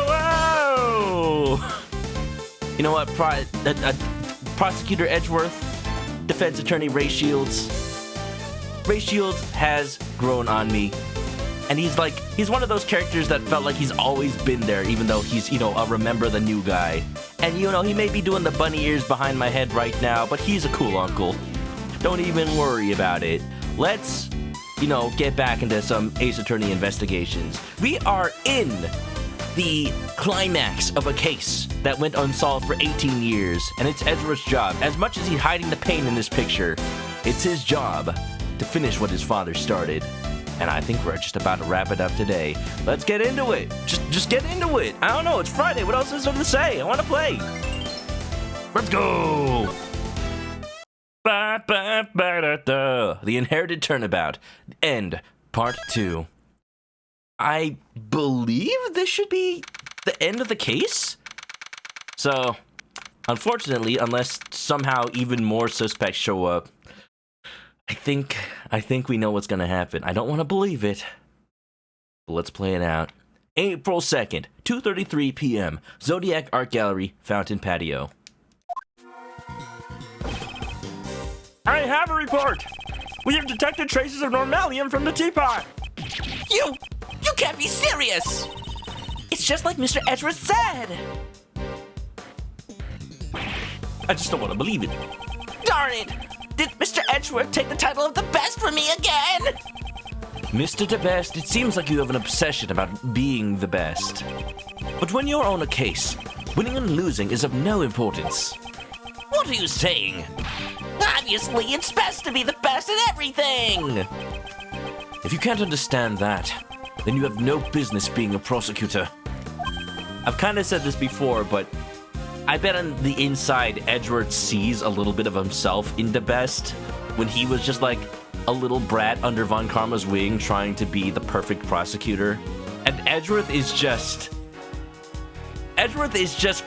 Whoa! You know what, Prosecutor Edgeworth, Defense Attorney Ray Shields. Ray Shields has grown on me. And he's one of those characters that felt like he's always been there, even though he's, a remember the new guy. And, he may be doing the bunny ears behind my head right now, but he's a cool uncle. Don't even worry about it. Let's, get back into some Ace Attorney investigations. We are in the climax of a case that went unsolved for 18 years, and it's Edgeworth's job. As much as he's hiding the pain in this picture, it's his job to finish what his father started. And I think we're just about to wrap it up today. Let's get into it. Just get into it. I don't know. It's Friday. What else is there to say? I want to play. Let's go. The Inherited Turnabout. End. Part 2. I believe this should be the end of the case? So, unfortunately, unless somehow even more suspects show up, I think we know what's gonna happen. I don't want to believe it, but let's play it out. April 2nd, 2:33 p.m. Zodiac Art Gallery, Fountain Patio. I have a report! We have detected traces of normalium from the teapot! You can't be serious! It's just like Mr. Edgeworth said! I just don't want to believe it. Darn it! Did Mr. Edgeworth take the title of the best from me again? Mr. the Best, it seems like you have an obsession about being the best. But when you're on a case, winning and losing is of no importance. What are you saying? Obviously, it's best to be the best at everything! If you can't understand that, then you have no business being a prosecutor. I've kind of said this before, but I bet on the inside, Edgeworth sees a little bit of himself in the best when he was just like a little brat under Von Karma's wing trying to be the perfect prosecutor. And Edgeworth is just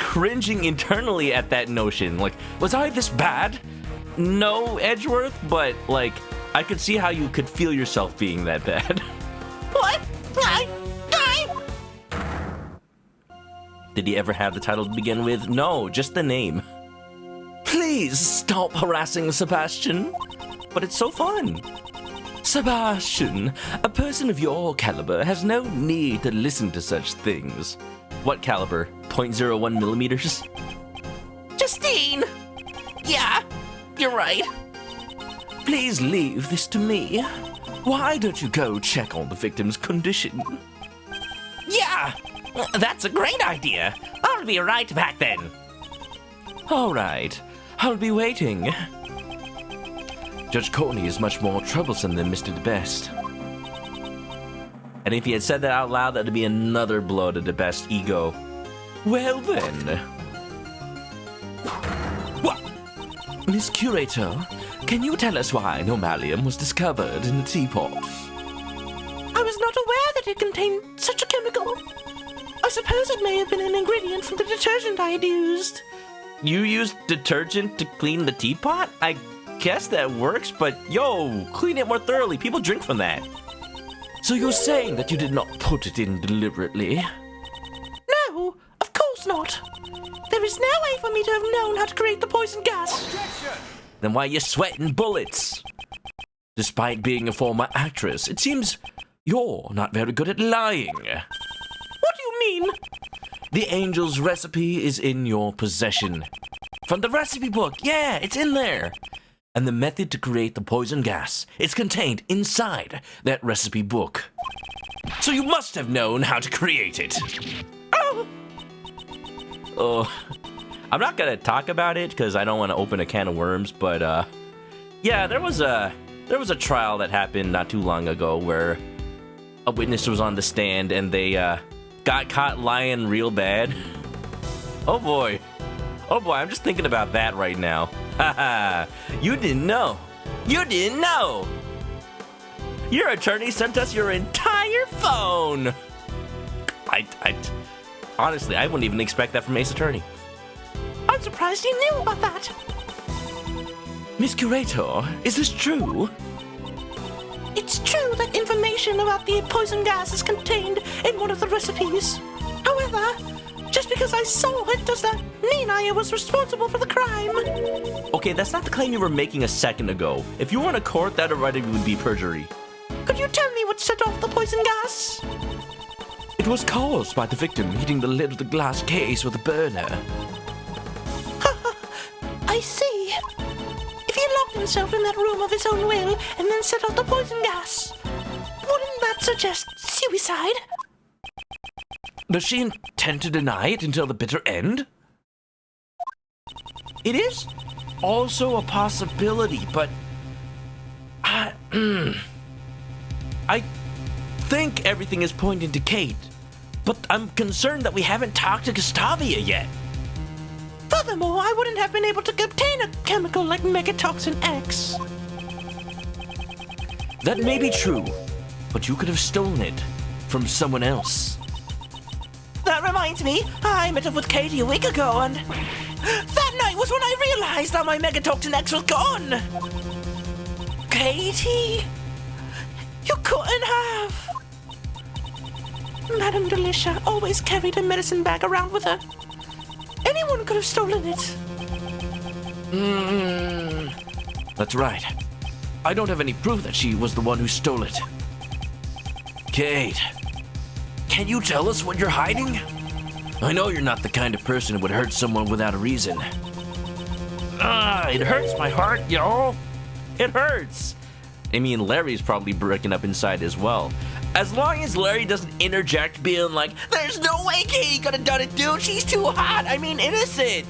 cringing internally at that notion. Like, was I this bad? No, Edgeworth, but like, I could see how you could feel yourself being that bad. What? Did he ever have the title to begin with? No, just the name. Please stop harassing Sebastian. But it's so fun. Sebastian, a person of your caliber has no need to listen to such things. What caliber? 0.01 millimeters? Justine! Yeah, you're right. Please leave this to me. Why don't you go check on the victim's condition? Yeah, that's a great idea. I'll be right back then. All right, I'll be waiting. Judge Courtney is much more troublesome than Mr. the Best. And if he had said that out loud, that'd be another blow to the Best ego. Well then. What? Miss Curator, can you tell us why normalium was discovered in the teapot? I was not aware that it contained such a chemical. I suppose it may have been an ingredient from the detergent I had used. You used detergent to clean the teapot? I guess that works, but yo, clean it more thoroughly. People drink from that. So you're saying that you did not put it in deliberately? No, of course not. There is no way for me to have known how to create the poison gas. Objection! Then why are you sweating bullets? Despite being a former actress, it seems you're not very good at lying. What do you mean? The angel's recipe is in your possession. From the recipe book, yeah, it's in there. And the method to create the poison gas is contained inside that recipe book. So you must have known how to create it. Oh, I'm not gonna talk about it because I don't want to open a can of worms, but yeah, there was a trial that happened not too long ago where a witness was on the stand and they got caught lying real bad. Oh boy, I'm just thinking about that right now. Haha, you didn't know. You didn't know. Your attorney sent us your entire phone. Honestly, I wouldn't even expect that from Ace Attorney. I'm surprised you knew about that. Miss Curator, is this true? It's true that information about the poison gas is contained in one of the recipes. However, just because I saw it does not mean I was responsible for the crime. Okay, that's not the claim you were making a second ago. If you were in a court, that already would be perjury. Could you tell me what set off the poison gas? It was caused by the victim hitting the lid of the glass case with a burner. I see. If he locked himself in that room of his own will and then set off the poison gas, wouldn't that suggest suicide? Does she intend to deny it until the bitter end? It is also a possibility, but I think everything is pointing to Kate, but I'm concerned that we haven't talked to Gustavia yet. Furthermore, I wouldn't have been able to obtain a chemical like Megatoxin X. That may be true, but you could have stolen it from someone else. That reminds me, I met up with Katie a week ago, and that night was when I realized that my Megatoxin X was gone. Katie, you couldn't have. Madame Delicia always carried a medicine bag around with her. Anyone could have stolen it. That's right. I don't have any proof that she was the one who stole it. Kate, can you tell us what you're hiding? I know you're not the kind of person who would hurt someone without a reason. It hurts my heart, yo. It hurts. I mean, Larry's probably breaking up inside as well. As long as Larry doesn't interject being like, there's no way Katie could have done it, dude. She's too hot. I mean, innocent.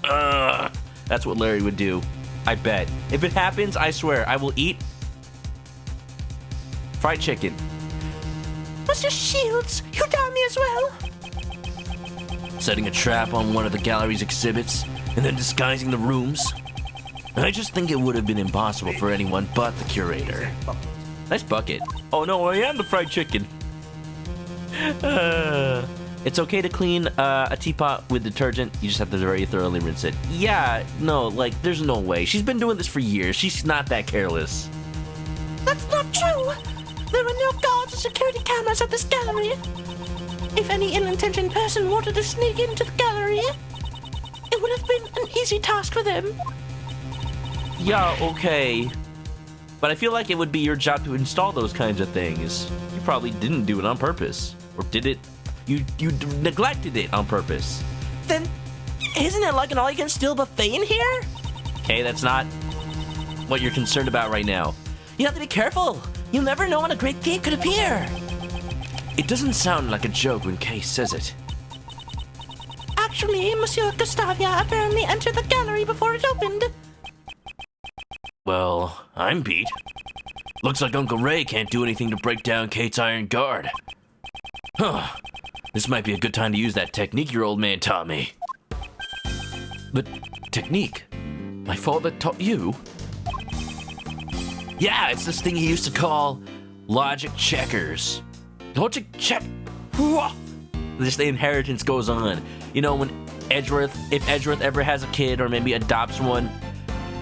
That's what Larry would do. I bet. If it happens, I swear, I will eat fried chicken. Mr. Shields, you doubt me as well? Setting a trap on one of the gallery's exhibits and then disguising the rooms? I just think it would have been impossible for anyone but the curator. Nice bucket. Oh no, I am the fried chicken. It's okay to clean a teapot with detergent. You just have to very thoroughly rinse it. Yeah, no, like, there's no way. She's been doing this for years. She's not that careless. That's not true. There are no guards or security cameras at this gallery. If any ill-intentioned person wanted to sneak into the gallery, it would have been an easy task for them. Yeah, okay. But I feel like it would be your job to install those kinds of things. You probably didn't do it on purpose. Or did it? You neglected it on purpose. Then, isn't it like an all-you-can-steal buffet in here? Okay, that's not what you're concerned about right now. You have to be careful. You'll never know when a great thief could appear. It doesn't sound like a joke when Kay says it. Actually, Monsieur Gustavia apparently entered the gallery before it opened. Well, I'm beat. Looks like Uncle Ray can't do anything to break down Kate's iron guard. Huh. This might be a good time to use that technique your old man taught me. But technique? My father taught you? Yeah, it's this thing he used to call logic checkers. Logic check... Just the inheritance goes on. You know, when if Edgeworth ever has a kid or maybe adopts one,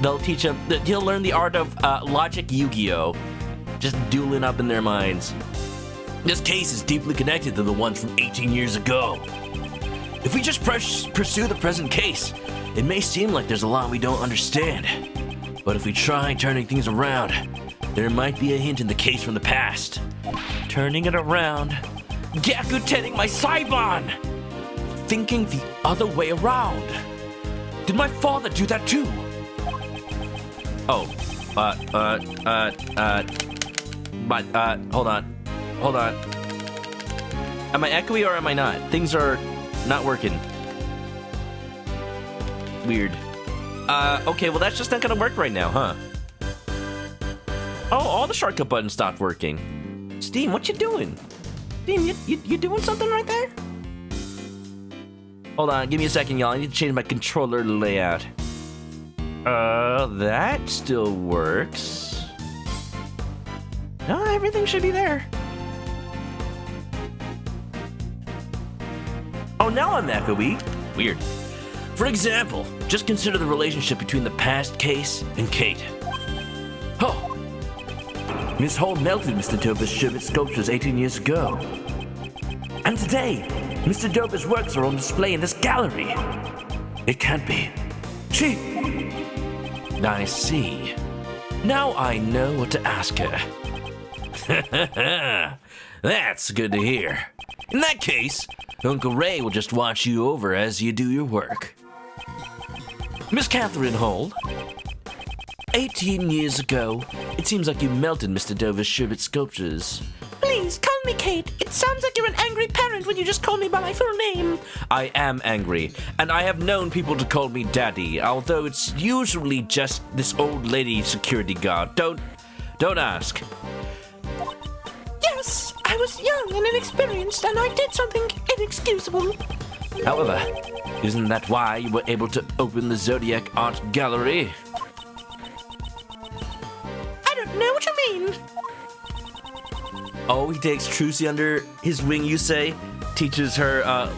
they'll teach him, he'll learn the art of logic Yu-Gi-Oh! Just dueling up in their minds. This case is deeply connected to the ones from 18 years ago. If we just pursue the present case, it may seem like there's a lot we don't understand. But if we try turning things around, there might be a hint in the case from the past. Turning it around. Gaku-tenning my Saibon! Thinking the other way around. Did my father do that too? Oh, hold on. Am I echoey or am I not? Things are not working. Weird. Okay, well that's just not gonna work right now, huh? Oh, all the shortcut buttons stopped working. Steam, what you doing? Steam, you doing something right there? Hold on, give me a second, y'all. I need to change my controller layout. That still works. No, everything should be there. Oh, now I'm echoey. Weird. For example, just consider the relationship between the past case and Kate. Oh, Miss Hall melted Mr. Dover's sherbet sculptures 18 years ago. And today, Mr. Dover's works are on display in this gallery. It can't be. She... I see. Now I know what to ask her. That's good to hear. In that case, Uncle Ray will just watch you over as you do your work. Miss Catherine Hall, 18 years ago, it seems like you melted Mr. Dover's sherbet sculptures. Please, call me Kate. It sounds like you're an angry parent when you just call me by my full name. I am angry, and I have known people to call me Daddy, although it's usually just this old lady security guard. Don't ask. Yes, I was young and inexperienced, and I did something inexcusable. However, isn't that why you were able to open the Zodiac Art Gallery? I don't know what you mean. Oh, he takes Trucy under his wing, you say? Teaches her,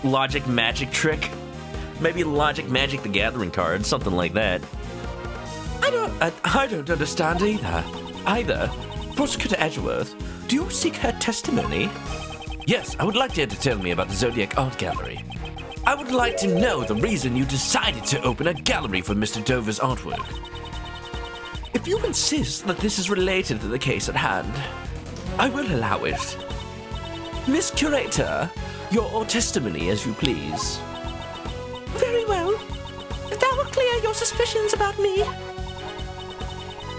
logic magic trick? Maybe logic magic the gathering card, something like that. I don't understand either. Prosecutor Edgeworth, do you seek her testimony? Yes, I would like you to tell me about the Zodiac Art Gallery. I would like to know the reason you decided to open a gallery for Mr. Dover's artwork. If you insist that this is related to the case at hand, I will allow it. Miss Curator, your testimony as you please. Very well. If that will clear your suspicions about me.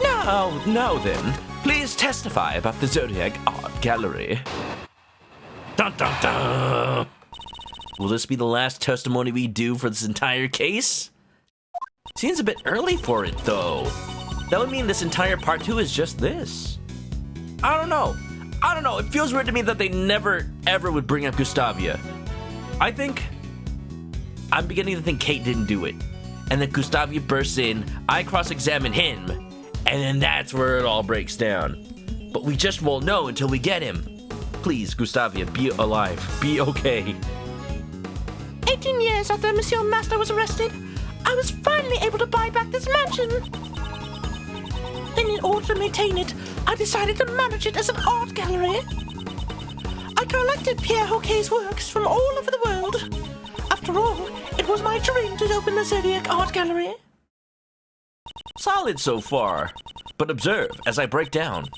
Now then, please testify about the Zodiac Art Gallery. Dun dun dun! Will this be the last testimony we do for this entire case? Seems a bit early for it, though. That would mean this entire part 2 is just this. I don't know. It feels weird to me that they never, ever would bring up Gustavia. I'm beginning to think Kate didn't do it. And then Gustavia bursts in, I cross-examine him, and then that's where it all breaks down. But we just won't know until we get him. Please, Gustavia, be alive. Be okay. 18 years after Monsieur Master was arrested, I was finally able to buy back this mansion. And in order to maintain it, I decided to manage it as an art gallery. I collected Pierre Hoquet's works from all over the world. After all, it was my dream to open the Zodiac Art Gallery. Solid so far, but observe as I break down.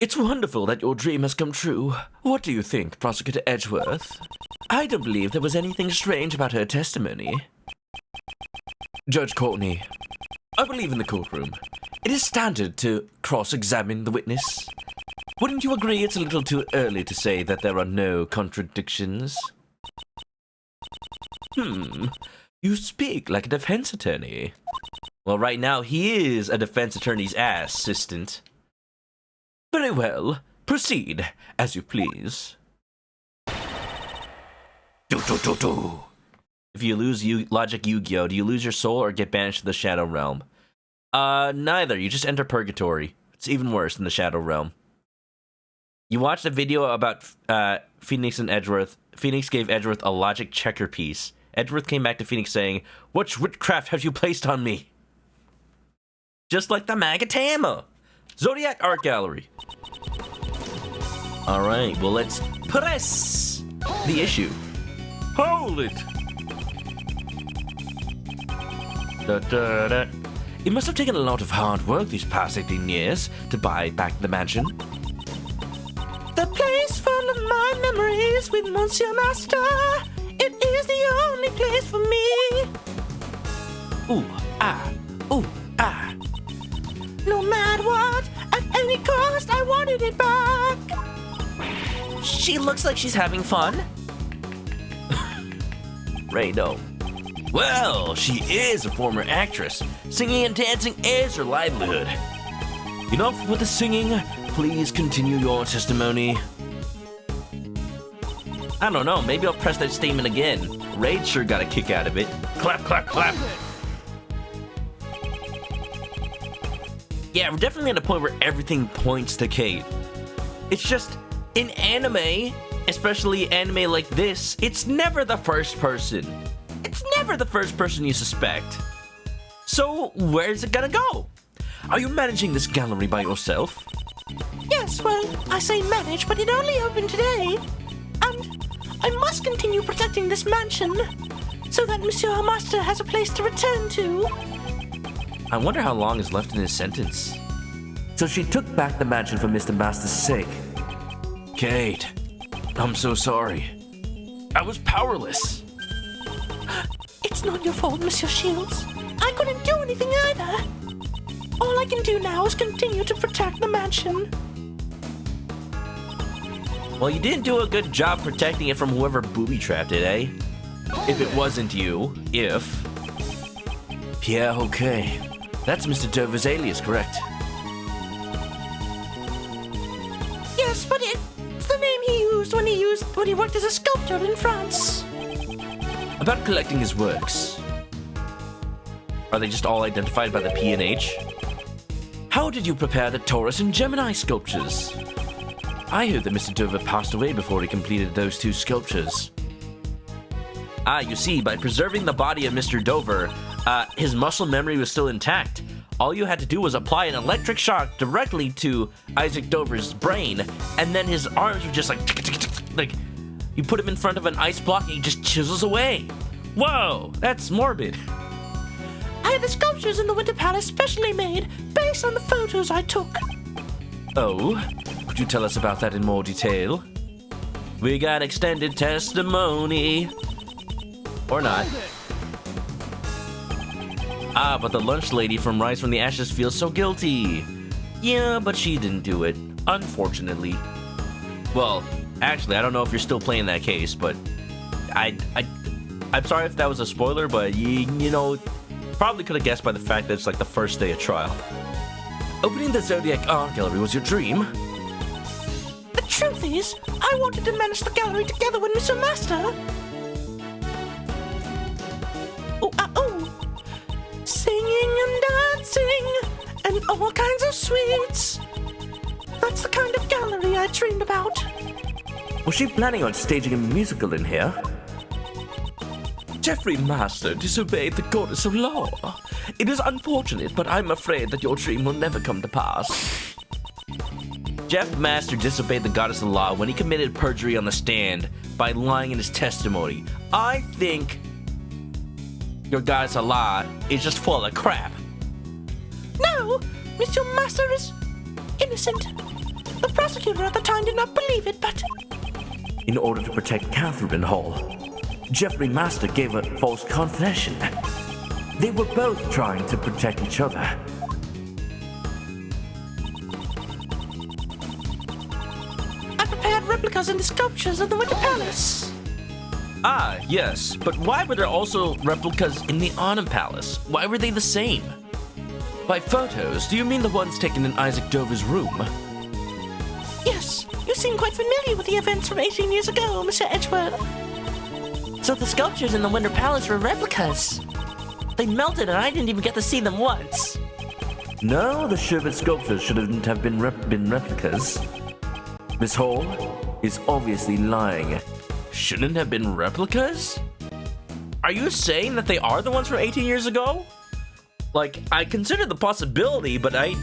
It's wonderful that your dream has come true. What do you think, Prosecutor Edgeworth? I don't believe there was anything strange about her testimony. Judge Courtney, I believe in the courtroom. It is standard to cross-examine the witness. Wouldn't you agree it's a little too early to say that there are no contradictions? You speak like a defense attorney. Well, right now he is a defense attorney's assistant. Very well. Proceed, as you please. If you lose Logic Yu-Gi-Oh, do you lose your soul or get banished to the Shadow Realm? Neither. You just enter Purgatory. It's even worse than the Shadow Realm. You watched a video about Phoenix and Edgeworth. Phoenix gave Edgeworth a Logic checker piece. Edgeworth came back to Phoenix saying, "What witchcraft have you placed on me?" Just like the Magatama. Zodiac Art Gallery. Alright, well let's press the issue. Hold it! It must have taken a lot of hard work these past 18 years to buy back the mansion. The place full of my memories with Monsieur Master. It is the only place for me. Ooh, ah, ooh, ah. No matter what, at any cost, I wanted it back. She looks like she's having fun. Ray, no. Well, she is a former actress. Singing and dancing is her livelihood. Enough with the singing. Please continue your testimony. I don't know, maybe I'll press that statement again. Raid sure got a kick out of it. Clap, clap, clap. Yeah, we're definitely at a point where everything points to Kate. It's just, in anime, especially anime like this, it's never the first person. It's never the first person you suspect. So, where's it gonna go? Are you managing this gallery by yourself? Yes, well, I say manage, but it only opened today. And I must continue protecting this mansion so that Monsieur Master has a place to return to. I wonder how long is left in his sentence. So she took back the mansion for Mr. Master's sake. Kate, I'm so sorry. I was powerless. It's not your fault, Monsieur Shields. I couldn't do anything either. All I can do now is continue to protect the mansion. Well, you didn't do a good job protecting it from whoever booby-trapped it, eh? If it wasn't you, if... Pierre, okay. That's Mr. Dover's alias, correct? Yes, but it's the name he used when he worked as a sculptor in France. About collecting his works. Are they just all identified by the P and H? How did you prepare the Taurus and Gemini sculptures? I heard that Mr. Dover passed away before he completed those two sculptures. You see, by preserving the body of Mr. Dover, his muscle memory was still intact. All you had to do was apply an electric shock directly to Isaac Dover's brain, and then his arms were just like you put him in front of an ice block and he just chisels away. Whoa, that's morbid. I had the sculptures in the Winter Palace specially made based on the photos I took. Oh, could you tell us about that in more detail? We got extended testimony. Or not. But the lunch lady from Rise from the Ashes feels so guilty. Yeah, but she didn't do it, unfortunately. Well, actually, I don't know if you're still playing that case, but I'm sorry if that was a spoiler, but you know, probably could have guessed by the fact that it's like the first day of trial. Opening the Zodiac Art Gallery was your dream? The truth is, I wanted to manage the gallery together with Monsieur Master. Singing and dancing and all kinds of sweets. That's the kind of gallery I dreamed about. Was she planning on staging a musical in here? Geoffrey Master disobeyed the goddess of law. It is unfortunate, but I'm afraid that your dream will never come to pass. Jeff Master disobeyed the goddess of law when he committed perjury on the stand by lying in his testimony. I think your goddess of law is just full of crap. No, Monsieur Master is innocent. The prosecutor at the time did not believe it, but... In order to protect Catherine Hall, Geoffrey Master gave a false confession. They were both trying to protect each other. I prepared replicas and the sculptures of the Winter Palace. Ah, yes, but why were there also replicas in the Autumn Palace? Why were they the same? By photos, do you mean the ones taken in Isaac Dover's room? Yes, you seem quite familiar with the events from 18 years ago, Mr. Edgeworth. So the sculptures in the Winter Palace were replicas. They melted and I didn't even get to see them once. No, the sherbet sculptures shouldn't have been replicas. Miss Hall is obviously lying. Shouldn't have been replicas? Are you saying that they are the ones from 18 years ago? Like, I considered the possibility, but I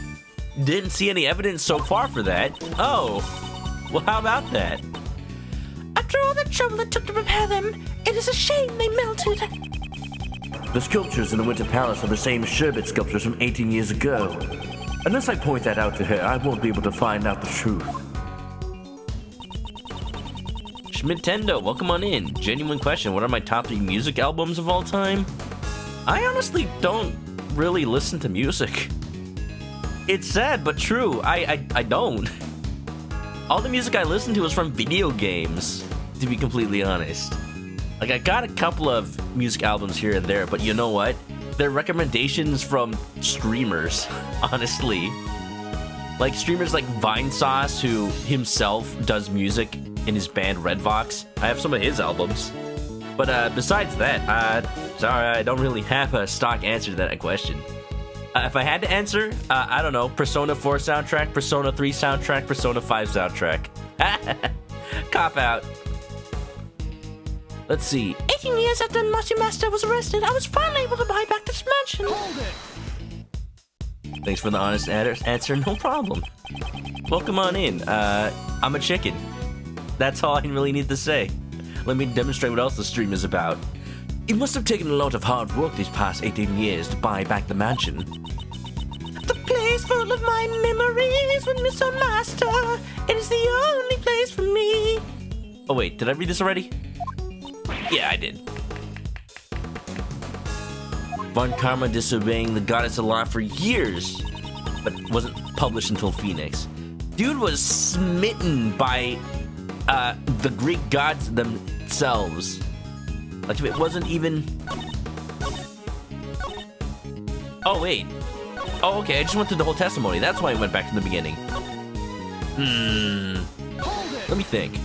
didn't see any evidence so far for that. Oh, well, how about that? After all the trouble it took to prepare them, it is a shame they melted. The sculptures in the Winter Palace are the same sherbet sculptures from 18 years ago. Unless I point that out to her, I won't be able to find out the truth. Schmidtendo, welcome on in. Genuine question, what are my top 3 music albums of all time? I honestly don't really listen to music. It's sad, but true. I don't. All the music I listen to is from video games, to be completely honest. Like, I got a couple of music albums here and there, but you know what? They're recommendations from streamers, honestly. Like, streamers like Vinesauce, who himself does music in his band Redvox. I have some of his albums. But besides that, sorry, I don't really have a stock answer to that question. If I had to answer, I don't know, Persona 4 soundtrack, Persona 3 soundtrack, Persona 5 soundtrack. Cop out. Let's see. 18 years after Monsieur Master was arrested, I was finally able to buy back this mansion. Thanks for the honest answer. No problem. Welcome on in. I'm a chicken. That's all I really need to say. Let me demonstrate what else the stream is about. It must have taken a lot of hard work these past 18 years to buy back the mansion. The place full of my memories with Miss Master. It is the only place for me. Oh wait, did I read this already? Yeah, I did. Von Karma disobeying the goddess a lot for years, but wasn't published until Phoenix. Dude was smitten by the Greek gods themselves. Like, it wasn't even... Oh, wait. Oh, okay, I just went through the whole testimony. That's why I went back to the beginning. Let me think.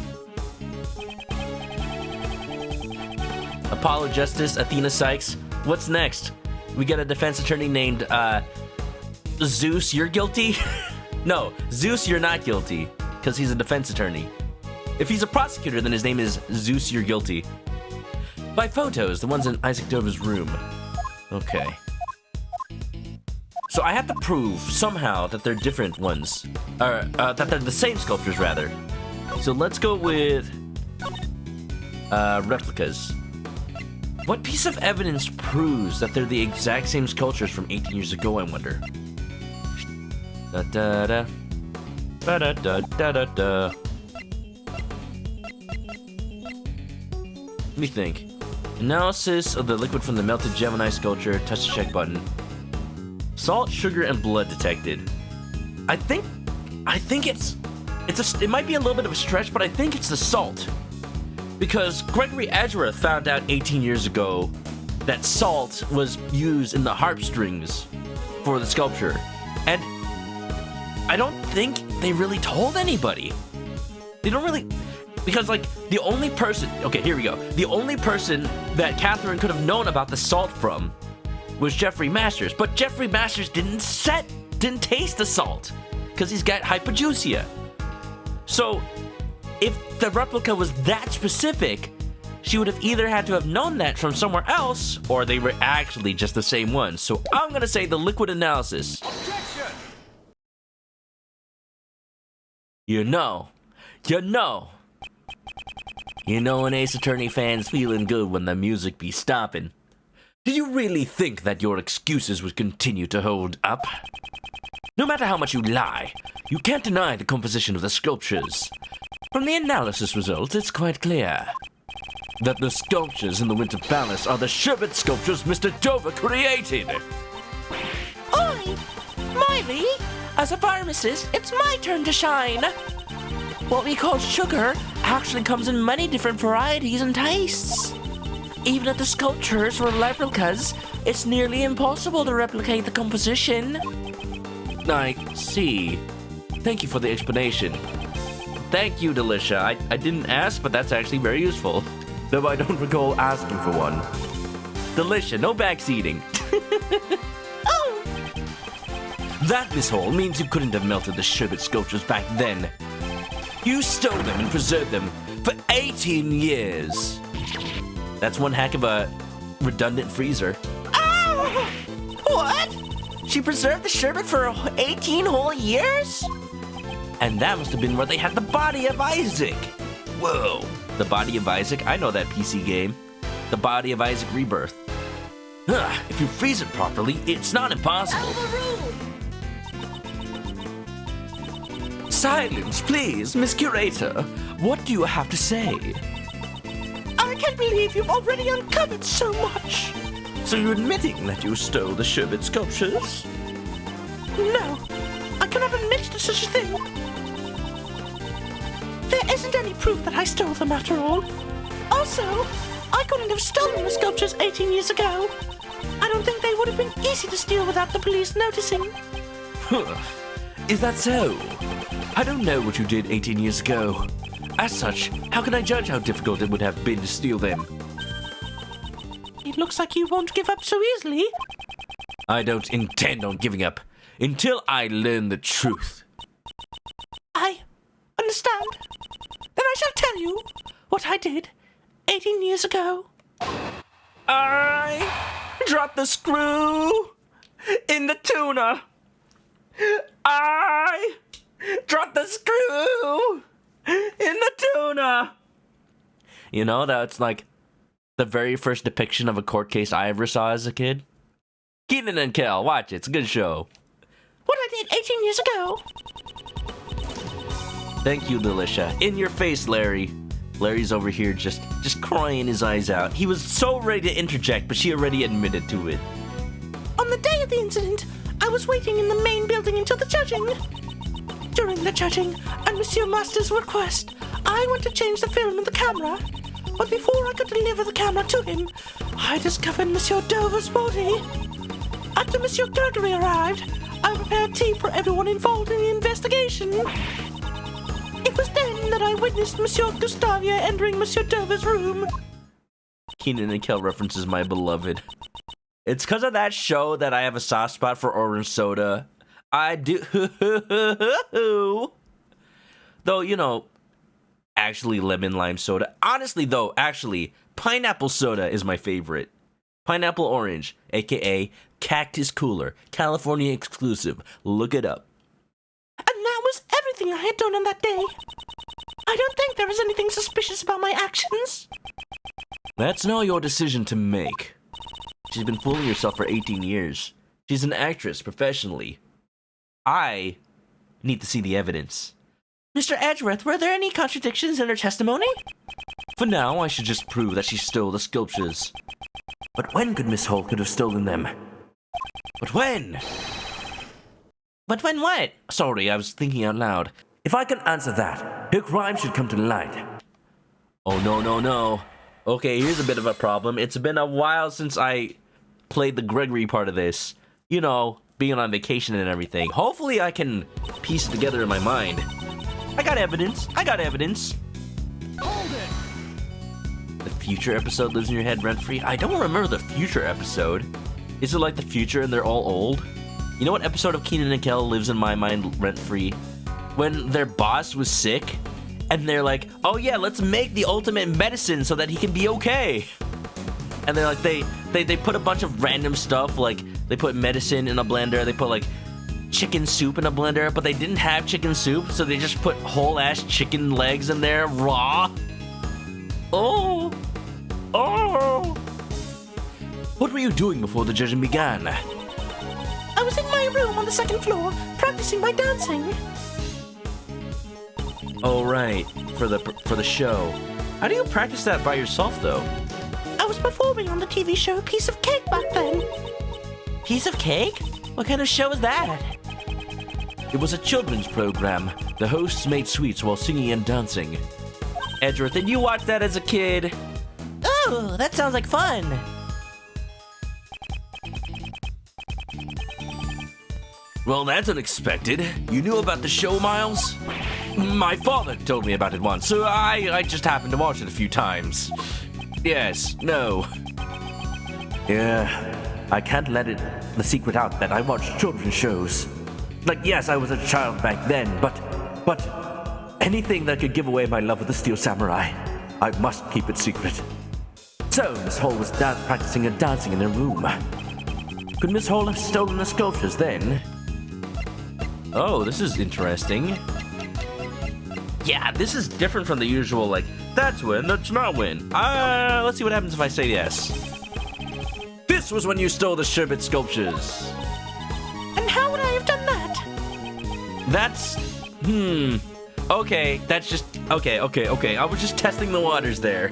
Apollo Justice, Athena Sykes. What's next? We got a defense attorney named, Zeus, you're guilty? No, Zeus, you're not guilty. Because he's a defense attorney. If he's a prosecutor, then his name is Zeus, you're guilty. By photos, the ones in Isaac Dover's room. Okay. So I have to prove, somehow, that they're different ones. Or, that they're the same sculptures, rather. So let's go with... replicas. What piece of evidence proves that they're the exact same sculptures from 18 years ago, I wonder? Da-da-da. Ba-da-da-da-da-da. Let me think. Analysis of the liquid from the melted Gemini sculpture. Touch the check button. Salt, sugar, and blood detected. I think it might be a little bit of a stretch, but I think it's the salt. Because Gregory Edgeworth found out 18 years ago that salt was used in the harp strings for the sculpture. And I don't think they really told anybody. They don't really... Because, like, the only person... Okay, here we go. The only person that Catherine could have known about the salt from was Jeffrey Masters. But Jeffrey Masters didn't taste the salt. Because he's got hypogeusia. So, if the replica was that specific, she would have either had to have known that from somewhere else, or they were actually just the same one. So, I'm gonna say the liquid analysis. Objection! You know an Ace Attorney fan's feeling good when the music be stopping. Do you really think that your excuses would continue to hold up? No matter how much you lie, you can't deny the composition of the sculptures. From the analysis results, it's quite clear that the sculptures in the Winter Palace are the sherbet sculptures Mr. Dover created. Oi! Miley! As a pharmacist, it's my turn to shine. What we call sugar actually comes in many different varieties and tastes. Even if the sculptures were replicas, it's nearly impossible to replicate the composition. I see. Thank you for the explanation. Thank you, Delicia. I didn't ask, but that's actually very useful. Though I don't recall asking for one. Delicia, no backseating. Oh! That, Miss Hall, means you couldn't have melted the sherbet sculptures back then. You stole them and preserved them for 18 years. That's one heck of a redundant freezer. Oh! What? She preserved the sherbet for 18 whole years? And that must have been where they had the body of Isaac. Whoa. The Body of Isaac? I know that PC game. The Body of Isaac Rebirth. If you freeze it properly, it's not impossible. Silence, please, Miss Curator. What do you have to say? I can't believe you've already uncovered so much. So you're admitting that you stole the sherbet sculptures? No, I cannot admit to such a thing. There isn't any proof that I stole them after all. Also, I couldn't have stolen the sculptures 18 years ago. I don't think they would have been easy to steal without the police noticing. Is that so? I don't know what you did 18 years ago. As such, how can I judge how difficult it would have been to steal them? It looks like you won't give up so easily. I don't intend on giving up until I learn the truth. I understand. Then I shall tell you what I did 18 years ago. I dropped the screw in the tuna. I dropped the screw in the tuna. You know, that's like the very first depiction of a court case I ever saw as a kid. Keenan and Kel, watch it. It's a good show. What I did 18 years ago. Thank you, Delisha. In your face, Larry. Larry's over here just crying his eyes out. He was so ready to interject, but she already admitted to it. On the day of the incident, I was waiting in the main building until the judging. During the judging, at Monsieur Master's request, I went to change the film in the camera. But before I could deliver the camera to him, I discovered Monsieur Dover's body. After Monsieur Gregory arrived, I prepared tea for everyone involved in the investigation. It was then that I witnessed Monsieur Gustavia entering Monsieur Dover's room. Keenan and Kel references My Beloved. It's because of that show that I have a soft spot for orange soda. I do. Though, you know, actually lemon lime soda. Honestly, though, actually, pineapple soda is my favorite. Pineapple orange, aka Cactus Cooler, California exclusive. Look it up. And that was everything I had done on that day. I don't think there is anything suspicious about my actions. That's not your decision to make. She's been fooling herself for 18 years. She's an actress, professionally. I need to see the evidence. Mr. Edgeworth, were there any contradictions in her testimony? For now, I should just prove that she stole the sculptures. But when could Miss Hall could have stolen them? But when? But when what? Sorry, I was thinking out loud. If I can answer that, her crime should come to light. Oh, no. Okay, here's a bit of a problem. It's been a while since I played the Gregory part of this. You know, being on vacation and everything. Hopefully I can piece it together in my mind. I got evidence. Hold it! The future episode lives in your head rent-free? I don't remember the future episode. Is it like the future and they're all old? You know what episode of Keenan and Kel lives in my mind rent-free? When their boss was sick, and they're like, oh yeah, let's make the ultimate medicine so that he can be okay. And they're like, they put a bunch of random stuff, like, they put medicine in a blender, they put, like, chicken soup in a blender, but they didn't have chicken soup, so they just put whole-ass chicken legs in there, raw. Oh! What were you doing before the judging began? I was in my room on the second floor, practicing my dancing. Oh, right, for the show. How do you practice that by yourself, though? I was performing on the TV show Piece of Cake back then. Piece of Cake? What kind of show is that? It was a children's program. The hosts made sweets while singing and dancing. Edgeworth, did you watch that as a kid? Oh, that sounds like fun. Well, that's unexpected. You knew about the show, Miles? My father told me about it once, so I just happened to watch it a few times. Yes, no. Yeah, I can't let the secret out that I watched children's shows. Like, yes, I was a child back then, but anything that could give away my love of the Steel Samurai, I must keep it secret. So, Miss Hall was practicing her dancing in her room. Could Miss Hall have stolen the sculptures then? Oh, this is interesting. Yeah, this is different from the usual, like, that's win, that's not win. Let's see what happens if I say yes. This was when you stole the sherbet sculptures. And how would I have done that? That's, okay, that's just, okay. I was just testing the waters there.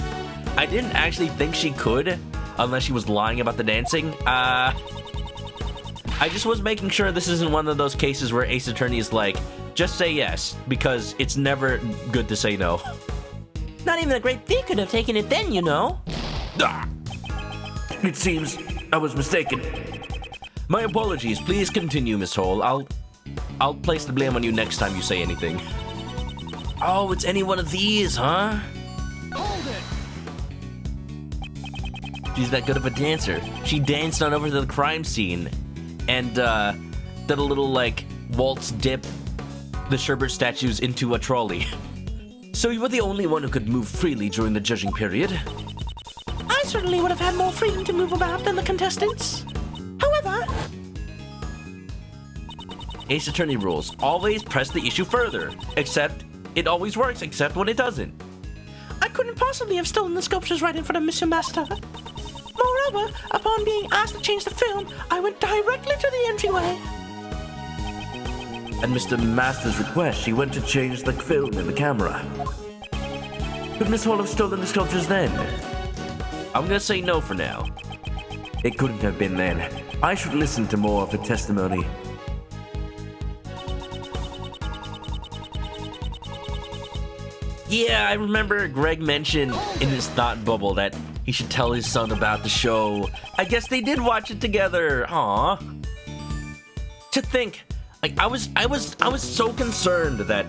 I didn't actually think she could, unless she was lying about the dancing. I just was making sure this isn't one of those cases where Ace Attorney is like, just say yes, because it's never good to say no. Not even a great thief could have taken it then, you know. Ah! It seems I was mistaken. My apologies. Please continue, Miss Hall. I'll place the blame on you next time you say anything. Oh, it's any one of these, huh? Hold it. She's that good of a dancer. She danced on over to the crime scene and did a little, like, waltz dip the sherbet statues into a trolley. So you were the only one who could move freely during the judging period? I certainly would have had more freedom to move about than the contestants. However, Ace Attorney rules. Always press the issue further. Except, it always works, except when it doesn't. I couldn't possibly have stolen the sculptures right in front of Monsieur Master. Moreover, upon being asked to change the film, I went directly to the entryway. At Mr. Master's request, she went to change the film in the camera. Could Miss Hall have stolen the sculptures then? I'm gonna say no for now. It couldn't have been then. I should listen to more of her testimony. Yeah, I remember Greg mentioned in his thought bubble that he should tell his son about the show. I guess they did watch it together. Aw. To think, like I was so concerned that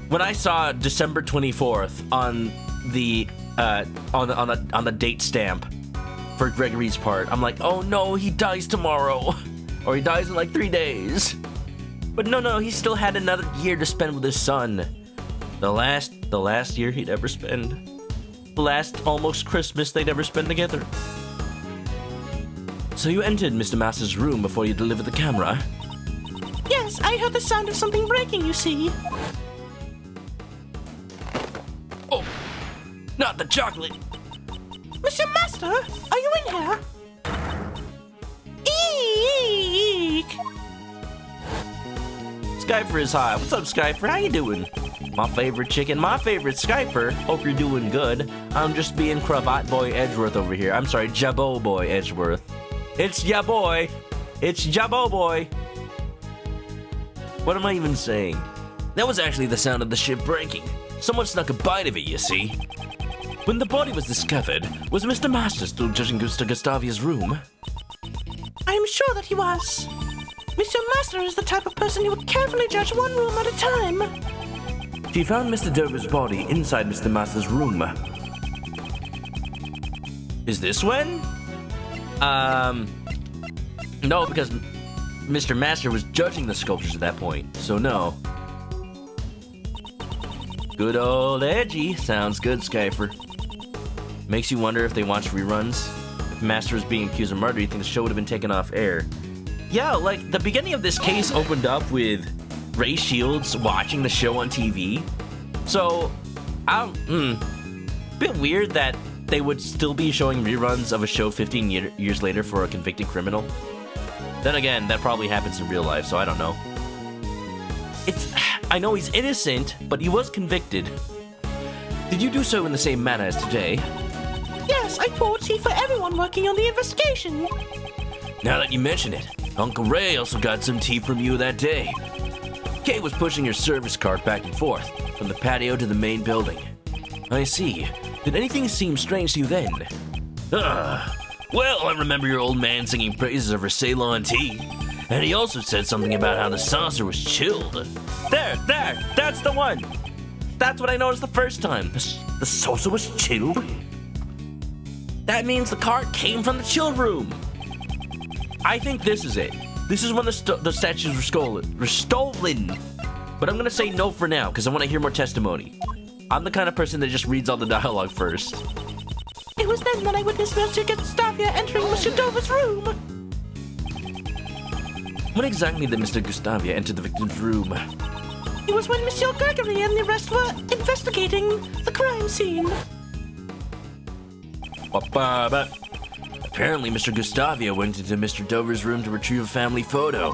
when I saw December 24th on the date stamp for Gregory's part, I'm like, oh no, he dies tomorrow, or he dies in like 3 days. But no, he still had another year to spend with his son. The last year he'd ever spend. The last almost Christmas they'd ever spend together. So you entered Mr. Master's room before you delivered the camera? Yes, I heard the sound of something breaking, you see. Oh, not the chocolate. Monsieur Master, are you in here? Eek! Skyper is high. What's up, Skyper? How you doing? My favorite chicken, my favorite Skyper. Hope you're doing good. I'm just being Cravat Boy Edgeworth over here. I'm sorry, Jabot Boy Edgeworth. It's ya boy. It's Jabot Boy. What am I even saying? That was actually the sound of the ship breaking. Someone snuck a bite of it, you see. When the body was discovered, was Mr. Master still judging Gustavia's room? I am sure that he was. Monsieur Master is the type of person who would carefully judge one room at a time. She found Mr. Dover's body inside Mr. Master's room. Is this when? No, because Mr. Master was judging the sculptures at that point, so no. Good old Edgy. Sounds good, Skyfer. Makes you wonder if they watched reruns. If Master was being accused of murder, you think the show would have been taken off air. Yeah, like, the beginning of this case opened up with Ray Shields watching the show on TV. So, bit weird that they would still be showing reruns of a show 15 years later for a convicted criminal. Then again, that probably happens in real life, so I don't know. I know he's innocent, but he was convicted. Did you do so in the same manner as today? Yes, I poured tea for everyone working on the investigation. Now that you mention it, Uncle Ray also got some tea from you that day. Kay was pushing your service cart back and forth, from the patio to the main building. I see. Did anything seem strange to you then? Well, I remember your old man singing praises of her Ceylon tea. And he also said something about how the saucer was chilled. There, that's the one. That's what I noticed the first time. The saucer was chilled? That means the cart came from the chill room. I think this is it. This is when the statues were stolen. But I'm gonna say no for now, because I want to hear more testimony. I'm the kind of person that just reads all the dialogue first. It was then that I witnessed Monsieur Gustavia entering Monsieur Dover's room. When exactly did Mr. Gustavia enter the victim's room? It was when Monsieur Gregory and the rest were investigating the crime scene. Apparently, Mr. Gustavia went into Mr. Dover's room to retrieve a family photo.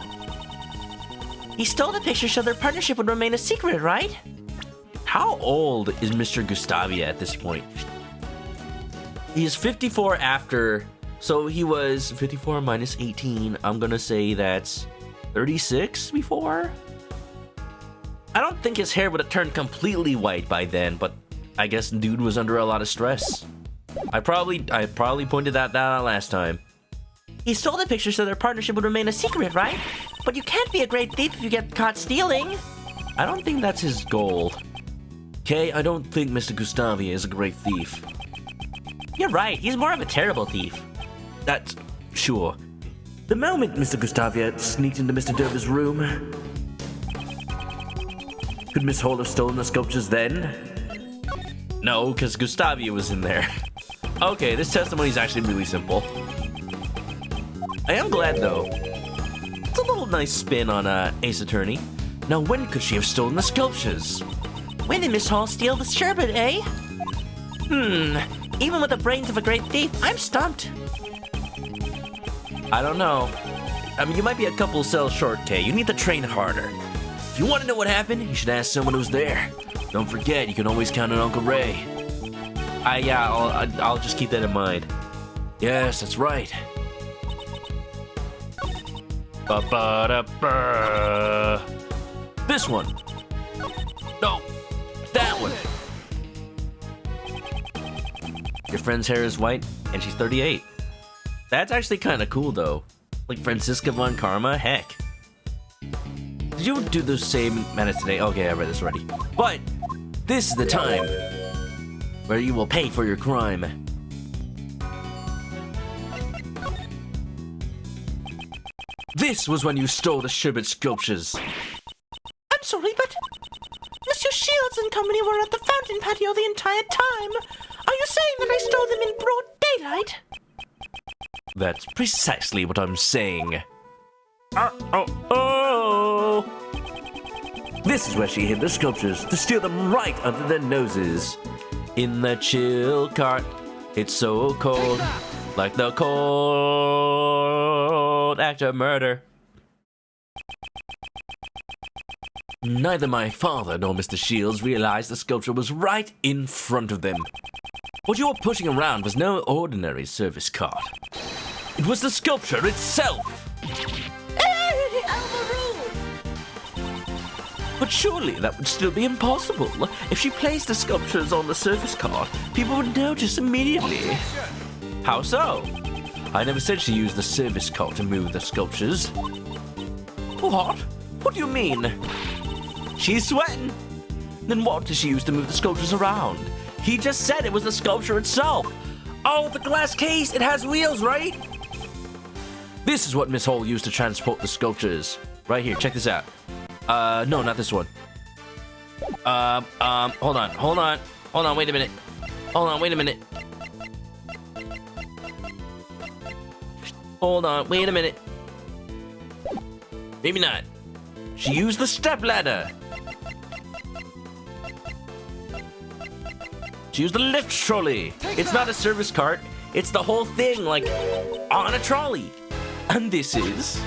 He stole the picture so their partnership would remain a secret, right? How old is Mr. Gustavia at this point? He is 54 after, so he was 54 minus 18. I'm gonna say that's 36 before? I don't think his hair would have turned completely white by then, but I guess dude was under a lot of stress. I probably pointed that out last time. He stole the picture so their partnership would remain a secret, right? But you can't be a great thief if you get caught stealing. I don't think that's his goal. Kay, I don't think Mr. Gustavia is a great thief. You're right, he's more of a terrible thief. That's sure. The moment Mr. Gustavia sneaked into Mr. Dover's room, could Miss Hall have stolen the sculptures then? No, because Gustavia was in there. Okay, this testimony is actually really simple. I am glad, though. It's a little nice spin on Ace Attorney. Now, when could she have stolen the sculptures? When did Miss Hall steal the sherbet, eh? Even with the brains of a great thief, I'm stumped. I don't know. I mean, you might be a couple cells short, Kay. You need to train harder. If you want to know what happened, you should ask someone who's there. Don't forget, you can always count on Uncle Ray. I'll just keep that in mind. Yes, that's right. Ba-ba-da-ba. This one. No, that one. Your friend's hair is white, and she's 38. That's actually kind of cool, though. Like Franziska von Karma, heck. Did you do the same minutes today? Okay, I read this already. But this is the time where you will pay for your crime. This was when you stole the sherbet sculptures. I'm sorry, but Monsieur Shields and company were at the fountain patio the entire time. Are you saying that I stole them in broad daylight? That's precisely what I'm saying. Oh! This is where she hid the sculptures to steal them right under their noses. In the chill cart, it's so cold, like the cold act of murder. Neither my father nor Mr. Shields realized the sculpture was right in front of them. What you were pushing around was no ordinary service cart. It was the sculpture itself! But surely that would still be impossible. If she placed the sculptures on the service cart, people would notice immediately. How so? I never said she used the service cart to move the sculptures. What? What do you mean? She's sweating. Then what does she use to move the sculptures around? He just said it was the sculpture itself. Oh, the glass case, it has wheels, right? This is what Miss Hall used to transport the sculptures. Right here, check this out. No, not this one. Hold on, wait a minute. Hold on, wait a minute. Maybe not. She used the stepladder. She used the lift trolley. It's not a service cart. It's the whole thing, like, on a trolley. And this is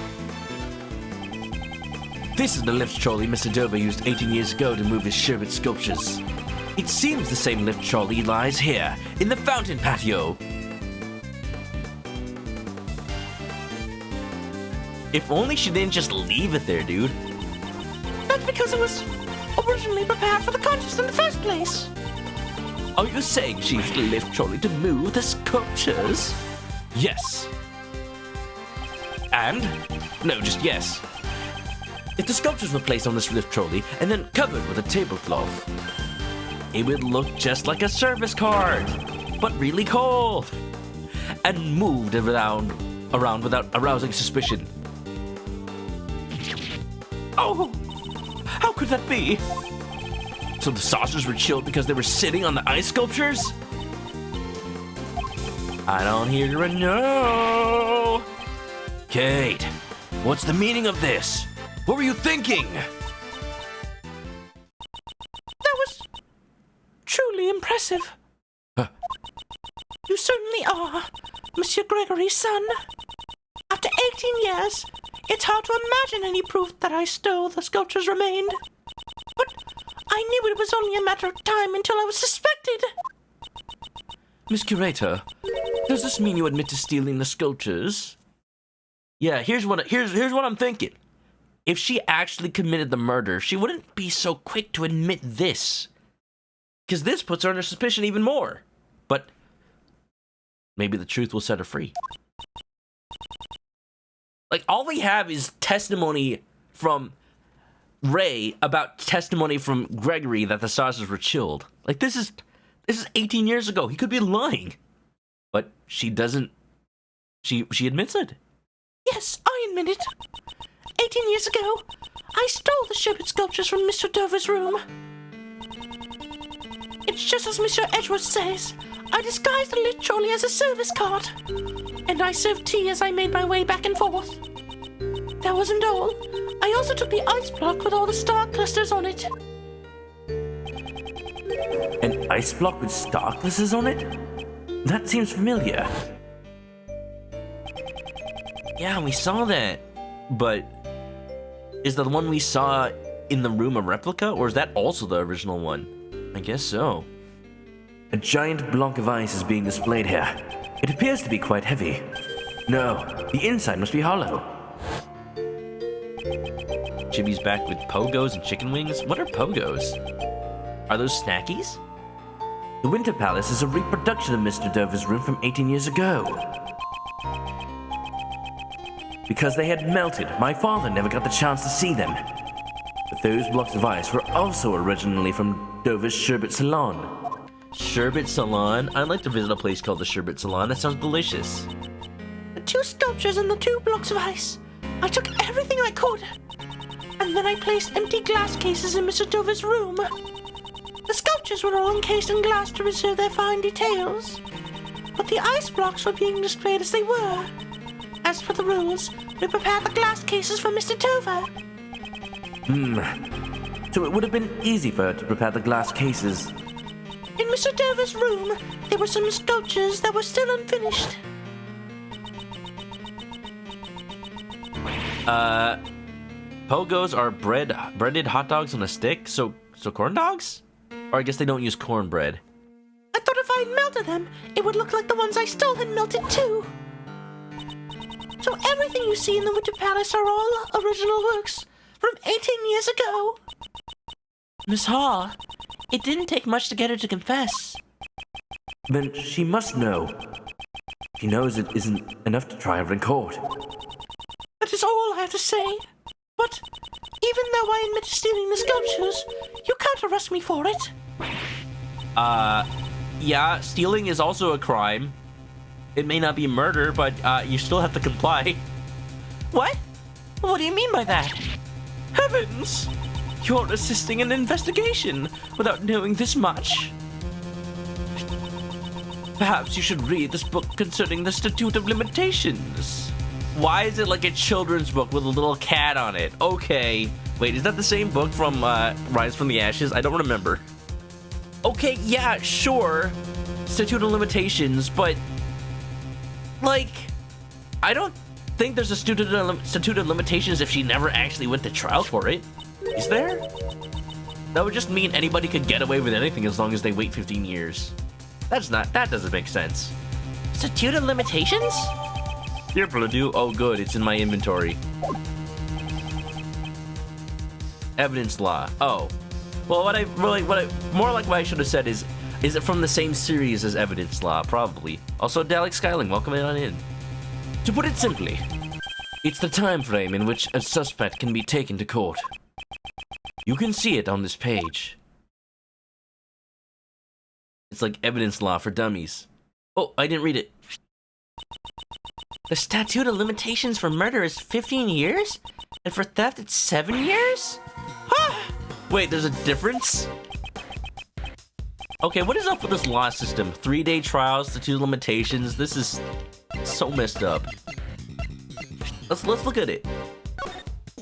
the lift trolley Mr. Dover used 18 years ago to move his sherbet sculptures. It seems the same lift trolley lies here, in the fountain patio. If only she didn't just leave it there, dude. That's because it was originally prepared for the contest in the first place. Are you saying she used the lift trolley to move the sculptures? Yes. And? No, just yes. If the sculptures were placed on this lift trolley and then covered with a tablecloth, it would look just like a service cart, but really cold, and moved around without arousing suspicion. Oh, how could that be? So the saucers were chilled because they were sitting on the ice sculptures? I don't hear a no. Kate, what's the meaning of this? What were you thinking? That was truly impressive. You certainly are, Monsieur Gregory's son. After 18 years, it's hard to imagine any proof that I stole the sculptures remained. But I knew it was only a matter of time until I was suspected. Miss Curator, does this mean you admit to stealing the sculptures? Yeah, here's what I'm thinking. If she actually committed the murder, she wouldn't be so quick to admit this. Because this puts her under suspicion even more. But maybe the truth will set her free. Like, all we have is testimony from Ray about testimony from Gregory that the saucers were chilled. Like, this is 18 years ago. He could be lying. But she doesn't. She admits it. Yes, I admit it. 18 years ago, I stole the sherbet sculptures from Mr. Dover's room. It's just as Mr. Edgeworth says. I disguised the lift trolley as a service cart, and I served tea as I made my way back and forth. That wasn't all. I also took the ice block with all the star clusters on it. An ice block with star clusters on it? That seems familiar. Yeah, we saw that. But is the one we saw in the room a replica, or is that also the original one? I guess so. A giant block of ice is being displayed here. It appears to be quite heavy. No, the inside must be hollow. Chibi's back with pogos and chicken wings? What are pogos? Are those snackies? The Winter Palace is a reproduction of Mr. Dover's room from 18 years ago. Because they had melted, my father never got the chance to see them. But those blocks of ice were also originally from Dover's Sherbet Salon. Sherbet Salon? I'd like to visit a place called the Sherbet Salon. That sounds delicious. The 2 sculptures and the 2 blocks of ice. I took everything I could. And then I placed empty glass cases in Mr. Dover's room. The sculptures were all encased in glass to preserve their fine details. But the ice blocks were being displayed as they were. As for the rules, we prepared the glass cases for Mr. Dover. So it would have been easy for her to prepare the glass cases. In Mr. Dover's room, there were some sculptures that were still unfinished. Pogos are breaded hot dogs on a stick? So corn dogs? Or I guess they don't use cornbread. I thought if I melted them, it would look like the ones I stole had melted too. So everything you see in the Winter Palace are all original works from 18 years ago. Miss Haw, it didn't take much to get her to confess. Then she must know. She knows it isn't enough to try her in court. That is all I have to say. But even though I admit to stealing the sculptures, you can't arrest me for it. Yeah, stealing is also a crime. It may not be murder, but you still have to comply. What? What do you mean by that? Heavens! You're assisting an investigation without knowing this much. Perhaps you should read this book concerning the Statute of Limitations. Why is it like a children's book with a little cat on it? Okay. Wait, is that the same book from Rise from the Ashes? I don't remember. Okay, yeah, sure. Statute of Limitations, but... like... I don't think there's a Statute of Limitations if she never actually went to trial for it. Is there? That would just mean anybody could get away with anything as long as they wait 15 years. That doesn't make sense. Statute of Limitations? Here, Blue. Oh, good. It's in my inventory. Evidence law. Oh. Well, more like what I should have said is it from the same series as evidence law? Probably. Also, Dalek Skyling, welcome on in. To put it simply, it's the time frame in which a suspect can be taken to court. You can see it on this page. It's like evidence law for dummies. Oh, I didn't read it. The statute of limitations for murder is 15 years? And for theft it's 7 years? Wait, there's a difference? Okay, what is up with this law system? 3-day trials, statute of limitations. This is so messed up. Let's look at it.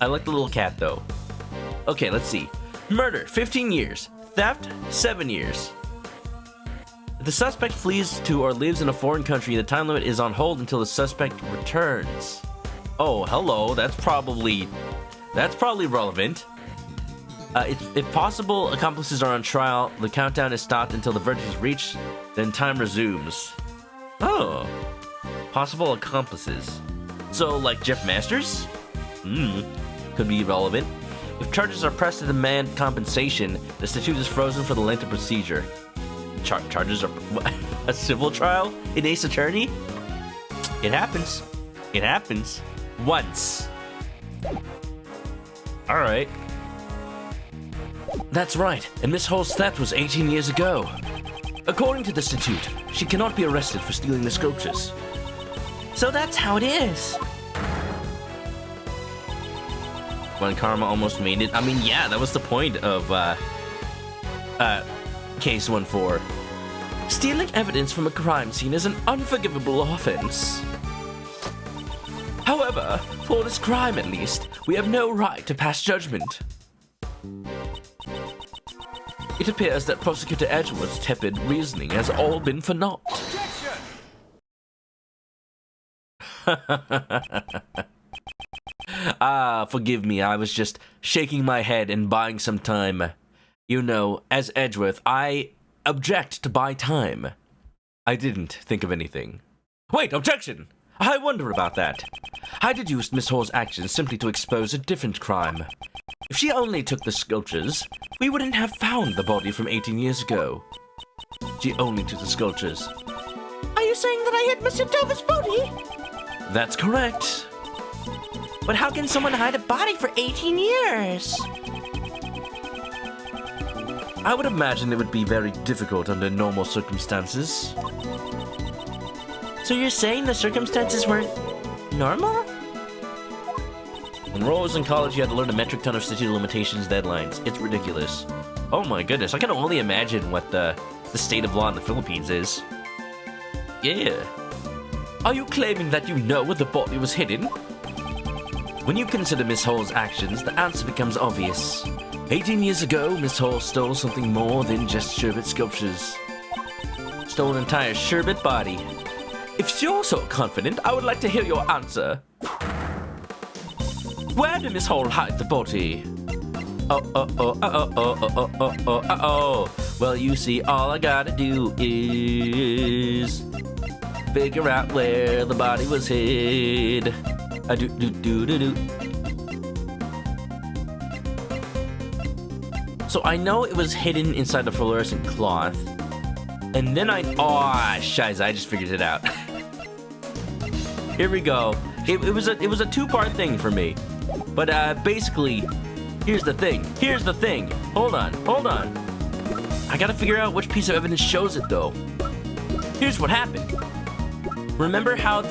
I like the little cat though. Okay, let's see. Murder, 15 years. Theft, 7 years. If the suspect flees to or lives in a foreign country, the time limit is on hold until the suspect returns. Oh, hello. That's probably relevant. If possible accomplices are on trial, the countdown is stopped until the verdict is reached, then time resumes. Oh. Possible accomplices. So, like Jeff Masters? Could be relevant. If charges are pressed to demand compensation, the statute is frozen for the length of procedure. Charges are... a civil trial? In Ace Attorney? It happens. It happens. Once. Alright. That's right, and Miss Hall's theft was 18 years ago. According to the statute, she cannot be arrested for stealing the sculptures. So that's how it is. When Karma almost made it. I mean, yeah, that was the point of Case 1-4. Stealing evidence from a crime scene is an unforgivable offense. However, for this crime at least, we have no right to pass judgment. It appears that Prosecutor Edgeworth's tepid reasoning has all been for naught. Forgive me, I was just shaking my head and buying some time. You know, as Edgeworth, I object to buy time. I didn't think of anything. Wait, objection! I wonder about that. I deduced Miss Hall's actions simply to expose a different crime. If she only took the sculptures, we wouldn't have found the body from 18 years ago. She only took the sculptures. Are you saying that I hid Mr. Dover's body? That's correct. But how can someone hide a body for 18 years? I would imagine it would be very difficult under normal circumstances. So you're saying the circumstances weren't normal? When Roy was in college, he had to learn a metric ton of statute of limitations deadlines. It's ridiculous. Oh my goodness, I can only imagine what the state of law in the Philippines is. Yeah. Are you claiming that you know where the body was hidden? When you consider Miss Hall's actions, the answer becomes obvious. 18 years ago, Miss Hall stole something more than just sherbet sculptures. Stole an entire sherbet body. If you're so confident, I would like to hear your answer. Where did Miss Hall hide the body? Well, you see, all I gotta do is figure out where the body was hid. Do. So I know it was hidden inside the fluorescent cloth. And then shiz, I just figured it out. Here we go. It was a two-part thing for me. But basically, here's the thing. Hold on. I gotta figure out which piece of evidence shows it though. Here's what happened. Remember how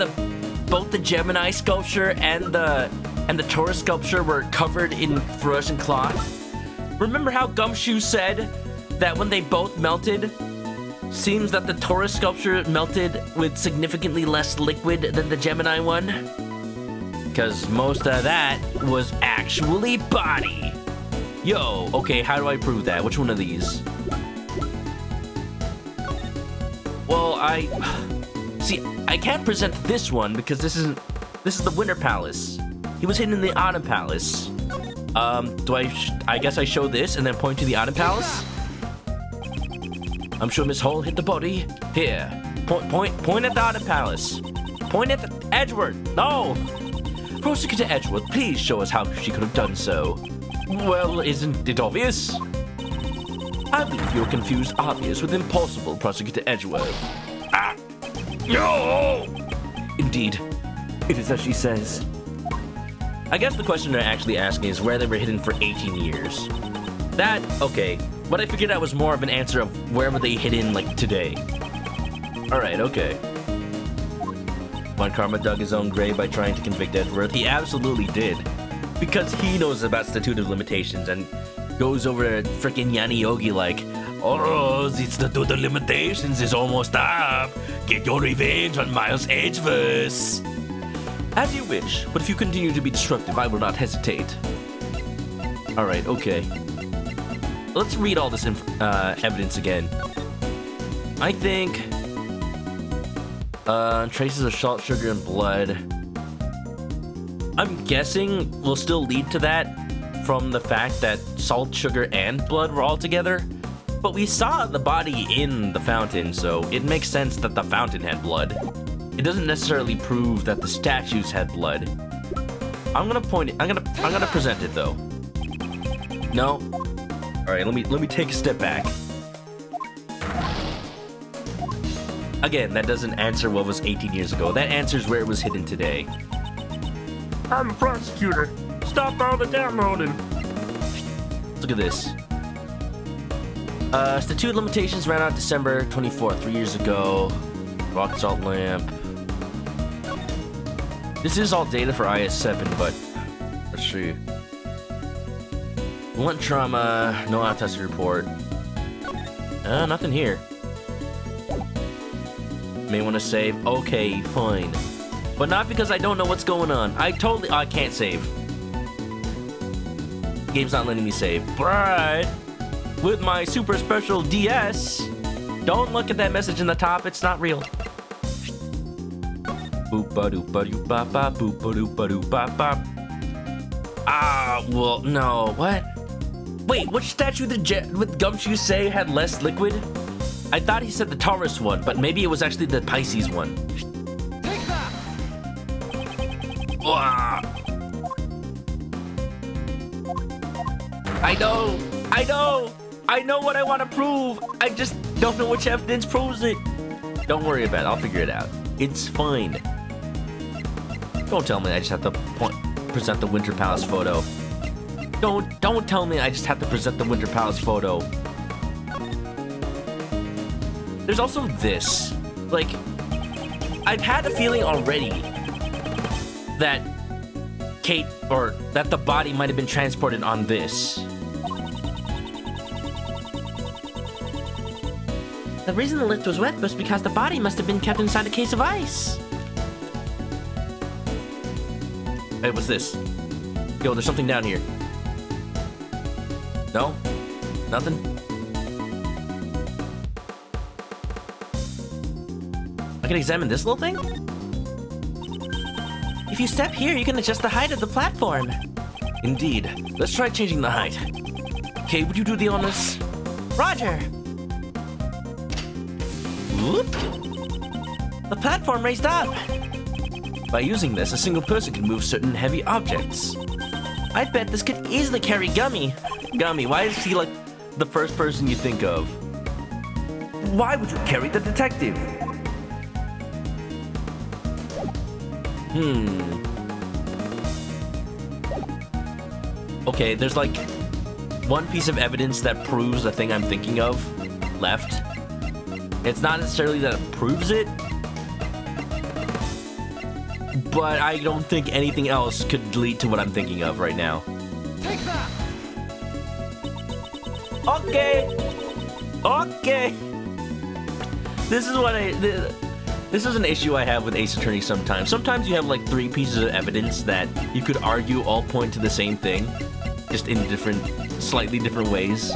both the Gemini sculpture and the Taurus sculpture were covered in fluorescent cloth? Remember how Gumshoe said that when they both melted, seems that the Taurus sculpture melted with significantly less liquid than the Gemini one? Because most of that was actually body. Yo, okay, how do I prove that? Which one of these? Well, I can't present this one because this is the Winter Palace. He was hidden in the Autumn Palace. I guess I show this and then point to the Autumn Palace? I'm sure Miss Hall hit the body. Here. Point at the Autumn Palace. Point at the Edgeworth. No! Prosecutor Edgeworth, please show us how she could have done so. Well, isn't it obvious? I believe you're confused obvious with impossible, Prosecutor Edgeworth. No! Indeed. It is as she says. I guess the question they're actually asking is where they were hidden for 18 years. That, okay. But I figured that was more of an answer of where were they hidden, like, today. Alright, okay. Von Karma dug his own grave by trying to convict Edgeworth. He absolutely did. Because he knows about statute of limitations and goes over to frickin' Yanni Yogi like, oh, the statute of limitations is almost up. Get your revenge on Miles Edgeworth. As you wish, but if you continue to be destructive, I will not hesitate. Alright, okay. Let's read all this evidence again. I think... traces of salt, sugar, and blood. I'm guessing will still lead to that from the fact that salt, sugar, and blood were all together. But we saw the body in the fountain, so it makes sense that the fountain had blood. It doesn't necessarily prove that the statues had blood. I'm gonna present it though. No. Alright, let me take a step back. Again, that doesn't answer what was 18 years ago. That answers where it was hidden today. I'm a prosecutor. Stop all the downloading. Look at this. Statute of limitations ran out December 24th, 3 years ago. Rock salt lamp. This is all data for IS-7, but let's see. Blunt trauma, no autopsy report. Nothing here. May want to save. Okay, fine. But not because I don't know what's going on. I can't save. Game's not letting me save. But with my super special DS, don't look at that message in the top. It's not real. Boop-ba-doop-ba-doop-ba-ba, boop-ba-doop-ba-doop-ba-ba. Ah, well, no. What? Wait, which statue did with Gumshoe say had less liquid? I thought he said the Taurus one, but maybe it was actually the Pisces one. Take that! Ah. I know what I want to prove. I just don't know which evidence proves it. Don't worry about it. I'll figure it out. It's fine. Don't tell me I just have to present the Winter Palace photo. Don't tell me I just have to present the Winter Palace photo. There's also this. Like, I've had a feeling already that that the body might have been transported on this. The reason the lift was wet was because the body must have been kept inside a case of ice. Hey, what's this? Yo, there's something down here. No? Nothing? I can examine this little thing? If you step here, you can adjust the height of the platform. Indeed. Let's try changing the height. Okay, would you do the honors? Roger. Whoop. The platform raised up. By using this, a single person can move certain heavy objects. I bet this could easily carry Gummy. Gummy, why is he like the first person you think of? Why would you carry the detective? Okay, there's like one piece of evidence that proves the thing I'm thinking of left. It's not necessarily that it proves it, but I don't think anything else could lead to what I'm thinking of right now. Take that! Okay. This is an issue I have with Ace Attorney sometimes. Sometimes you have like 3 pieces of evidence that you could argue all point to the same thing, just in slightly different ways.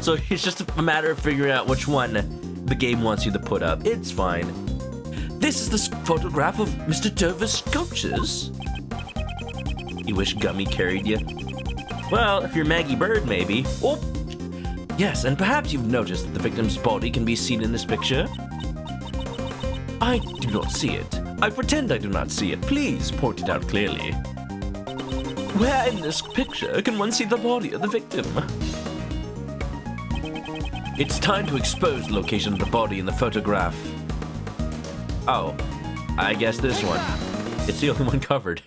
So it's just a matter of figuring out which one the game wants you to put up. It's fine. This is the photograph of Mr. Turvis' sculptures. You wish Gummy carried you? Well, if you're Maggie Bird, maybe. Oh! Yes, and perhaps you've noticed that the victim's body can be seen in this picture? I do not see it. I pretend I do not see it. Please point it out clearly. Where in this picture can one see the body of the victim? It's time to expose the location of the body in the photograph. Oh, I guess this one. It's the only one covered.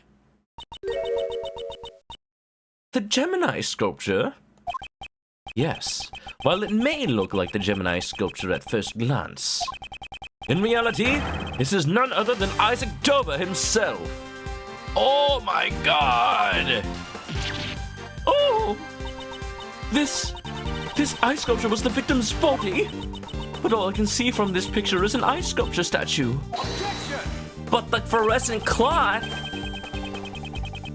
The Gemini sculpture? Yes, while it may look like the Gemini sculpture at first glance, in reality, this is none other than Isaac Dover himself. Oh my god! Oh! This ice sculpture was the victim's body, but all I can see from this picture is an ice sculpture statue. Objection! But the fluorescent cloth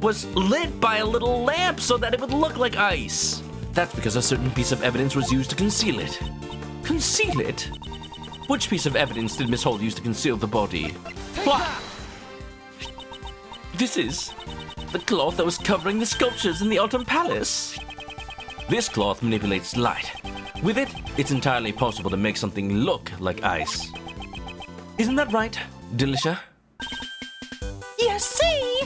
was lit by a little lamp so that it would look like ice. That's because a certain piece of evidence was used to conceal it. Conceal it? Which piece of evidence did Miss Holt use to conceal the body? What? This is the cloth that was covering the sculptures in the Autumn Palace. This cloth manipulates light. With it, it's entirely possible to make something look like ice. Isn't that right, Delisha? You see?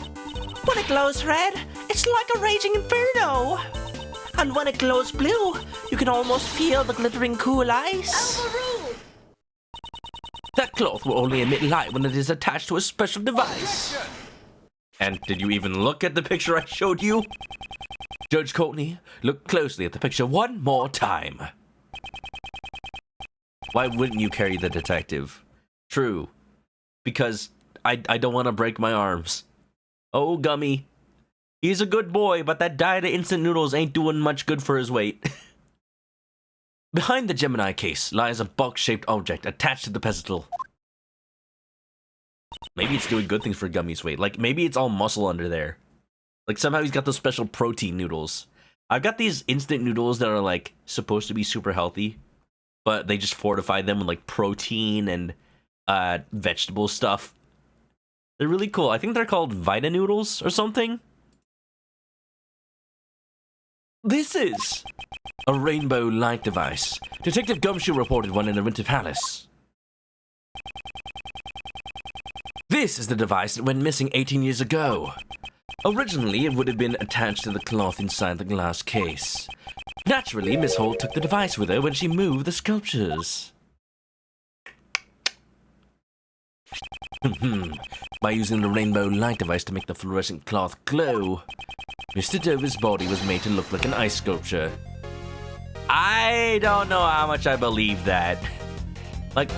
When it glows red, it's like a raging inferno. And when it glows blue, you can almost feel the glittering cool ice. That cloth will only emit light when it is attached to a special device. And did you even look at the picture I showed you? Judge Courtney, look closely at the picture one more time. Why wouldn't you carry the detective? True. Because I don't want to break my arms. Oh, Gummy. He's a good boy, but that diet of instant noodles ain't doing much good for his weight. Behind the Gemini case lies a box-shaped object attached to the pedestal. Maybe it's doing good things for Gummy's weight. Like, maybe it's all muscle under there. Like, somehow he's got those special protein noodles. I've got these instant noodles that are, like, supposed to be super healthy, but they just fortify them with, like, protein and vegetable stuff. They're really cool. I think they're called Vita Noodles or something. This is a rainbow light device. Detective Gumshoe reported one in the Winter Palace. This is the device that went missing 18 years ago. Originally, it would have been attached to the cloth inside the glass case. Naturally, Miss Holt took the device with her when she moved the sculptures. By using the rainbow light device to make the fluorescent cloth glow, Mr. Dover's body was made to look like an ice sculpture. I don't know how much I believe that. Like,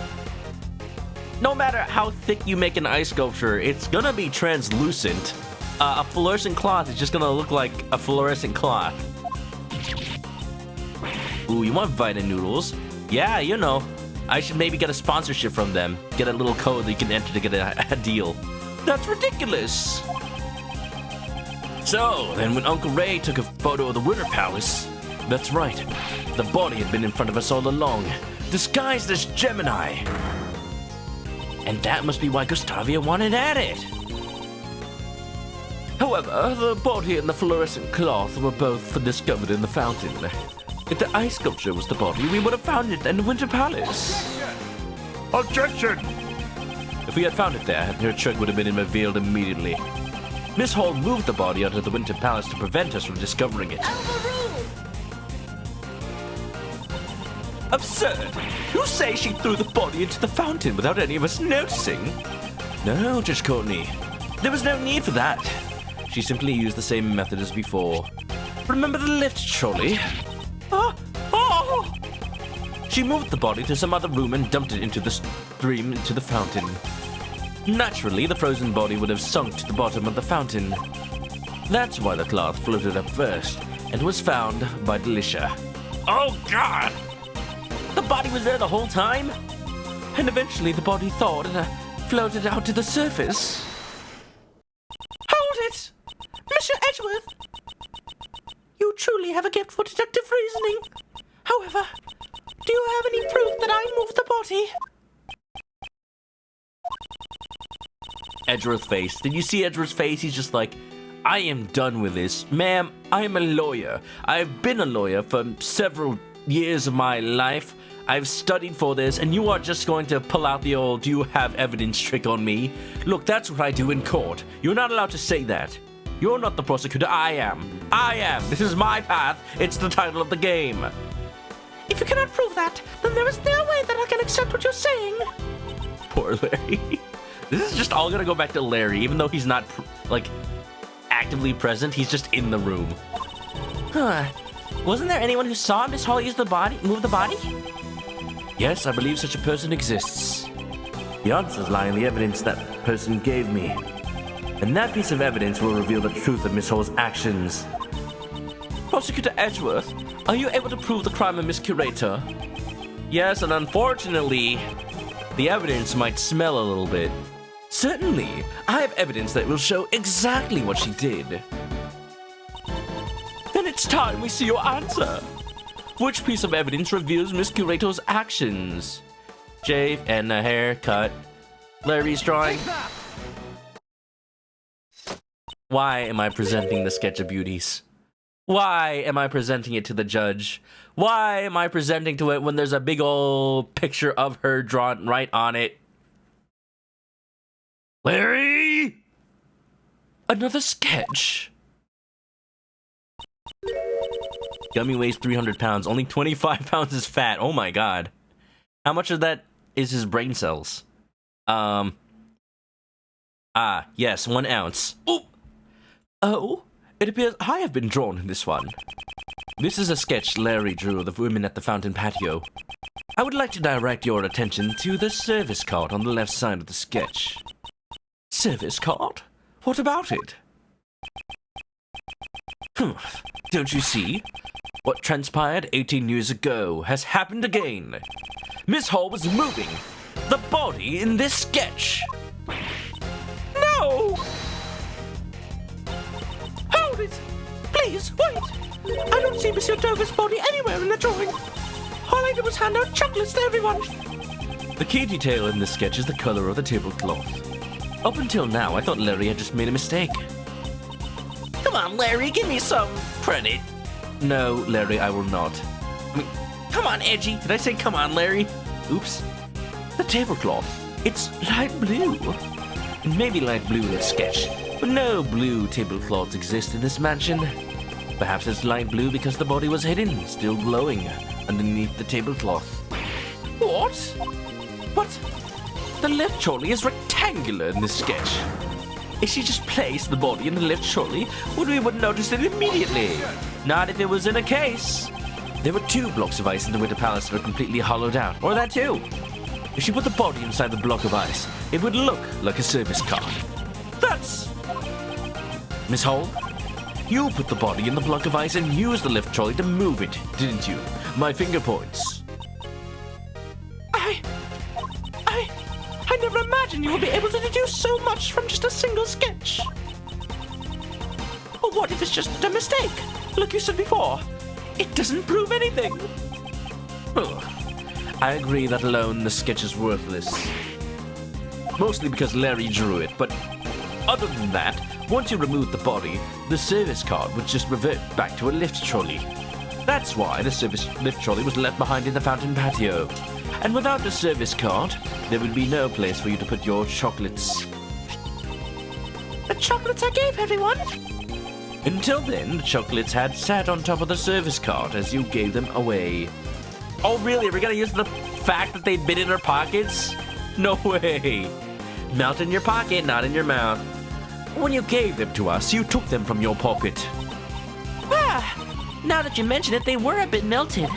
no matter how thick you make an ice sculpture, it's gonna be translucent. A fluorescent cloth is just gonna look like a fluorescent cloth. Ooh, you want Vita Noodles? Yeah, you know. I should maybe get a sponsorship from them. Get a little code that you can enter to get a deal. That's ridiculous! So, then when Uncle Ray took a photo of the Winter Palace, that's right, the body had been in front of us all along, disguised as Gemini. And that must be why Gustavia wanted at it. However, the body and the fluorescent cloth were both discovered in the fountain. If the ice sculpture was the body, we would have found it in the Winter Palace. Objection! If we had found it there, her trick would have been revealed immediately. Miss Hall moved the body out of the Winter Palace to prevent us from discovering it. Absurd! You say she threw the body into the fountain without any of us noticing? No, Judge Courtney. There was no need for that. She simply used the same method as before. Remember the lift trolley? She moved the body to some other room and dumped it into the stream into the fountain. Naturally, the frozen body would have sunk to the bottom of the fountain. That's why the cloth floated up first and was found by Delicia. Oh, God! The body was there the whole time? And eventually the body thawed and floated out to the surface. Hold it! Mr. Edgeworth! You truly have a gift for deductive reasoning. However, do you have any proof that I moved the body? Edgeworth's face. Did you see Edgeworth's face? He's just like, I am done with this. Ma'am, I am a lawyer. I've been a lawyer for several years of my life. I've studied for this, and you are just going to pull out the old, do you have evidence trick on me? Look, that's what I do in court. You're not allowed to say that. You're not the prosecutor, I am. I am. This is my path. It's the title of the game. If you cannot prove that, then there is no way that I can accept what you're saying. Poor Larry. This is just all gonna go back to Larry, even though he's not, like, actively present. He's just in the room. Huh. Wasn't there anyone who saw Miss Hall move the body? Yes, I believe such a person exists. The answers lie in the evidence that person gave me. And that piece of evidence will reveal the truth of Miss Hall's actions. Prosecutor Edgeworth, are you able to prove the crime of Miss Curator? Yes, and unfortunately, the evidence might smell a little bit. Certainly, I have evidence that will show exactly what she did. Then it's time we see your answer. Which piece of evidence reveals Miss Curator's actions? Shave and a haircut. Larry's drawing. Why am I presenting the sketch of beauties? Why am I presenting it to the judge? Why am I presenting to it when there's a big old picture of her drawn right on it? Larry! Another sketch. Gummy weighs 300 pounds. Only 25 pounds is fat. Oh my god. How much of that is his brain cells? Yes, 1 ounce. Oh, it appears I have been drawn in this one. This is a sketch Larry drew of the women at the fountain patio. I would like to direct your attention to the service card on the left side of the sketch. Service card? What about it? Don't you see? What transpired 18 years ago has happened again. Miss Hall was moving the body in this sketch. No! Hold it! Please, wait! I don't see Monsieur Dover's body anywhere in the drawing. All I did was hand out chocolates to everyone. The key detail in this sketch is the color of the tablecloth. Up until now, I thought Larry had just made a mistake. Come on, Larry, give me some credit. No, Larry, I will not. I mean, Come on, Edgy. did I say come on, Larry? Oops. The tablecloth, it's light blue. It may be light blue in the sketch, but no blue tablecloths exist in this mansion. Perhaps it's light blue because the body was hidden, still glowing, underneath the tablecloth. What? But the left trolley is rectangular in this sketch. If she just placed the body in the left trolley, we would notice it immediately. Not if it was in a case. There were 2 blocks of ice in the Winter Palace that are completely hollowed out, or that too. If she put the body inside the block of ice, it would look like a service card. That's... Miss Hall, you put the body in the block of ice and used the lift trolley to move it, didn't you? My finger points. I never imagined you would be able to deduce so much from just a single sketch. Or what if it's just a mistake? Like you said before, it doesn't prove anything. Ugh. I agree that alone the sketch is worthless. Mostly because Larry drew it, but other than that, once you remove the body, the service card would just revert back to a lift trolley. That's why the service lift trolley was left behind in the fountain patio. And without the service card, there would be no place for you to put your chocolates. The chocolates I gave everyone. Until then, the chocolates had sat on top of the service card as you gave them away. Oh really, we're gonna use the fact that they'd been in our pockets? No way. Melt in your pocket, not in your mouth. When you gave them to us, you took them from your pocket. Now that you mention it, they were a bit melted.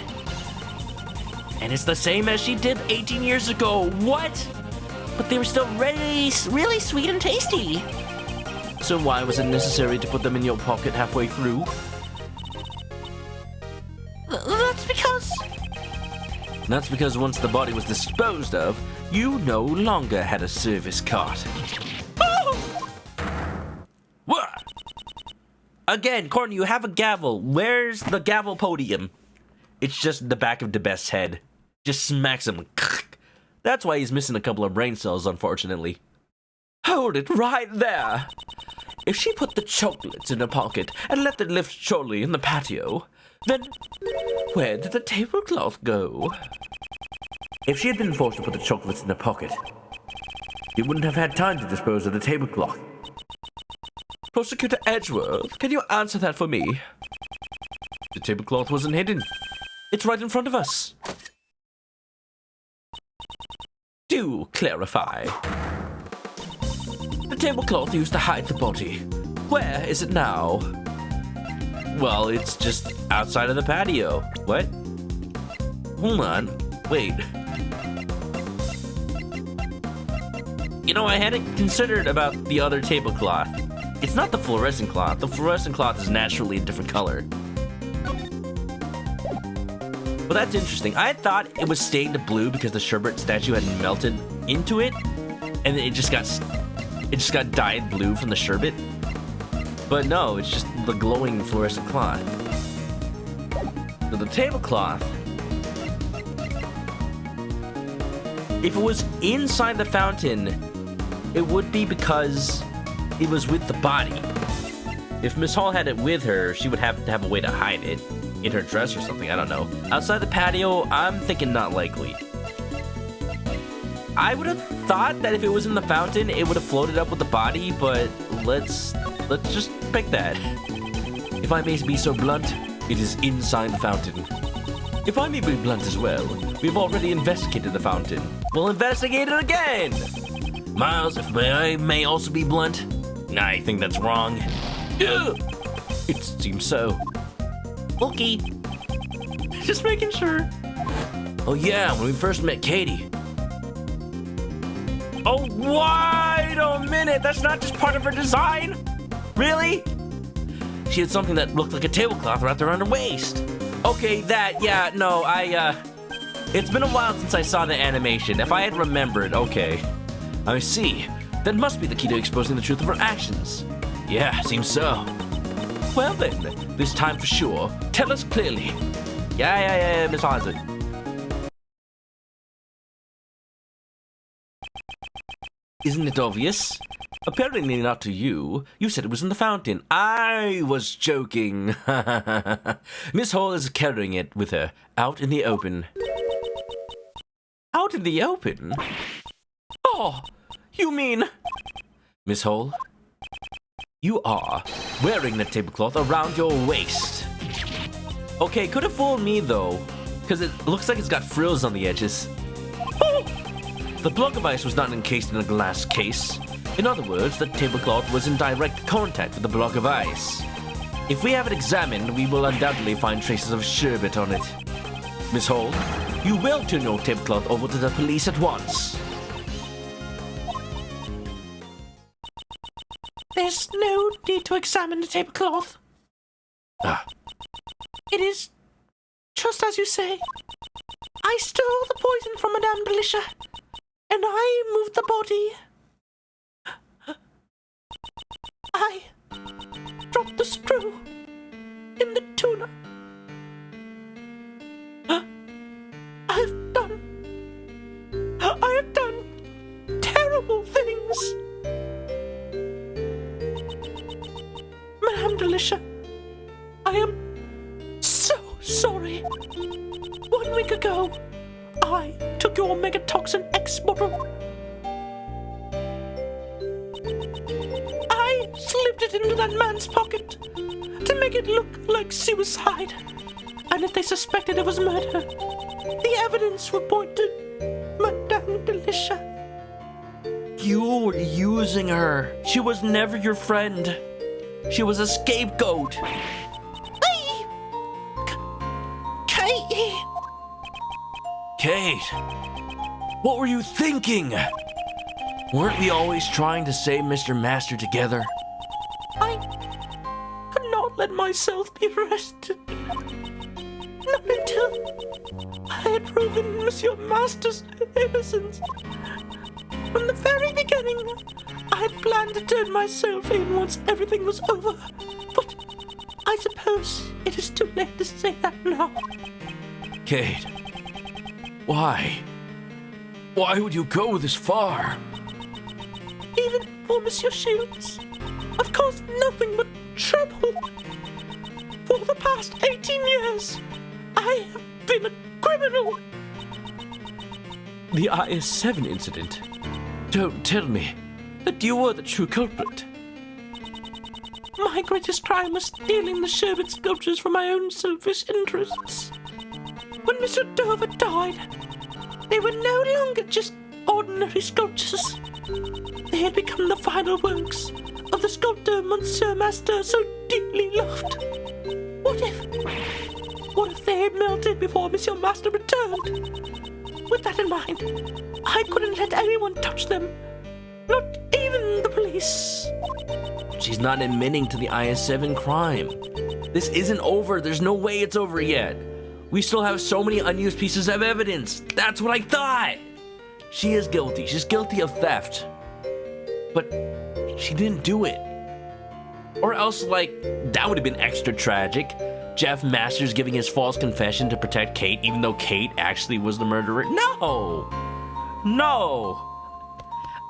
And it's the same as she did 18 years ago. What? But they were still really sweet and tasty. So why was it necessary to put them in your pocket halfway through? That's because... That's because once the body was disposed of, you no longer had a service card. Oh! What? Again, Courtney, you have a gavel. Where's the gavel podium? It's just in the back of the best's head. Just smacks him. That's why he's missing a couple of brain cells, unfortunately. Hold it right there. If she put the chocolates in her pocket and left the lift trolley in the patio, then where did the tablecloth go? If she had been forced to put the chocolates in her pocket, she wouldn't have had time to dispose of the tablecloth. Prosecutor Edgeworth, can you answer that for me? The tablecloth wasn't hidden. It's right in front of us. Do clarify. The tablecloth used to hide the body. Where is it now? Well, it's just outside of the patio. What? Hold on. Wait. You know, I hadn't considered about the other tablecloth. It's not the fluorescent cloth. The fluorescent cloth is naturally a different color. Well, that's interesting. I had thought it was stained blue because the sherbet statue had melted into it, and it just got dyed blue from the sherbet. But no, it's just the glowing fluorescent cloth. So the tablecloth, if it was inside the fountain, it would be because it was with the body. If Miss Hall had it with her, she would have to have a way to hide it. In her dress or something, I don't know. Outside the patio, I'm thinking not likely. I would have thought that if it was in the fountain, it would have floated up with the body, but let's just pick that. If I may be so blunt, it is inside the fountain. If I may be blunt as well, we've already investigated the fountain. We'll investigate it again! Miles, if I may also be blunt, I think that's wrong. Ugh. It seems so. Okay. Just making sure. Oh yeah, when we first met Katie. Oh, wait a minute! That's not just part of her design? Really? She had something that looked like a tablecloth wrapped around her waist. Okay, yeah, no, it's been a while since I saw the animation. If I had remembered, okay. I see. That must be the key to exposing the truth of her actions. Yeah, seems so. Well then, this time for sure, tell us clearly. Yeah, Miss Isaac. Isn't it obvious? Apparently not to you. You said it was in the fountain. I was joking. Miss Hall is carrying it with her, out in the open. Out in the open? Oh, you mean... Miss Hall, you are wearing the tablecloth around your waist. Okay, could have fooled me though, because it looks like it's got frills on the edges. Oh! The block of ice was not encased in a glass case. In other words, the tablecloth was in direct contact with the block of ice. If we have it examined, we will undoubtedly find traces of sherbet on it. Miss Hall, you will turn your tablecloth over to the police at once. There's no need to examine the tablecloth. It is just as you say. I stole the poison from Madame Delicia, and I moved the body. I dropped the screw in the tuna. I have done terrible things. Madame Delicia, I am so sorry. 1 week ago, I took your megatoxin X bottle. I slipped it into that man's pocket to make it look like suicide. And if they suspected it was murder, the evidence would point to Madame Delicia. You were using her. She was never your friend. She was a scapegoat. Kate! Kate, what were you thinking? Weren't we always trying to save Mr. Master together? I could not let myself be arrested. Not until I had proven Monsieur Master's innocence. From the very beginning, I had planned to turn myself in once everything was over. But I suppose it is too late to say that now. Kate, why? Why would you go this far? Even for Monsieur Shields, I've caused nothing but trouble. For the past 18 years, I have been a criminal. The IS-7 incident. Don't tell me that you were the true culprit. My greatest crime was stealing the sherbet sculptures for my own selfish interests. When Monsieur Dover died, they were no longer just ordinary sculptures. They had become the final works of the sculptor Monsieur Master so deeply loved. What if they had melted before Monsieur Master returned? With that in mind, I couldn't let anyone touch them. Not even the police. She's not admitting to the IS-7 crime. This isn't over. There's no way it's over yet. We still have so many unused pieces of evidence. That's what I thought. She is guilty. She's guilty of theft. But she didn't do it. Or else, like, that would have been extra tragic. Jeff Masters giving his false confession to protect Kate, even though Kate actually was the murderer. No!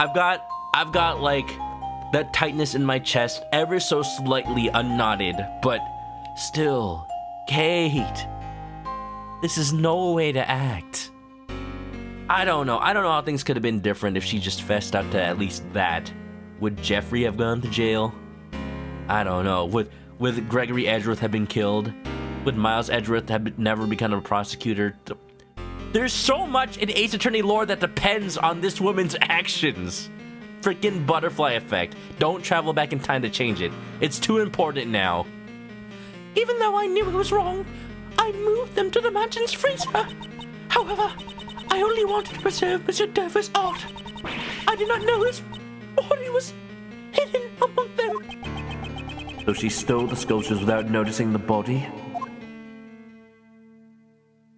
I've got like that tightness in my chest ever so slightly unknotted, but still, Kate, this is no way to act. I don't know how things could have been different if she just fessed up to at least that. Would Jeffrey have gone to jail? I don't know. Would Gregory Edgeworth have been killed? Would Miles Edgeworth have never become a prosecutor? There's so much in Ace Attorney lore that depends on this woman's actions. Freaking butterfly effect. Don't travel back in time to change it. It's too important now. Even though I knew it was wrong, I moved them to the mansion's freezer. However, I only wanted to preserve Monsieur Dover's art. I did not know his body was hidden among them. So she stole the sculptures without noticing the body?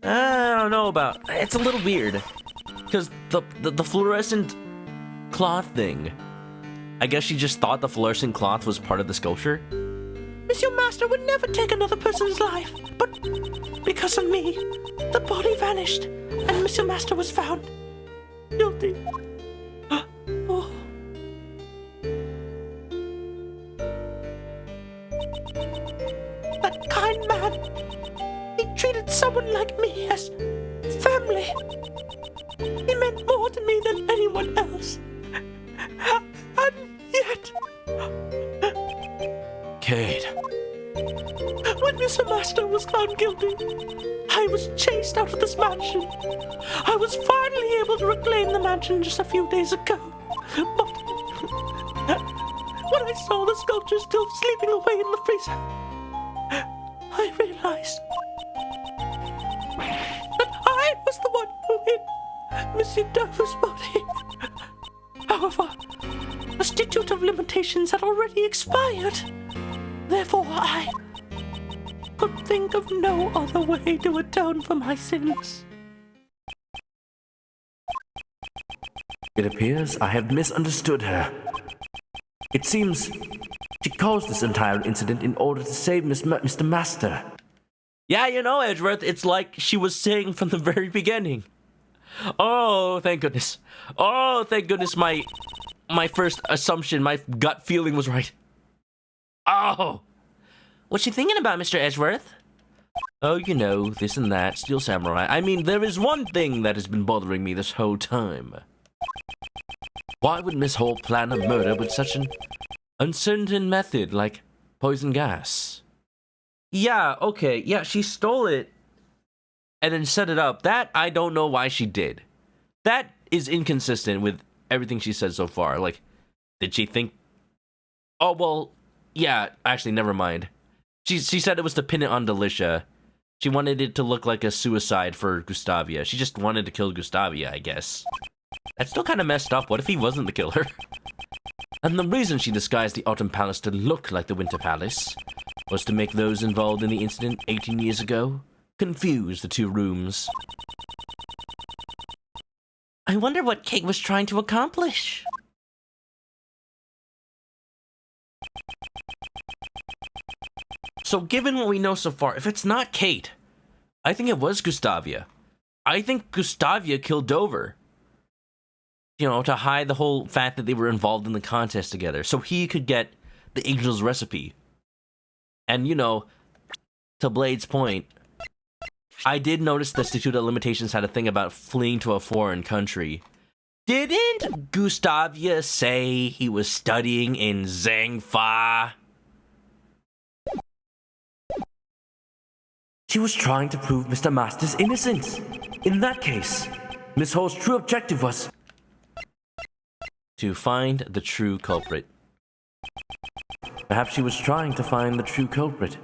I don't know about... It's a little weird. Because the fluorescent cloth thing, I guess she just thought the fluorescent cloth was part of the sculpture. Monsieur Master would never take another person's life, but because of me, the body vanished, and Monsieur Master was found guilty. Oh. That kind man, he treated someone like me as family. He meant more to me than anyone else. And yet... Kate. When Mr. Master was found guilty, I was chased out of this mansion. I was finally able to reclaim the mansion just a few days ago. But when I saw the sculpture still sleeping away in the freezer, I realized that I was the one who hid Monsieur Dover's body. However, the statute of limitations had already expired. Therefore, I could think of no other way to atone for my sins. It appears I have misunderstood her. It seems she caused this entire incident in order to save Mr. Master. Yeah, you know, Edgeworth, it's like she was saying from the very beginning. Oh, thank goodness. Oh, thank goodness my first assumption, my gut feeling was right. Oh! What's she thinking about, Mr. Edgeworth? Oh, you know, this and that, Steel Samurai. I mean, there is one thing that has been bothering me this whole time. Why would Miss Hall plan a murder with such an uncertain method like poison gas? Yeah, okay, yeah, she stole it and then set it up. That, I don't know why she did. That is inconsistent with everything she said so far. Like, did she think... Oh, well, yeah, actually, never mind. She said it was to pin it on Delicia. She wanted it to look like a suicide for Gustavia. She just wanted to kill Gustavia, I guess. That's still kind of messed up. What if he wasn't the killer? And the reason she disguised the Autumn Palace to look like the Winter Palace was to make those involved in the incident 18 years ago confuse the two rooms. I wonder what Kate was trying to accomplish. So given what we know so far, if it's not Kate, I think it was Gustavia. I think Gustavia killed Dover. You know, to hide the whole fact that they were involved in the contest together, so he could get the angel's recipe. And, you know, to Blade's point, I did notice the Statute of Limitations had a thing about fleeing to a foreign country. Didn't Gustavia say he was studying in Zangfa? She was trying to prove Mr. Master's innocence. In that case, Miss Hall's true objective was to find the true culprit. Perhaps she was trying to find the true culprit.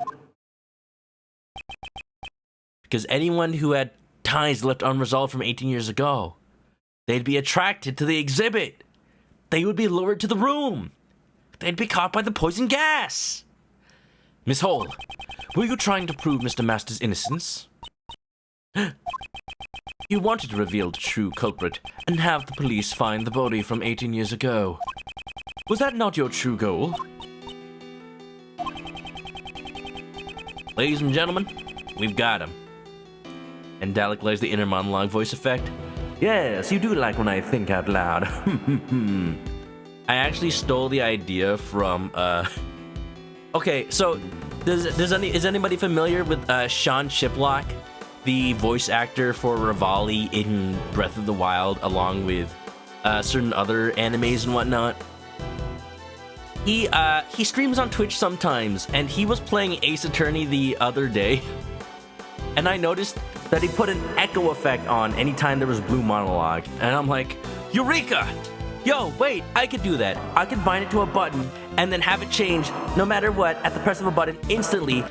Because anyone who had ties left unresolved from 18 years ago, they'd be attracted to the exhibit. They would be lured to the room. They'd be caught by the poison gas. Miss Hall, were you trying to prove Mr. Master's innocence? You wanted to reveal the true culprit and have the police find the body from 18 years ago. Was that not your true goal? Ladies and gentlemen, we've got him. And Dalek lays the inner monologue voice effect. Yes, you do like when I think out loud. I actually stole the idea from, Okay, so, is anybody familiar with, Sean Shiplock? The voice actor for Rivali in Breath of the Wild, along with, certain other animes and whatnot? He streams on Twitch sometimes, and he was playing Ace Attorney the other day. And I noticed that he put an echo effect on anytime there was blue monologue. And I'm like, Eureka! Yo, wait, I could do that. I could bind it to a button and then have it change no matter what at the press of a button instantly.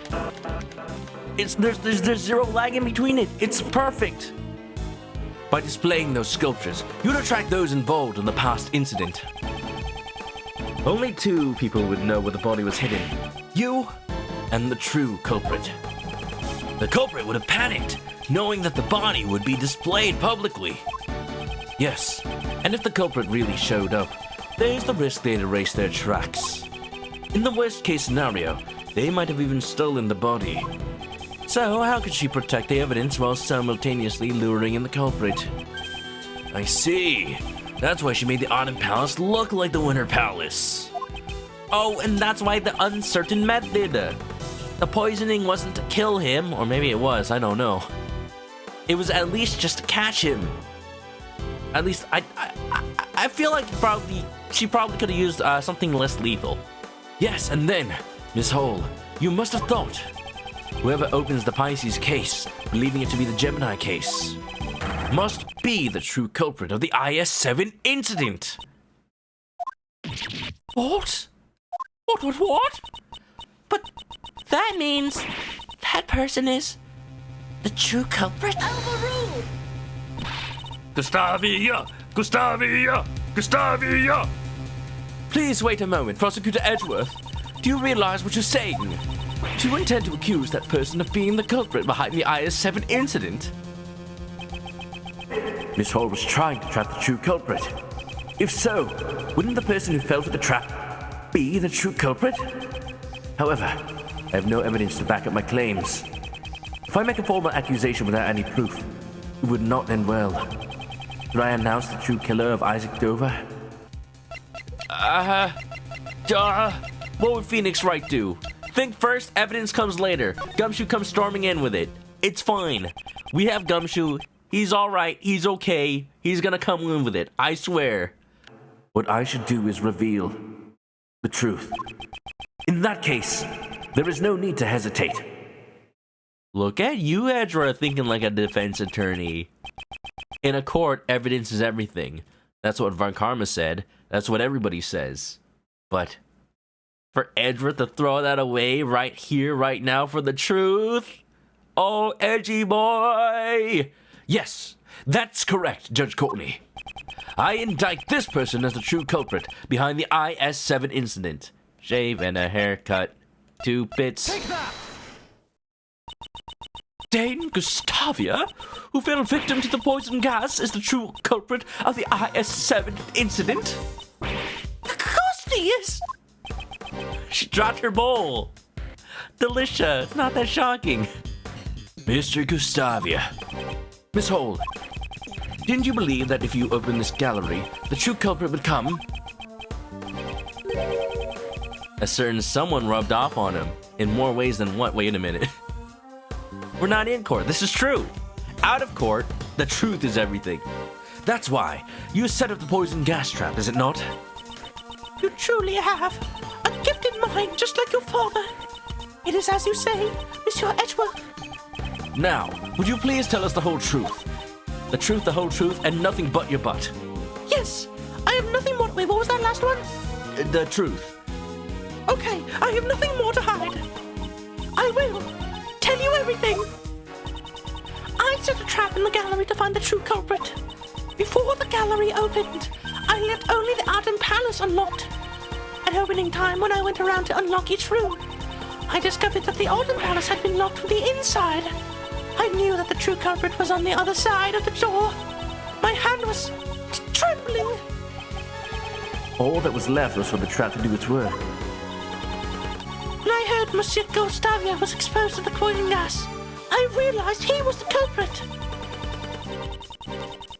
There's zero lag in between it. It's perfect. By displaying those sculptures, you'd attract those involved in the past incident. Only two people would know where the body was hidden. You and the true culprit. The culprit would have panicked, knowing that the body would be displayed publicly. Yes, and if the culprit really showed up, there's the risk they'd erase their tracks. In the worst case scenario, they might have even stolen the body. So how could she protect the evidence while simultaneously luring in the culprit? I see. That's why she made the Autumn Palace look like the Winter Palace. Oh, and that's why the uncertain method. The poisoning wasn't to kill him, or maybe it was, I don't know. It was at least just to catch him. At least, I feel like she probably could have used something less lethal. Yes, and then, Miss Hole, you must have thought. Whoever opens the Pisces case, believing it to be the Gemini case, must be the true culprit of the IS-7 incident. What? What? But that means that person is the true culprit? Gustavia! Please wait a moment, Prosecutor Edgeworth. Do you realize what you're saying? Do you intend to accuse that person of being the culprit behind the IS-7 incident? Miss Hall was trying to trap the true culprit. If so, wouldn't the person who fell for the trap be the true culprit? However, I have no evidence to back up my claims. If I make a formal accusation without any proof, it would not end well. Should I announce the true killer of Isaac Dover? What would Phoenix Wright do? Think first, evidence comes later. Gumshoe comes storming in with it. It's fine. We have Gumshoe. He's alright. He's okay. He's gonna come in with it. I swear. What I should do is reveal the truth. In that case, there is no need to hesitate. Look at you, Edgeworth, thinking like a defense attorney. In a court, evidence is everything. That's what Von Karma said. That's what everybody says. But for Edgeworth to throw that away right here, right now for the truth? Oh, edgy boy! Yes, that's correct, Judge Courtney. I indict this person as the true culprit behind the IS-7 incident. Shave and a haircut. 2 bits. Dane Gustavia, who fell victim to the poison gas, is the true culprit of the IS-7 incident? Of course he is! She dropped her bowl. Delicia, it's not that shocking. Mr. Gustavia. Miss Hole, didn't you believe that if you opened this gallery, the true culprit would come? A certain someone rubbed off on him. In more ways than what? Wait a minute. We're not in court. This is true. Out of court, the truth is everything. That's why you set up the poison gas trap, is it not? You truly have a gifted mind, just like your father. It is as you say, Monsieur Edgeworth. Now, would you please tell us the whole truth? The truth, the whole truth, and nothing but your butt. Yes, I have nothing more. Wait, what was that last one? The truth. Okay, I have nothing more to hide. I will tell you everything. I set a trap in the gallery to find the true culprit. Before the gallery opened, I left only the Autumn Palace unlocked. At opening time, when I went around to unlock each room, I discovered that the Autumn Palace had been locked from the inside. I knew that the true culprit was on the other side of the door. My hand was trembling. All that was left was for the trap to do its work. When I heard Monsieur Gustavia was exposed to the poison gas, I realized he was the culprit.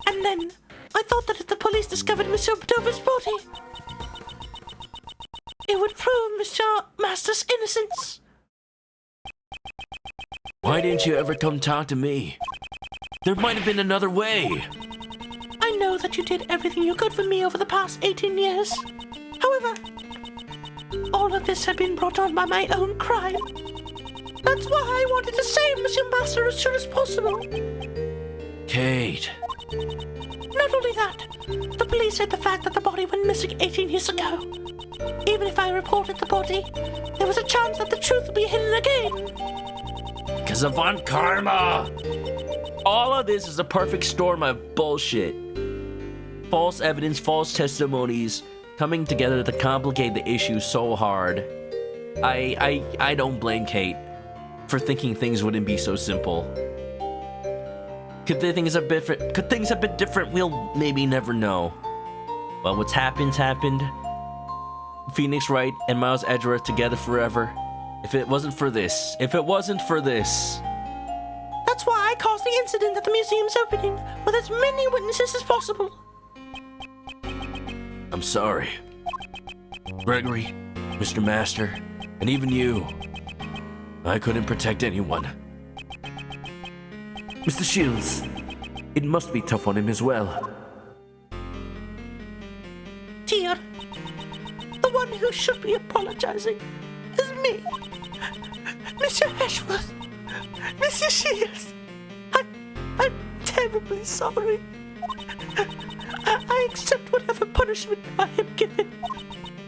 And then I thought that if the police discovered Monsieur Dover's body, it would prove Monsieur Master's innocence. Why didn't you ever come talk to me? There might have been another way. I know that you did everything you could for me over the past 18 years. However, all of this had been brought on by my own crime. That's why I wanted to save Monsieur Master as soon as possible. Kate. Not only that, the police said the fact that the body went missing 18 years ago. Even if I reported the body, there was a chance that the truth would be hidden again. Because of Von Karma. All of this is a perfect storm of bullshit. False evidence, false testimonies, coming together to complicate the issue so hard. I don't blame Kate for thinking things wouldn't be so simple. Could things have been different? We'll maybe never know. Well, what's happened's happened. Phoenix Wright and Miles Edgeworth together forever. If it wasn't for this. That's why I caused the incident at the museum's opening, with as many witnesses as possible. I'm sorry. Gregory, Mr. Master, and even you. I couldn't protect anyone. Mr. Shields, it must be tough on him as well. Dear, the one who should be apologizing is me. Mr. Ashworth, Mr. Shields, I'm terribly sorry. I accept whatever punishment I am given.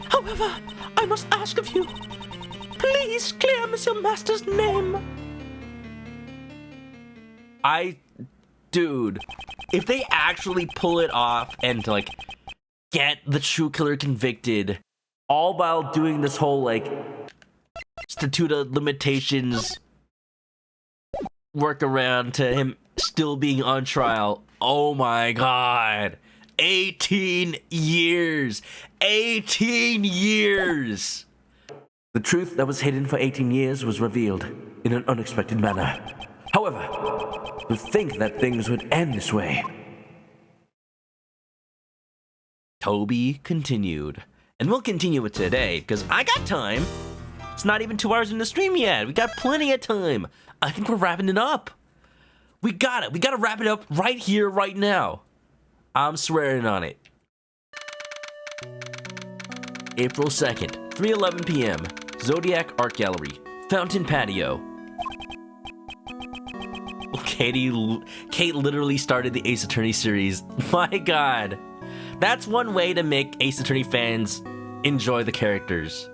However, I must ask of you, please clear Monsieur Master's name. Dude, if they actually pull it off and like get the true killer convicted, all while doing this whole like statute of limitations workaround to him still being on trial, oh my god. 18 years! 18 years! The truth that was hidden for 18 years was revealed in an unexpected manner. However, to think that things would end this way. Toby continued. And we'll continue it today, because I got time. It's not even 2 hours in the stream yet. We got plenty of time. I think we're wrapping it up. We got it. We got to wrap it up right here, right now. I'm swearing on it. April 2nd, 3:11 p.m. Zodiac Art Gallery, Fountain Patio. Kate literally started the Ace Attorney series. My god. That's one way to make Ace Attorney fans enjoy the characters.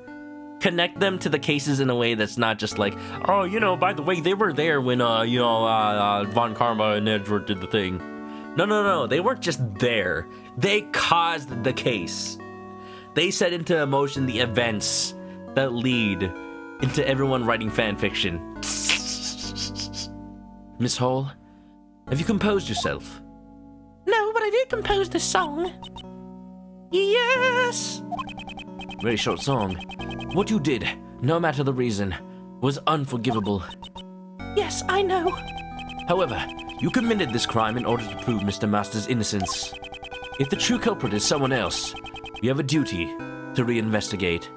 Connect them to the cases in a way that's not just like, oh, you know, by the way, they were there when, Von Karma and Edgeworth did the thing. No. They weren't just there. They caused the case. They set into motion the events that lead into everyone writing fan fiction. Miss Hall, have you composed yourself? No, but I did compose this song. Yes! Very short song. What you did, no matter the reason, was unforgivable. Yes, I know. However, you committed this crime in order to prove Mr. Master's innocence. If the true culprit is someone else, you have a duty to reinvestigate.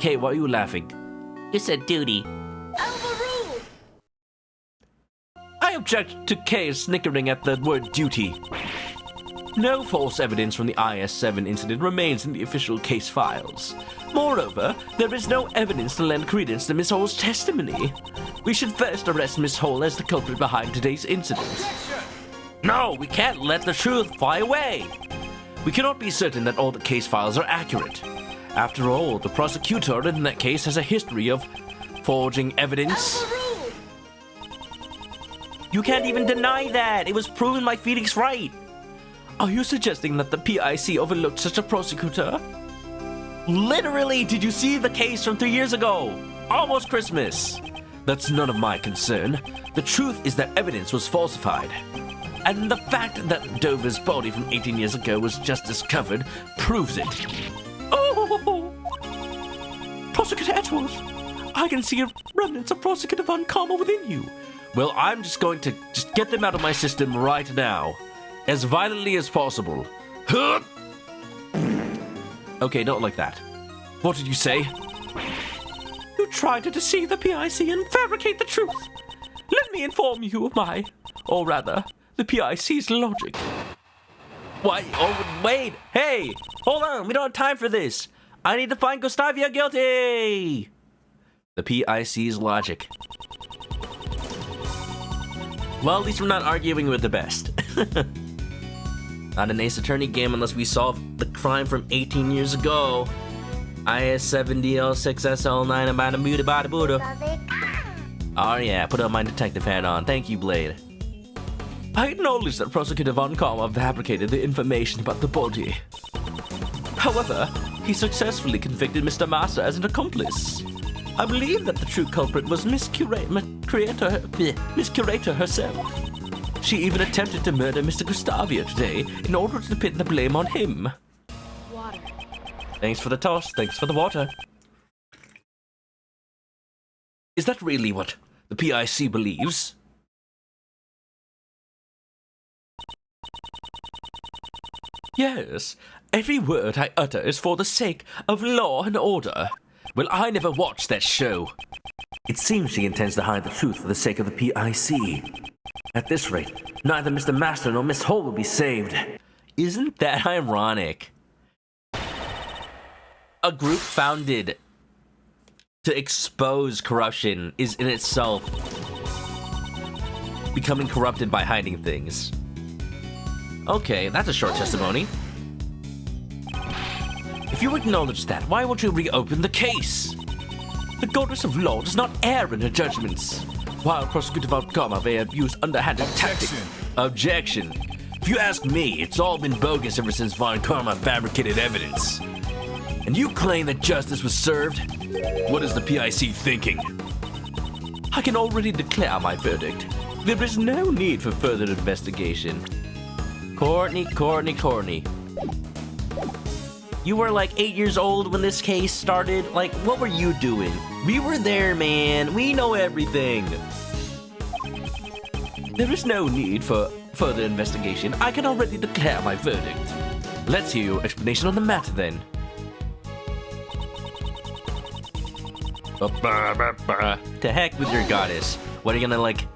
Kay, why are you laughing? You said duty. I object to Kay's snickering at the word duty. No false evidence from the IS-7 incident remains in the official case files. Moreover, there is no evidence to lend credence to Miss Hall's testimony. We should first arrest Miss Hall as the culprit behind today's incident. No, we can't let the truth fly away. We cannot be certain that all the case files are accurate. After all, the prosecutor in that case has a history of forging evidence. You can't even deny that. It was proven by Phoenix Wright. Are you suggesting that the PIC overlooked such a prosecutor? Literally, did you see the case from 3 years ago? Almost Christmas. That's none of my concern. The truth is that evidence was falsified. And the fact that Dover's body from 18 years ago was just discovered proves it. Oh! Prosecutor Edgeworth, I can see remnants of Prosecutor Von Karma within you. Well, I'm just going to get them out of my system right now. As violently as possible. Okay, don't like that. What did you say? You tried to deceive the PIC and fabricate the truth. Let me inform you of or rather, the PIC's logic. Why? Oh, wait! Hey! Hold on! We don't have time for this! I need to find Gustavia guilty! The PIC's logic. Well, at least we're not arguing with the best. Not an Ace Attorney game unless we solve the crime from 18 years ago. IS-7DL6SL9 about a muta bada buddha. Oh yeah, put on my detective hat on. Thank you, Blade. I acknowledge that Prosecutor Von Karma fabricated the information about the body. However, he successfully convicted Mr. Master as an accomplice. I believe that the true culprit was Miss Curator herself. She even attempted to murder Mr. Gustavia today in order to pin the blame on him. Water. Thanks for the toss, thanks for the water. Is that really what the PIC believes? Yes, every word I utter is for the sake of law and order. Well, I never watched that show. It seems she intends to hide the truth for the sake of the PIC. At this rate, neither Mr. Master nor Miss Hole will be saved. Isn't that ironic? A group founded to expose corruption is in itself becoming corrupted by hiding things. Okay, that's a short testimony. If you acknowledge that, why won't you reopen the case? The goddess of law does not err in her judgments. While prosecutive outcome may have used underhanded tactics. Objection. If you ask me, it's all been bogus ever since Von Karma fabricated evidence. And you claim that justice was served? What is the PIC thinking? I can already declare my verdict. There is no need for further investigation. Courtney. You were like 8 years old when this case started. Like, what were you doing? We were there, man. We know everything. There is no need for further investigation. I can already declare my verdict. Let's hear your explanation on the matter then. To heck with your goddess. What, are you gonna like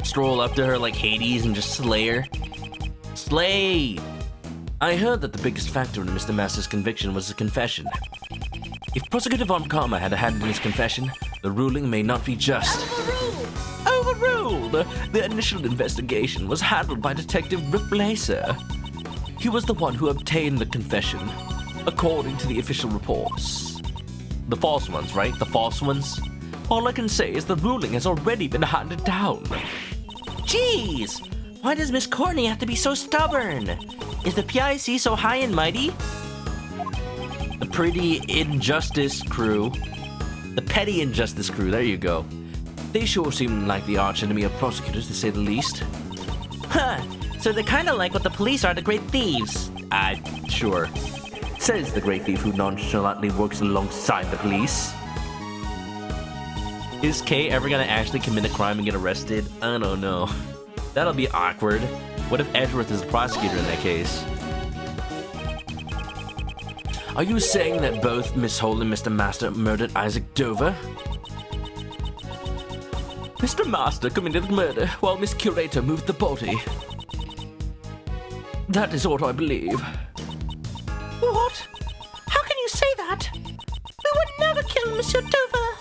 stroll up to her like Hades and just slay her? Slay! I heard that the biggest factor in Mr. Master's conviction was his confession. If Prosecutor Von Karma had handed his confession, the ruling may not be just. Overruled! The initial investigation was handled by Detective Replacer. He was the one who obtained the confession, according to the official reports. The false ones, right? The false ones? All I can say is the ruling has already been handed down. Jeez! Why does Miss Courtney have to be so stubborn? Is the PIC so high and mighty? The petty injustice crew, there you go. They sure seem like the arch enemy of prosecutors, to say the least. Huh, so they're kinda like what the police are to great thieves. Sure. Says the great thief who nonchalantly works alongside the police. Is Kay ever gonna actually commit a crime and get arrested? I don't know. That'll be awkward. What if Edgeworth is the prosecutor in that case? Are you saying that both Miss Hole and Mr. Master murdered Isaac Dover? Mr. Master committed the murder while Miss Curator moved the body. That is what I believe. What? How can you say that? We would never kill Monsieur Dover.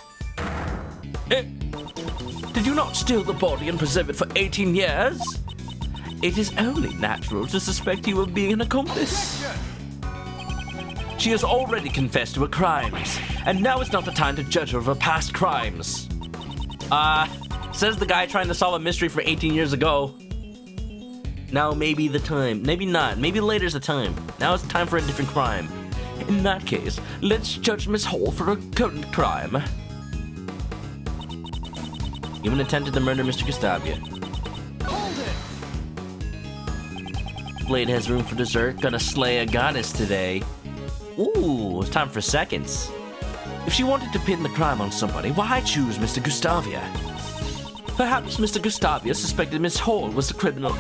Did you not steal the body and preserve it for 18 years? It is only natural to suspect you of being an accomplice. She has already confessed to her crimes, and now is not the time to judge her for past crimes. Says the guy trying to solve a mystery for 18 years ago. Now maybe the time, maybe not, maybe later's the time. Now it's time for a different crime. In that case, let's judge Miss Hole for her current crime. You even attempted to murder Mr. Gustavia. Blade has room for dessert. Gonna slay a goddess today. Ooh, it's time for seconds. If she wanted to pin the crime on somebody, why choose Mr. Gustavia? Perhaps Mr. Gustavia suspected Miss Hole was the criminal,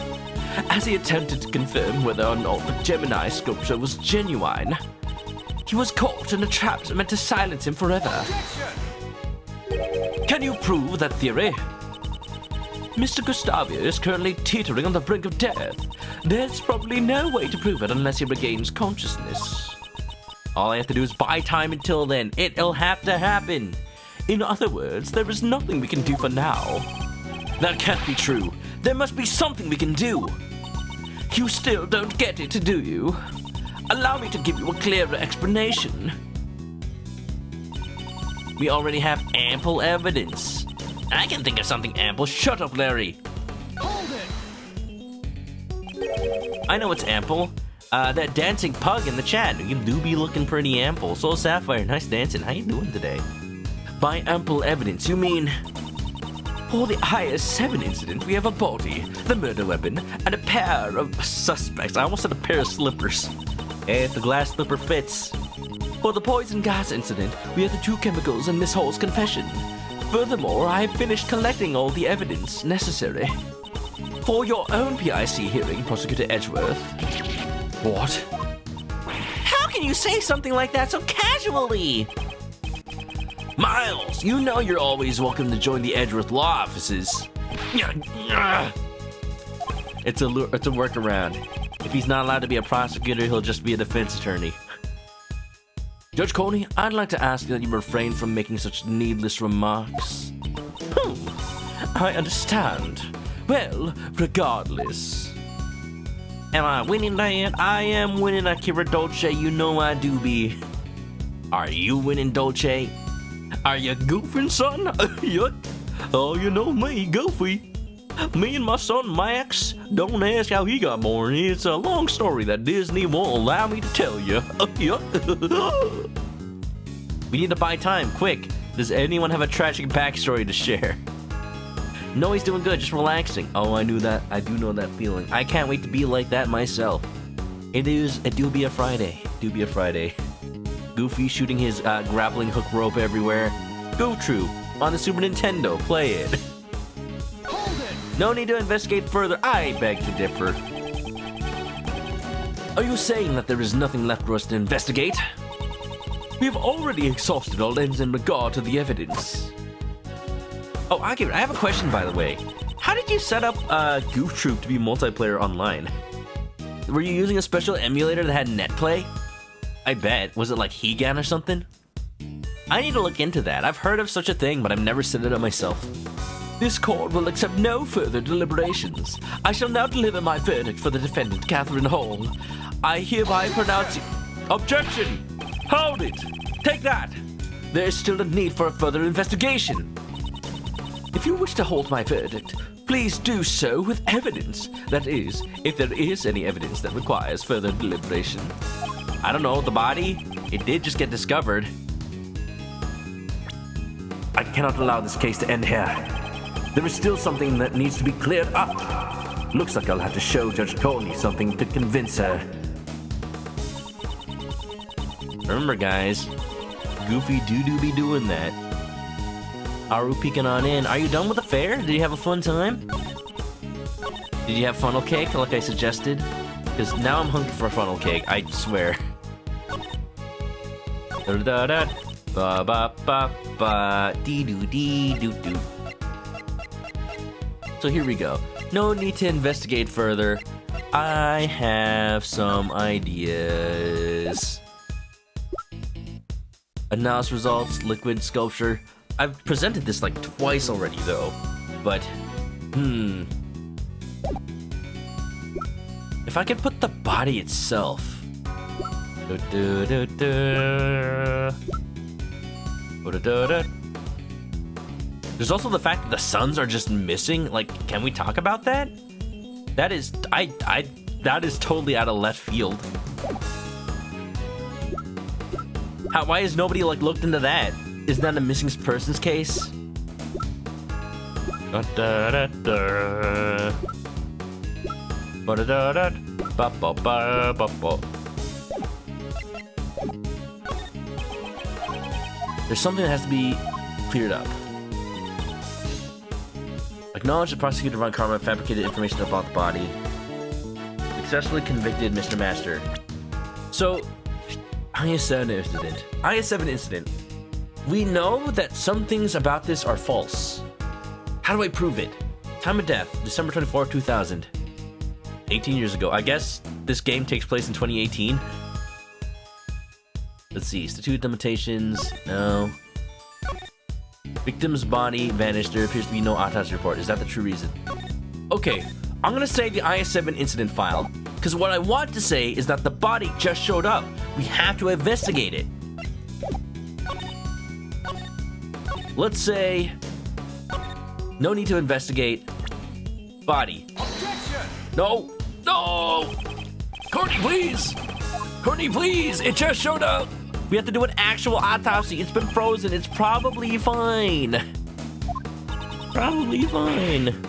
as he attempted to confirm whether or not the Gemini sculpture was genuine. He was caught in a trap meant to silence him forever. Can you prove that theory? Mr. Gustavia is currently teetering on the brink of death. There's probably no way to prove it unless he regains consciousness. All I have to do is buy time until then. It'll have to happen. In other words, there is nothing we can do for now. That can't be true. There must be something we can do. You still don't get it, do you? Allow me to give you a clearer explanation. We already have ample evidence. I can think of something ample. Shut up, Larry. I know it's ample. That dancing pug in the chat. You do be looking pretty ample. Soul Sapphire, nice dancing. How you doing today? By ample evidence, you mean For the IS-7 incident, we have a body, the murder weapon, and a pair of suspects. I almost said a pair of slippers. If the glass slipper fits. For the poison gas incident, we have the 2 chemicals and Miss Hall's confession. Furthermore, I have finished collecting all the evidence necessary. For your own PIC hearing, Prosecutor Edgeworth. What? How can you say something like that so casually? Miles, you know you're always welcome to join the Edgeworth Law Offices. It's a workaround. If he's not allowed to be a prosecutor, he'll just be a defense attorney. Judge Coney, I'd like to ask that you refrain from making such needless remarks. I understand. Well, regardless. Am I winning, Dad? I am winning, Akira Dolce. You know I do be. Are you winning, Dolce? Are you goofing, son? Yuck. Oh, you know me, goofy. Me and my son Max, don't ask how he got born. It's a long story that Disney won't allow me to tell you. We need to buy time, quick. Does anyone have a tragic backstory to share? No, he's doing good, just relaxing. Oh, I knew that. I do know that feeling. I can't wait to be like that myself. It do be a Friday. Do be a Friday. Goofy shooting his grappling hook rope everywhere. Goof Troop on the Super Nintendo. Play it. No need to investigate further. I beg to differ. Are you saying that there is nothing left for us to investigate? We have already exhausted all ends in regard to the evidence. Oh, I have a question, by the way. How did you set up Goof Troop to be multiplayer online? Were you using a special emulator that had netplay? I bet. Was it like Hegan or something? I need to look into that. I've heard of such a thing, but I've never set it up myself. This court will accept no further deliberations. I shall now deliver my verdict for the defendant, Catherine Hall. I hereby pronounce you... Objection! Hold it! Take that! There is still a need for a further investigation. If you wish to hold my verdict, please do so with evidence. That is, if there is any evidence that requires further deliberation. I don't know, the body? It did just get discovered. I cannot allow this case to end here. There is still something that needs to be cleared up. Looks like I'll have to show Judge Coney something to convince her. Remember, guys, Goofy do be doing that. Aru peeking on in. Are you done with the fair? Did you have a fun time? Did you have funnel cake like I suggested? Because now I'm hungry for a funnel cake, I swear. Da da da ba ba ba ba dee doo dee doo doo. So here we go. No need to investigate further. I have some ideas. Analysis results, liquid sculpture. I've presented this like twice already though, but if I could put the body itself. There's also the fact that the suns are just missing. Like, can we talk about that? That is, that is totally out of left field. Why has nobody like looked into that? Isn't that a missing persons case? There's something that has to be cleared up. Acknowledge the prosecutor Von Karma fabricated information about the body. Successfully convicted Mr. Master. So, IS-7 incident. We know that some things about this are false. How do I prove it? Time of death, December 24, 2000. 18 years ago. I guess this game takes place in 2018. Let's see. Statute limitations. No. Victim's body vanished. There appears to be no autopsy report. Is that the true reason? Okay. I'm gonna say the IS-7 incident file. Because what I want to say is that the body just showed up. We have to investigate it. Let's say no need to investigate body. Objection! No! No! Courtney, please! Courtney, please! It just showed up! We have to do an actual autopsy. It's been frozen. It's probably fine. Probably fine.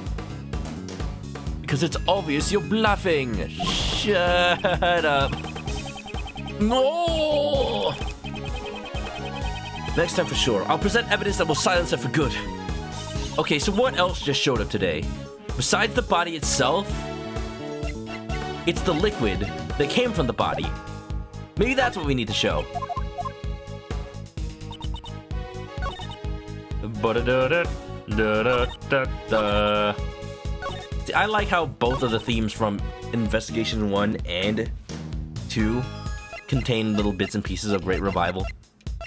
Because it's obvious you're bluffing. Shut up. No! Next time for sure. I'll present evidence that will silence her for good. Okay, so what else just showed up today? Besides the body itself, it's the liquid that came from the body. Maybe that's what we need to show. See, I like how both of the themes from Investigation 1 and 2 contain little bits and pieces of Great Revival.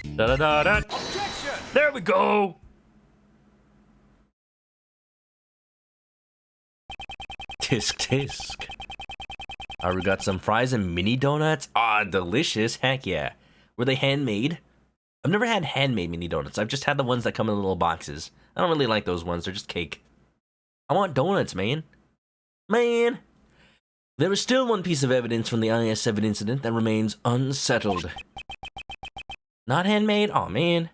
There we go. Tisk tisk. We got some fries and mini donuts. Ah, delicious. Heck yeah. Were they handmade? I've never had handmade mini donuts. I've just had the ones that come in little boxes. I don't really like those ones. They're just cake. I want donuts, man. Man. There is still one piece of evidence from the IS-7 incident that remains unsettled. Not handmade? Aw, man.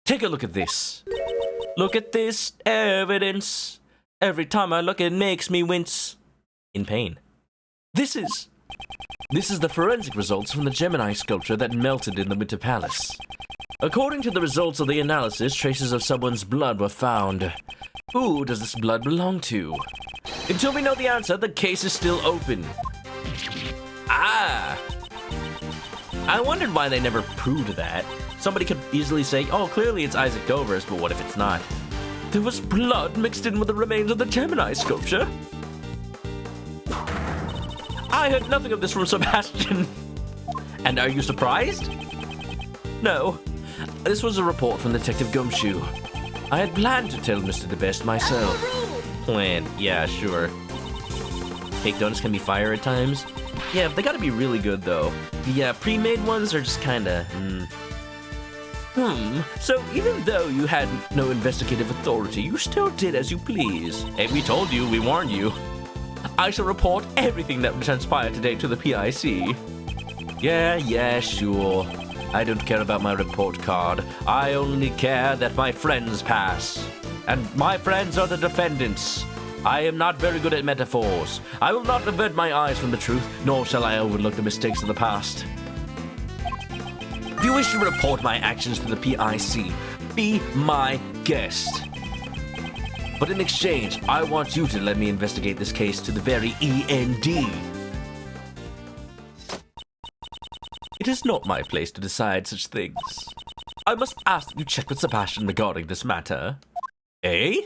Take a look at this. Look at this evidence. Every time I look, it makes me wince. In pain. This is the forensic results from the Gemini sculpture that melted in the Winter Palace. According to the results of the analysis, traces of someone's blood were found. Who does this blood belong to? Until we know the answer, the case is still open. Ah! I wondered why they never proved that. Somebody could easily say, oh, clearly it's Isaac Dover's, but what if it's not? There was blood mixed in with the remains of the Gemini sculpture. I heard nothing of this from Sebastian. And are you surprised? No. This was a report from Detective Gumshoe. I had planned to tell Mr. DeBest myself. Planned? Yeah, sure. Cake donuts can be fire at times. Yeah, they gotta be really good, though. The pre-made ones are just kinda, So even though you had no investigative authority, you still did as you please. Hey, we told you, we warned you. I shall report everything that transpired today to the PIC. Yeah, sure. I don't care about my report card. I only care that my friends pass. And my friends are the defendants. I am not very good at metaphors. I will not avert my eyes from the truth, nor shall I overlook the mistakes of the past. If you wish to report my actions to the PIC, be my guest. But in exchange, I want you to let me investigate this case to the very END. It is not my place to decide such things. I must ask that you check with Sebastian regarding this matter. Eh?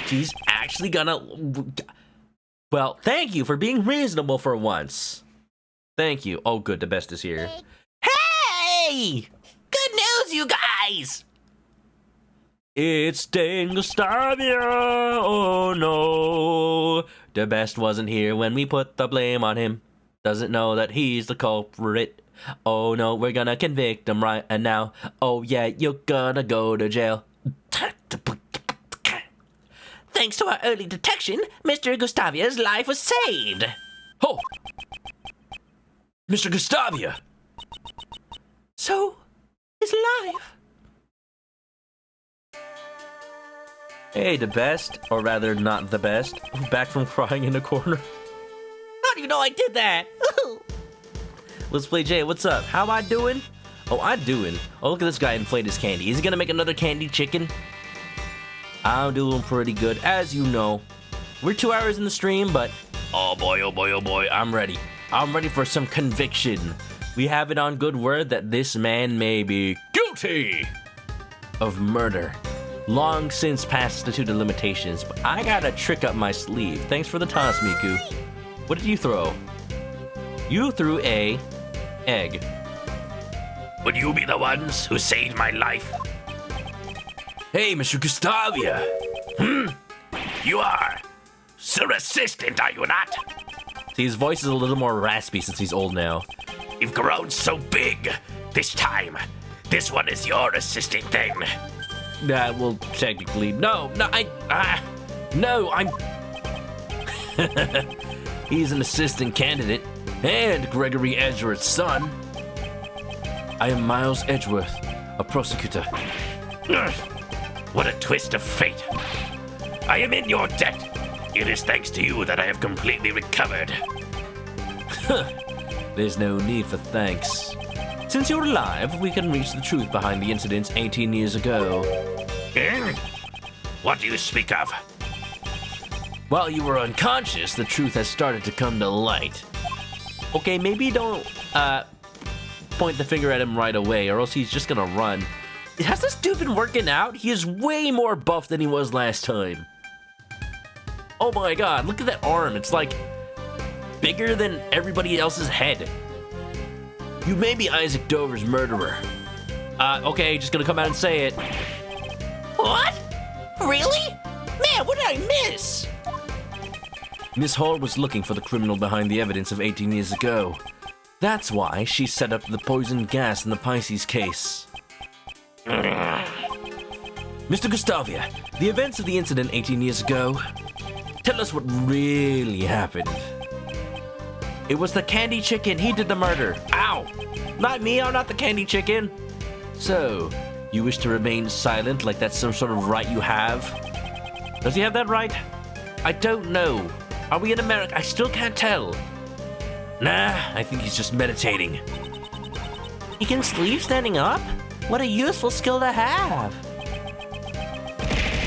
She's actually gonna... Well, thank you for being reasonable for once. Thank you. Oh, good, the best is here. Hey! Good news, you guys! It's Dane Gustavia, oh no. The best wasn't here when we put the blame on him. Doesn't know that he's the culprit. Oh no, we're gonna convict him right now. Oh yeah, you're gonna go to jail. Thanks to our early detection, Mr. Gustavia's life was saved. Oh! Mr. Gustavia! So, he's alive. Hey, the best, or rather not the best, back from crying in a corner. How do you know I did that? Let's play Jay, what's up? How am I doing? Oh, I'm doing. Oh, look at this guy inflate his candy. Is he gonna make another candy chicken? I'm doing pretty good, as you know. We're 2 hours in the stream, but oh boy, I'm ready. I'm ready for some conviction. We have it on good word that this man may be guilty of murder. Long since past statute of limitations, but I got a trick up my sleeve. Thanks for the toss, Miku. What did you throw? You threw a egg. Would you be the ones who saved my life? Hey, Mr. Gustavia. You are Sir Assistant, are you not? See, his voice is a little more raspy since he's old now. You've grown so big. This time, this one is your assistant then. Well, technically, no, I'm... He's an assistant candidate, and Gregory Edgeworth's son. I am Miles Edgeworth, a prosecutor. What a twist of fate. I am in your debt. It is thanks to you that I have completely recovered. There's no need for thanks. Since you're alive, we can reach the truth behind the incidents 18 years ago. What do you speak of? While you were unconscious, the truth has started to come to light. Okay, maybe don't point the finger at him right away, or else he's just gonna run. Has this dude been working out? He is way more buff than he was last time. Oh my god, look at that arm. It's like bigger than everybody else's head. You may be Isaac Dover's murderer. Okay, just gonna come out and say it. What? Really? Man, what did I miss? Miss Hall was looking for the criminal behind the evidence of 18 years ago. That's why she set up the poison gas in the Pisces case. Mr. Gustavia, the events of the incident 18 years ago, tell us what really happened. It was the candy chicken. He did the murder. Ow! Not me, I'm not the candy chicken. So, you wish to remain silent like that's some sort of right you have? Does he have that right? I don't know. Are we in America? I still can't tell. Nah, I think he's just meditating. He can sleep standing up? What a useful skill to have.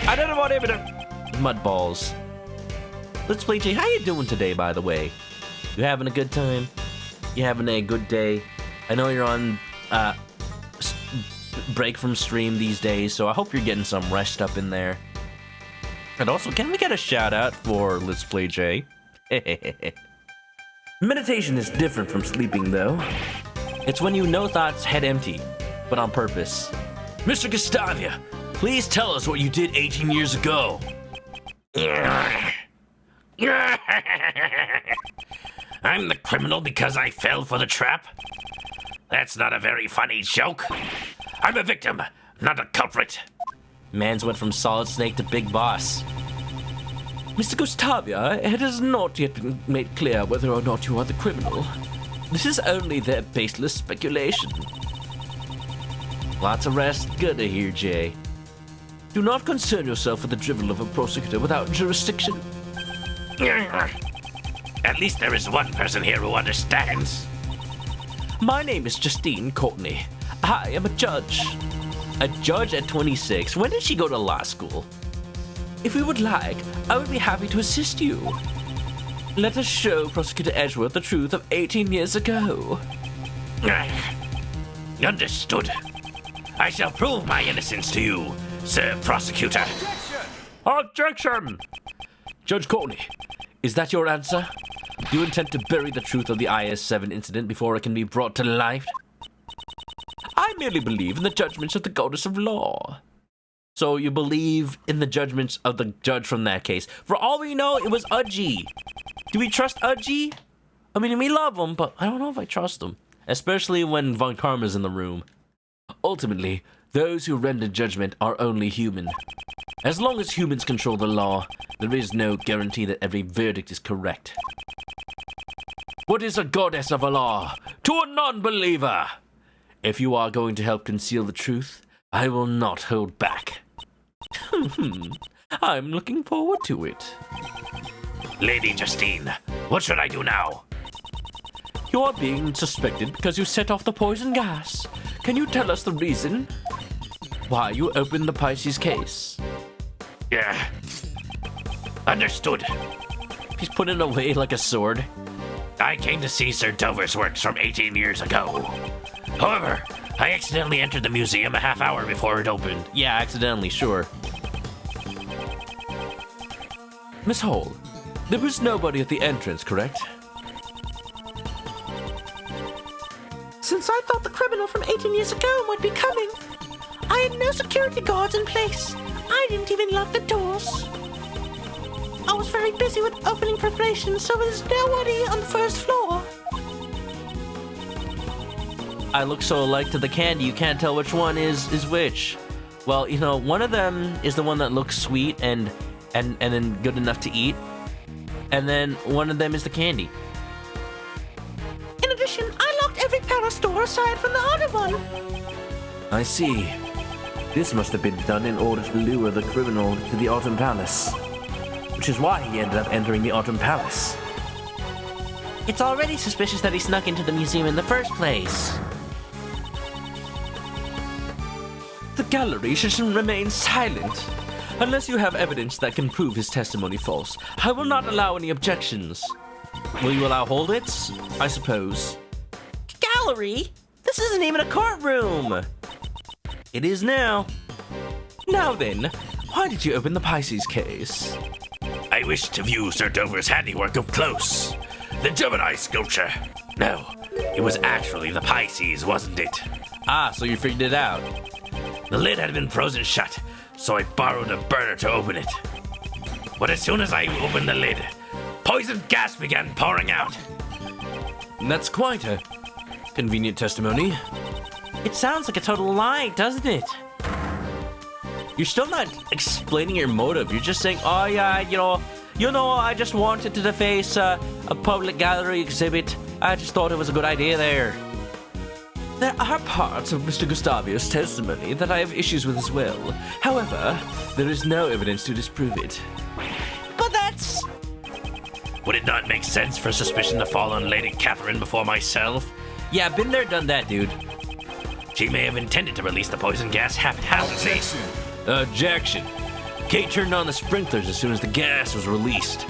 I don't want him to... Mud balls. Let's play Jay. How you doing today, by the way? You having a good time? You having a good day? I know you're on break from stream these days, so I hope you're getting some rest up in there. And also, can we get a shout out for Let's Play Jay? Meditation is different from sleeping, though. It's when you no thoughts, head empty, but on purpose. Mr. Gustavia, please tell us what you did 18 years ago. I'm the criminal because I fell for the trap? That's not a very funny joke. I'm a victim, not a culprit. Mans went from Solid Snake to Big Boss. Mr. Gustavia, it has not yet been made clear whether or not you are the criminal. This is only their baseless speculation. Lots of rest. Good to hear, Jay. Do not concern yourself with the drivel of a prosecutor without jurisdiction. At least there is one person here who understands. My name is Justine Courtney. I am a judge. A judge at 26. When did she go to law school? If you would like, I would be happy to assist you. Let us show Prosecutor Edgeworth the truth of 18 years ago. Understood. I shall prove my innocence to you, Sir Prosecutor. Objection! Judge Courtney, is that your answer? Do you intend to bury the truth of the IS-7 incident before it can be brought to light? I merely believe in the judgments of the goddess of law. So you believe in the judgments of the judge from that case. For all we know, it was Udgy. Do we trust Udgy? I mean, we love him, but I don't know if I trust him. Especially when Von Karma's in the room. Ultimately, those who render judgment are only human. As long as humans control the law, there is no guarantee that every verdict is correct. What is a goddess of a law to a non-believer? If you are going to help conceal the truth, I will not hold back. I'm looking forward to it. Lady Justine, what should I do now? You are being suspected because you set off the poison gas. Can you tell us the reason why you opened the Pisces case? Yeah. Understood. He's putting it away like a sword. I came to see Sir Dover's works from 18 years ago. However, I accidentally entered the museum a half hour before it opened. Yeah, accidentally, sure. Miss Hall, there was nobody at the entrance, correct? Since I thought the criminal from 18 years ago might be coming, I had no security guards in place. I didn't even lock the doors. I was very busy with opening preparations, so there's nobody on the first floor. I look so alike to the candy, you can't tell which one is which. Well, you know, one of them is the one that looks sweet and then good enough to eat. And then one of them is the candy. In addition, I locked every Paris door aside from the other one. I see. This must have been done in order to lure the criminal to the Autumn Palace, which is why he ended up entering the Autumn Palace. It's already suspicious that he snuck into the museum in the first place. The gallery should remain silent. Unless you have evidence that can prove his testimony false, I will not allow any objections. Will you allow holdits? I suppose. Gallery? This isn't even a courtroom! It is now. Now then, why did you open the Pisces case? I wish to view Sir Dover's handiwork up close. The Gemini sculpture. No, it was actually the Pisces, wasn't it? Ah, so you figured it out. The lid had been frozen shut, so I borrowed a burner to open it. But as soon as I opened the lid, poison gas began pouring out. That's quite a convenient testimony. It sounds like a total lie, doesn't it? You're still not explaining your motive. You're just saying, oh yeah, I just wanted to deface a public gallery exhibit. I just thought it was a good idea there. There are parts of Mr. Gustavius' testimony that I have issues with as well. However, there is no evidence to disprove it. But that's... Would it not make sense for suspicion to fall on Lady Catherine before myself? Yeah, been there, done that, dude. She may have intended to release the poison gas haphazardly. Objection. Kate turned on the sprinklers as soon as the gas was released.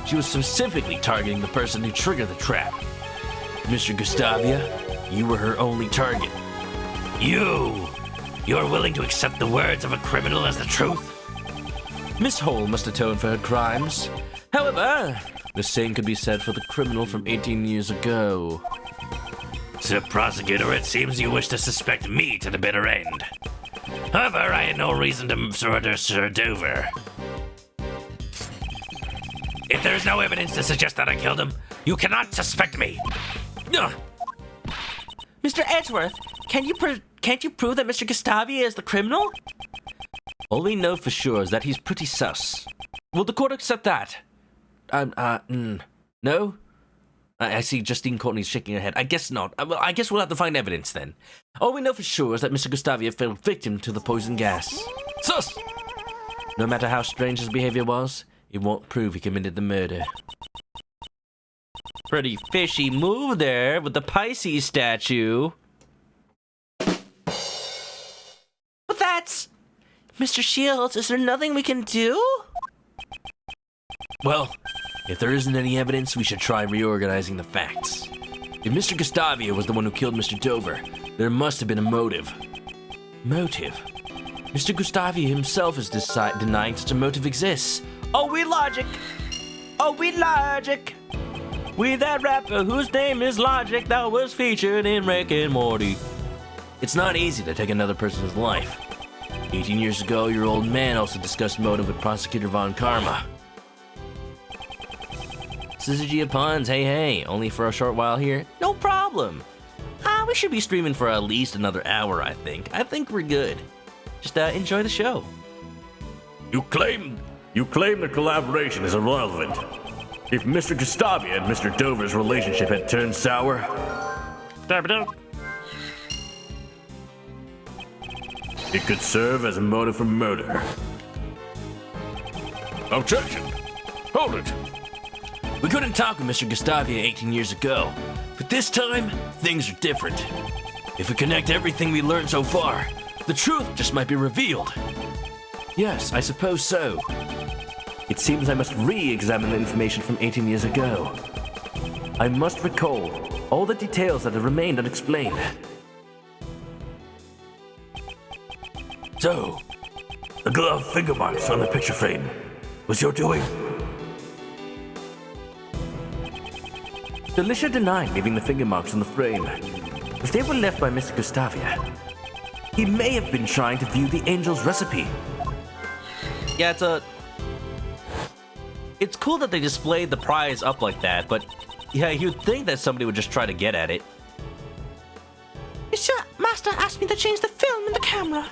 She was specifically targeting the person who triggered the trap. Mr. Gustavia, you were her only target. You're willing to accept the words of a criminal as the truth? Miss Hole must atone for her crimes. However, the same could be said for the criminal from 18 years ago. Sir Prosecutor, it seems you wish to suspect me to the bitter end. However, I had no reason to murder Sir Dover. If there is no evidence to suggest that I killed him, you cannot suspect me. Ugh. Mr. Edgeworth, can't you prove that Mr. Gustavia is the criminal? All we know for sure is that he's pretty sus. Will the court accept that? No? I see Justine Courtney's shaking her head. I guess not. Well, I guess we'll have to find evidence then. All we know for sure is that Mr. Gustavia fell victim to the poison gas. Sus! No matter how strange his behavior was, it won't prove he committed the murder. Pretty fishy move there with the Pisces statue. But that's... Mr. Shields, is there nothing we can do? Well, if there isn't any evidence, we should try reorganizing the facts. If Mr. Gustavia was the one who killed Mr. Dover, there must have been a motive. Motive? Mr. Gustavia himself is denying such a motive exists. Oh, we logic! Oh, we logic! We that rapper whose name is Logic that was featured in Rick and Morty. It's not easy to take another person's life. 18 years ago, your old man also discussed motive with Prosecutor Von Karma. Syzygy of Puns, hey, only for a short while here? No problem. We should be streaming for at least another hour, I think. I think we're good. Just enjoy the show. You claim the collaboration is irrelevant. If Mr. Gustavia and Mr. Dover's relationship had turned sour, it could serve as a motive for murder. Objection! Hold it! We couldn't talk with Mr. Gustavia 18 years ago, but this time, things are different. If we connect everything we learned so far, the truth just might be revealed. Yes, I suppose so. It seems I must re-examine the information from 18 years ago. I must recall all the details that have remained unexplained. So, the glove finger marks on the picture frame was your doing? Delicia denied leaving the finger marks on the frame. If they were left by Mr. Gustavia, he may have been trying to view the angel's recipe. Yeah, it's cool that they displayed the prize up like that, but yeah, you'd think that somebody would just try to get at it. Monsieur Master asked me to change the film in the camera.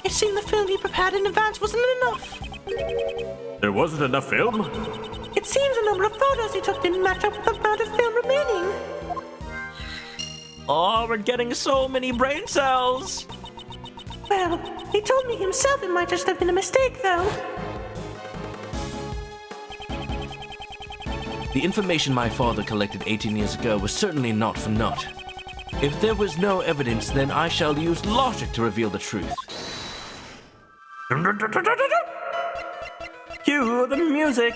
It seemed the film he prepared in advance wasn't enough. There wasn't enough film? It seems the number of photos he took didn't match up with the amount of film remaining. Oh, we're getting so many brain cells. Well, He told me himself it might just have been a mistake, though. The information my father collected 18 years ago was certainly not for naught. If there was no evidence, then I shall use logic to reveal the truth. Cue the music.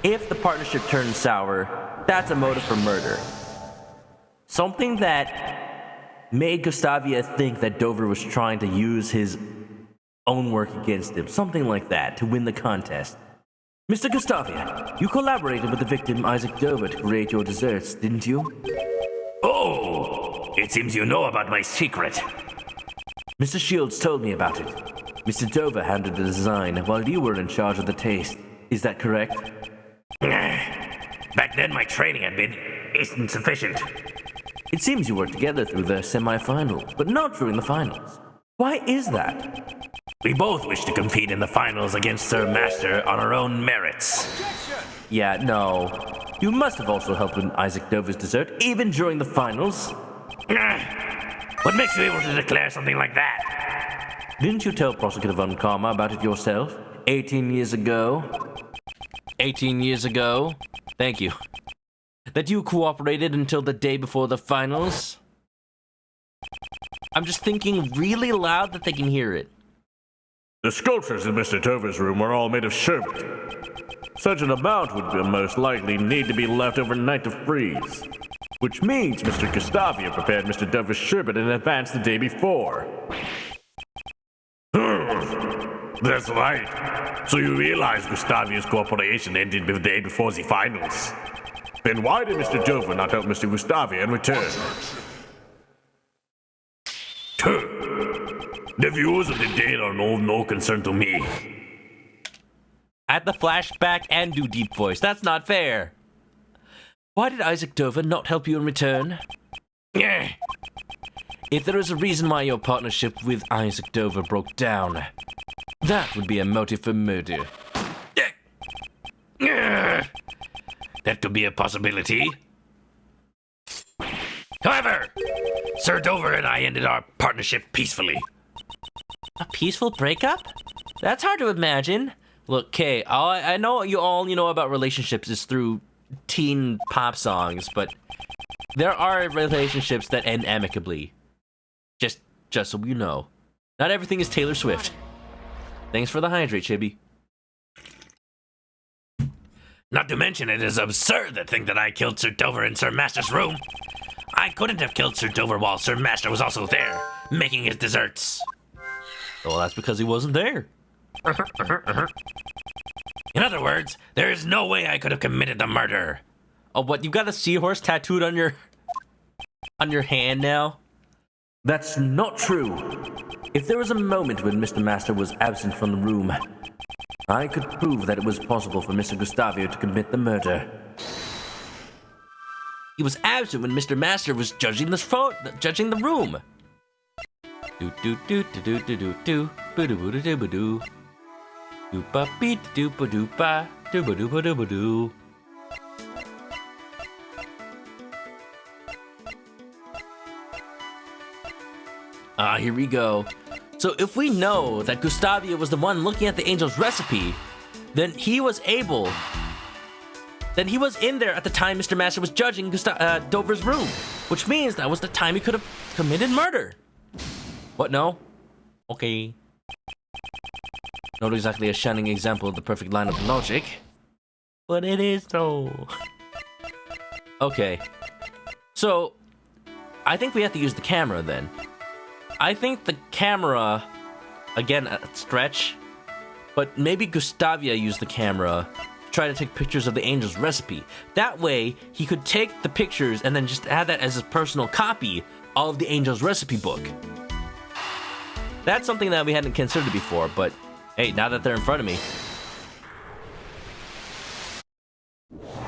If the partnership turns sour, that's a motive for murder. Something that made Gustavia think that Dover was trying to use his own work against him. Something like that, to win the contest. Mr. Gustavia, you collaborated with the victim Isaac Dover to create your desserts, didn't you? Oh, it seems you know about my secret. Mr. Shields told me about it. Mr. Dover handled the design while you were in charge of the taste. Is that correct? Back then, my training had been insufficient. It seems you worked together through the semifinals, but not during the finals. Why is that? We both wish to compete in the finals against Sir Master on our own merits. Yeah, no. You must have also helped with Isaac Dover's dessert, even during the finals. What makes you able to declare something like that? Didn't you tell Prosecutor Von Karma about it yourself 18 years ago? 18 years ago? Thank you. That you cooperated until the day before the finals? I'm just thinking really loud that they can hear it. The sculptures in Mr. Dover's room were all made of sherbet. Such an amount would most likely need to be left overnight to freeze. Which means Mr. Gustavia prepared Mr. Dover's sherbet in advance the day before. That's right. So you realize Gustavia's cooperation ended the day before the finals. Then why did Mr. Dover not help Mr. Gustavia in return? The views of the dead are no concern to me. Add the flashback and do deep voice. That's not fair. Why did Isaac Dover not help you in return? If there is a reason why your partnership with Isaac Dover broke down, that would be a motive for murder. That could be a possibility. However, Sir Dover and I ended our partnership peacefully. A peaceful breakup? That's hard to imagine. Look, Kay, I know all you know about relationships is through teen pop songs, but there are relationships that end amicably. Just so you know. Not everything is Taylor Swift. Thanks for the hydrate, Chibi. Not to mention, it is absurd to think that I killed Sir Dover in Sir Master's room. I couldn't have killed Sir Dover while Sir Master was also there, making his desserts. Well, that's because he wasn't there. In other words, there is no way I could have committed the murder. Oh, what? You got a seahorse tattooed on your hand now? That's not true. If there was a moment when Mr. Master was absent from the room, I could prove that it was possible for Mr. Gustavio to commit the murder. He was absent when Mr. Master was judging the room. Do do do do do do do do do do do do do do ba beat do ba do ba do ba do ba do ba do. Here we go. So if we know that Gustavia was the one looking at the angel's recipe, then he was in there at the time Mr. Master was judging Dover's room, which means that was the time he could have committed murder. What, no? Okay. Not exactly a shining example of the perfect line of logic, but it is though. Okay. So, I think we have to use the camera then. I think the camera, again, a stretch, but maybe Gustavia used the camera to try to take pictures of the angel's recipe. That way, he could take the pictures and then just add that as his personal copy of the angel's recipe book. That's something that we hadn't considered before, but hey, now that they're in front of me.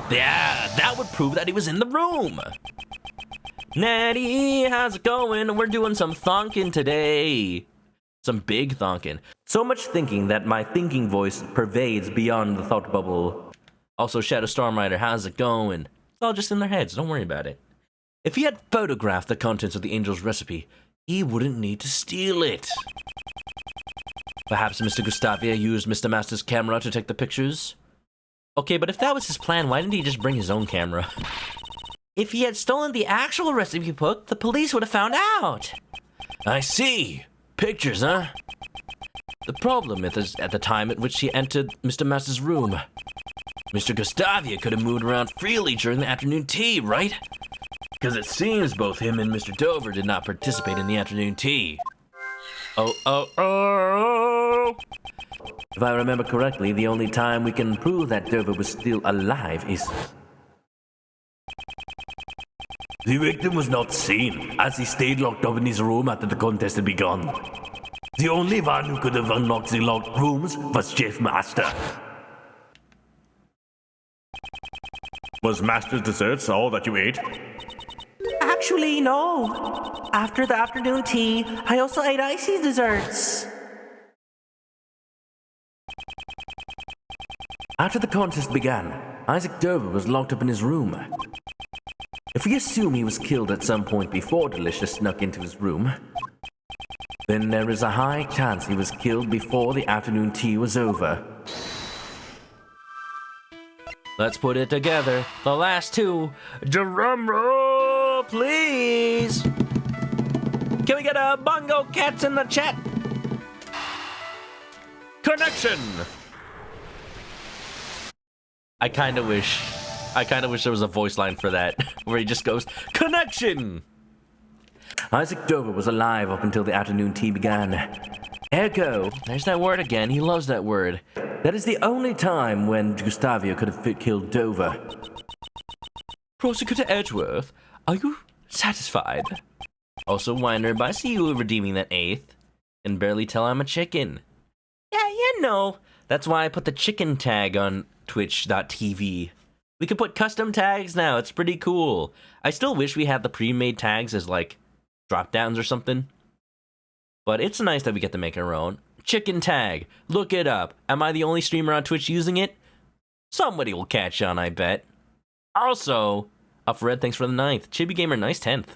Yeah, that would prove that he was in the room. Natty, how's it going? We're doing some thonkin today. Some big thonkin. So much thinking that my thinking voice pervades beyond the thought bubble. Also, Shadow Stormrider, how's it going? It's all just in their heads, don't worry about it. If he had photographed the contents of the angel's recipe, he wouldn't need to steal it. Perhaps Mr. Gustavia used Mr. Master's camera to take the pictures? Okay, but if that was his plan, why didn't he just bring his own camera? If he had stolen the actual recipe book, the police would have found out. I see. Pictures, huh? The problem is at the time at which he entered Mr. Master's room. Mr. Gustavia could have moved around freely during the afternoon tea, right? Because it seems both him and Mr. Dover did not participate in the afternoon tea. Oh. If I remember correctly, the only time we can prove that Dover was still alive is... The victim was not seen, as he stayed locked up in his room after the contest had begun. The only one who could have unlocked the locked rooms was Chef Master. Was Master's desserts all that you ate? Actually, no. After the afternoon tea, I also ate Icy's desserts. After the contest began, Isaac Dover was locked up in his room. If we assume he was killed at some point before Delicious snuck into his room, then there is a high chance he was killed before the afternoon tea was over. Let's put it together. The last two. Drum roll, please. Can we get a bongo cats in the chat? Connection! I kind of wish there was a voice line for that, where he just goes, connection! Isaac Dover was alive up until the afternoon tea began. Ergo, There's that word again, he loves that word. that is the only time when Gustavia could have killed Dover. Prosecutor Edgeworth, are you satisfied? Also, Winder, I see you redeeming that eighth. Can barely tell I'm a chicken. Yeah, you know. That's why I put the chicken tag on twitch.tv. We can put custom tags now, it's pretty cool. I still wish we had the pre-made tags as, like, drop-downs or something. But it's nice that we get to make our own. Chicken tag, look it up. Am I the only streamer on Twitch using it? Somebody will catch on, I bet. Also, Up for Red, thanks for the 9th. Chibi Gamer, nice 10th.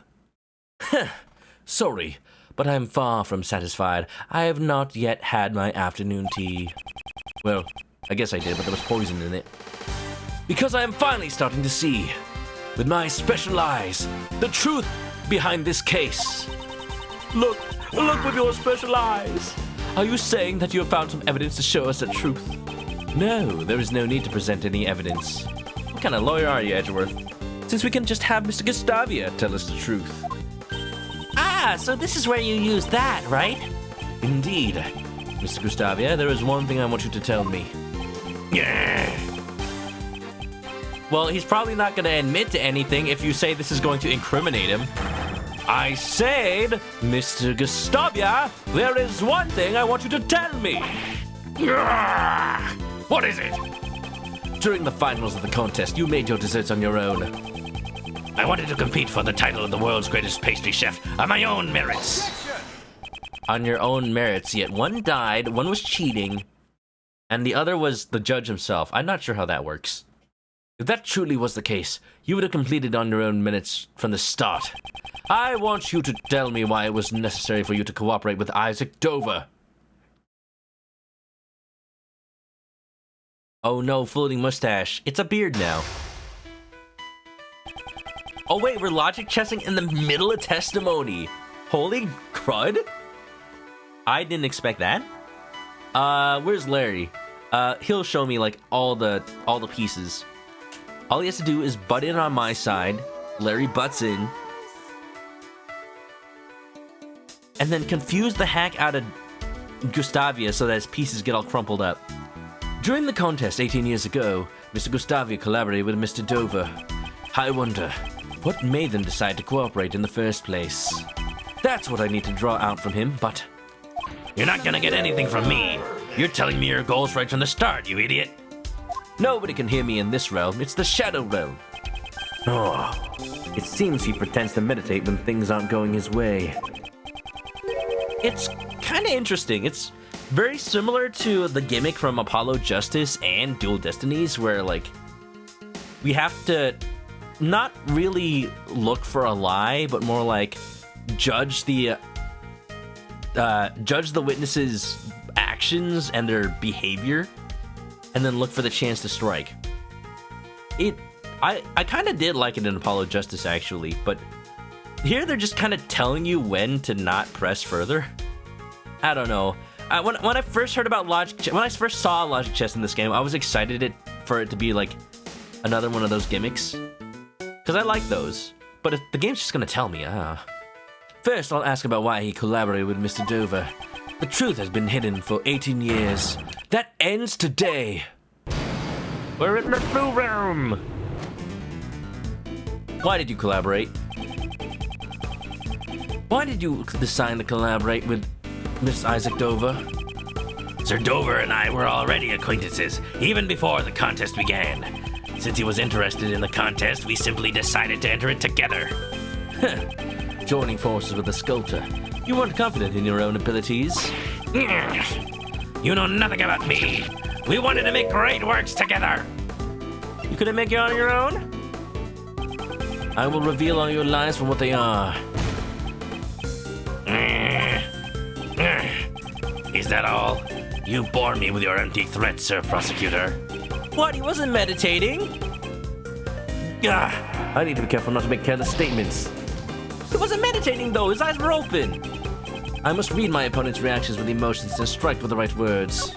Sorry, but I am far from satisfied. I have not yet had my afternoon tea. Well, I guess I did, but there was poison in it. Because I am finally starting to see, with my special eyes, the truth behind this case. Look with your special eyes. Are you saying that you have found some evidence to show us the truth? No, there is no need to present any evidence. What kind of lawyer are you, Edgeworth? Since we can just have Mr. Gustavia tell us the truth. Ah, so this is where you use that, right? Indeed. Mr. Gustavia, there is one thing I want you to tell me. Yeah. Well, he's probably not going to admit to anything if you say this is going to incriminate him. I said, Mr. Gustavia, there is one thing I want you to tell me. What is it? During the finals of the contest, you made your desserts on your own. I wanted to compete for the title of the world's greatest pastry chef on my own merits. On your own merits, yet one died, one was cheating, and the other was the judge himself. I'm not sure how that works. If that truly was the case, you would have completed on your own minutes from the start. I want you to tell me why it was necessary for you to cooperate with Isaac Dover. Oh no, floating mustache. It's a beard now. Oh wait, we're logic chessing in the middle of testimony. Holy crud. I didn't expect that. Where's Larry? He'll show me like all the pieces. All he has to do is butt in on my side. Larry butts in. And then confuse the heck out of Gustavia so that his pieces get all crumpled up. During the contest 18 years ago, Mr. Gustavia collaborated with Mr. Dover. I wonder, what made them decide to cooperate in the first place? That's what I need to draw out from him, but... You're not gonna get anything from me. You're telling me your goals right from the start, you idiot. Nobody can hear me in this realm. It's the Shadow Realm. Oh, it seems he pretends to meditate when things aren't going his way. It's kind of interesting. It's very similar to the gimmick from Apollo Justice and Dual Destinies, where, like, we have to not really look for a lie, but more like judge the witnesses' actions and their behavior, and then look for the chance to strike. I kind of did like it in Apollo Justice, actually, but here they're just kind of telling you when to not press further. I don't know. When I first heard about when I first saw logic chess in this game, I was excited for it to be like another one of those gimmicks, because I like those. But if the game's just gonna tell me, First, I'll ask about why he collaborated with Mr. Dover. The truth has been hidden for 18 years. That ends today. We're in the blue room. Why did you collaborate? Why did you decide to collaborate with Miss Isaac Dover? Sir Dover and I were already acquaintances, even before the contest began. Since he was interested in the contest, we simply decided to enter it together. Joining forces with a sculptor. You weren't confident in your own abilities. You know nothing about me. We wanted to make great works together. You couldn't make it on your own? I will reveal all your lies for what they are. Is that all? You bore me with your empty threats, Sir Prosecutor. What? He wasn't meditating? I need to be careful not to make careless statements. He wasn't meditating, though. His eyes were open. I must read my opponent's reactions with emotions and strike with the right words.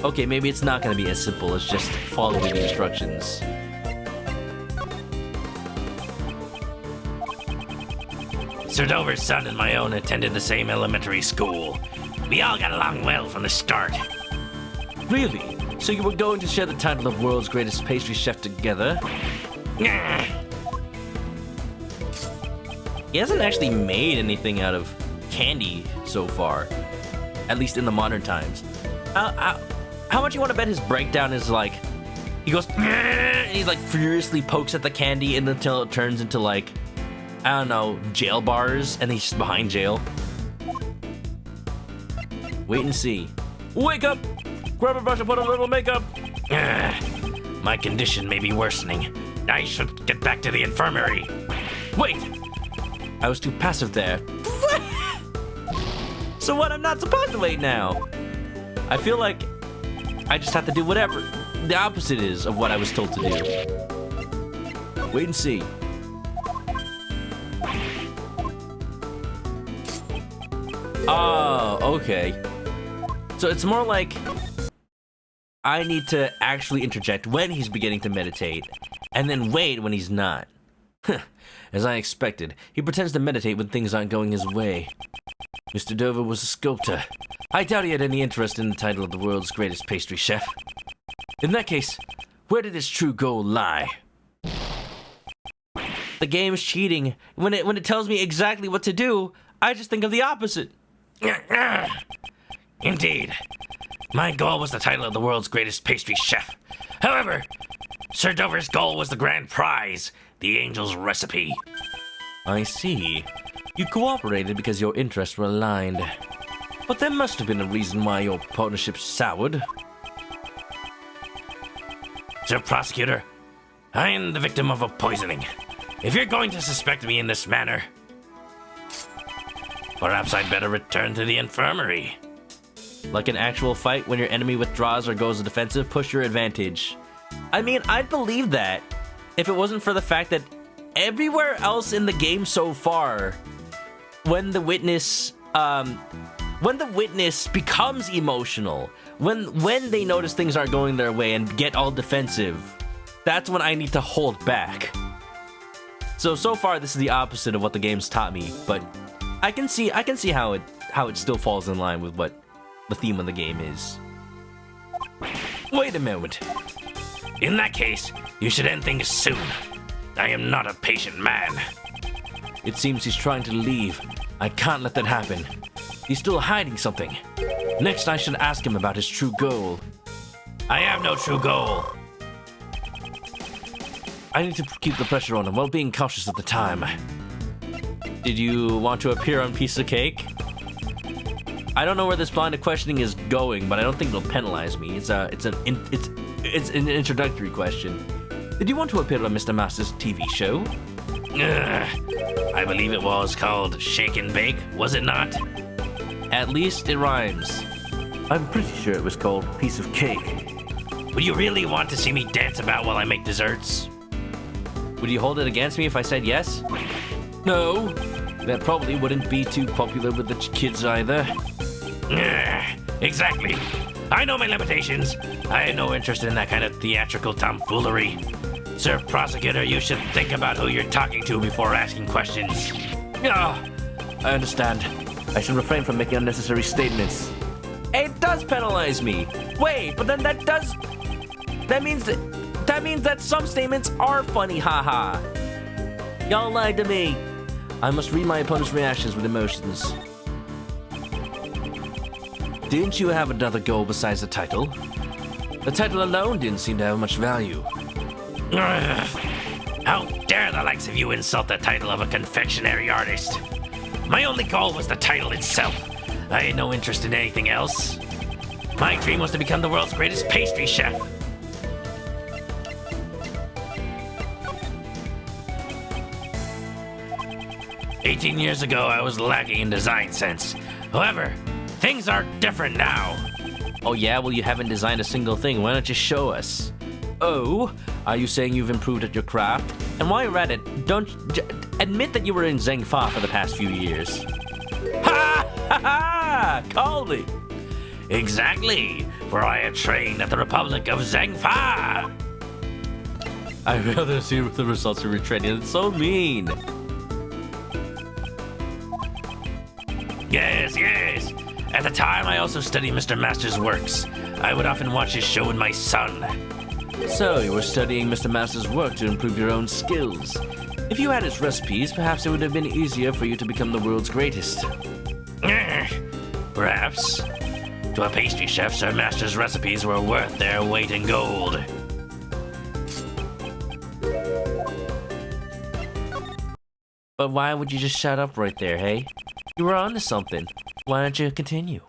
Okay, maybe it's not going to be as simple as just following the instructions. Sir Dover's son and my own attended the same elementary school. We all got along well from the start. Really? So you were going to share the title of world's greatest pastry chef together? He hasn't actually made anything out of candy so far, at least in the modern times. How much you want to bet his breakdown is like, he goes, and he like furiously pokes at the candy until it turns into like, I don't know, jail bars, and he's just behind jail. Wait and see. Wake up! Grab a brush and put on a little makeup. My condition may be worsening. I should get back to the infirmary. Wait! I was too passive there. So what? I'm not supposed to wait now. I feel like I just have to do whatever the opposite is of what I was told to do. Wait and see. Oh, okay. So it's more like I need to actually interject when he's beginning to meditate, and then wait when he's not. As I expected, he pretends to meditate when things aren't going his way. Mr. Dover was a sculptor. I doubt he had any interest in the title of the world's greatest pastry chef. In that case, where did his true goal lie? The game's cheating. When it tells me exactly what to do, I just think of the opposite. Indeed. My goal was the title of the world's greatest pastry chef. However, Sir Dover's goal was the grand prize, the angel's recipe. I see. You cooperated because your interests were aligned. But there must have been a reason why your partnership soured. Sir Prosecutor, I am the victim of a poisoning. If you're going to suspect me in this manner, perhaps I'd better return to the infirmary. Like an actual fight, when your enemy withdraws or goes defensive, push your advantage. I mean, I'd believe that if it wasn't for the fact that everywhere else in the game so far, when the witness becomes emotional, when they notice things aren't going their way and get all defensive, that's when I need to hold back. So far this is the opposite of what the game's taught me, but I can see how it still falls in line with what the theme of the game is. Wait a moment. In that case, you should end things soon. I am not a patient man. It seems he's trying to leave. I can't let that happen. He's still hiding something. Next, I should ask him about his true goal. I have no true goal. I need to keep the pressure on him while being cautious at the time. Did you want to appear on Piece of Cake? I don't know where this line of questioning is going, but I don't think it'll penalize me. It's an introductory question. Did you want to appear on Mr. Master's TV show? I believe it was called Shake and Bake, was it not? At least it rhymes. I'm pretty sure it was called Piece of Cake. Would you really want to see me dance about while I make desserts? Would you hold it against me if I said yes? No. That probably wouldn't be too popular with the kids either. Exactly. I know my limitations. I had no interest in that kind of theatrical tomfoolery. Sir Prosecutor, you should think about who you're talking to before asking questions. Ah, I understand. I should refrain from making unnecessary statements. It does penalize me. Wait, but then that means that some statements are funny, haha. Y'all lied to me. I must read my opponent's reactions with emotions. Didn't you have another goal besides the title? The title alone didn't seem to have much value. How dare the likes of you insult the title of a confectionery artist? My only goal was the title itself. I had no interest in anything else. My dream was to become the world's greatest pastry chef. "18 years ago, I was lacking in design sense. However, things are different now." Oh yeah? Well, you haven't designed a single thing. Why don't you show us? Oh, are you saying you've improved at your craft? And while you're at it, admit that you were in Zheng Fa for the past few years. Ha ha ha! Call me! Exactly, for I had trained at the Republic of Zheng Fa. I'd rather see the results of your training. It's so mean. Yes, yes. At the time, I also studied Mr. Master's works. I would often watch his show with my son. So, you were studying Mr. Master's work to improve your own skills. If you had his recipes, perhaps it would have been easier for you to become the world's greatest. Perhaps. To a pastry chef, Sir Master's recipes were worth their weight in gold. But why would you just shut up right there, hey? You were onto something. Why don't you continue?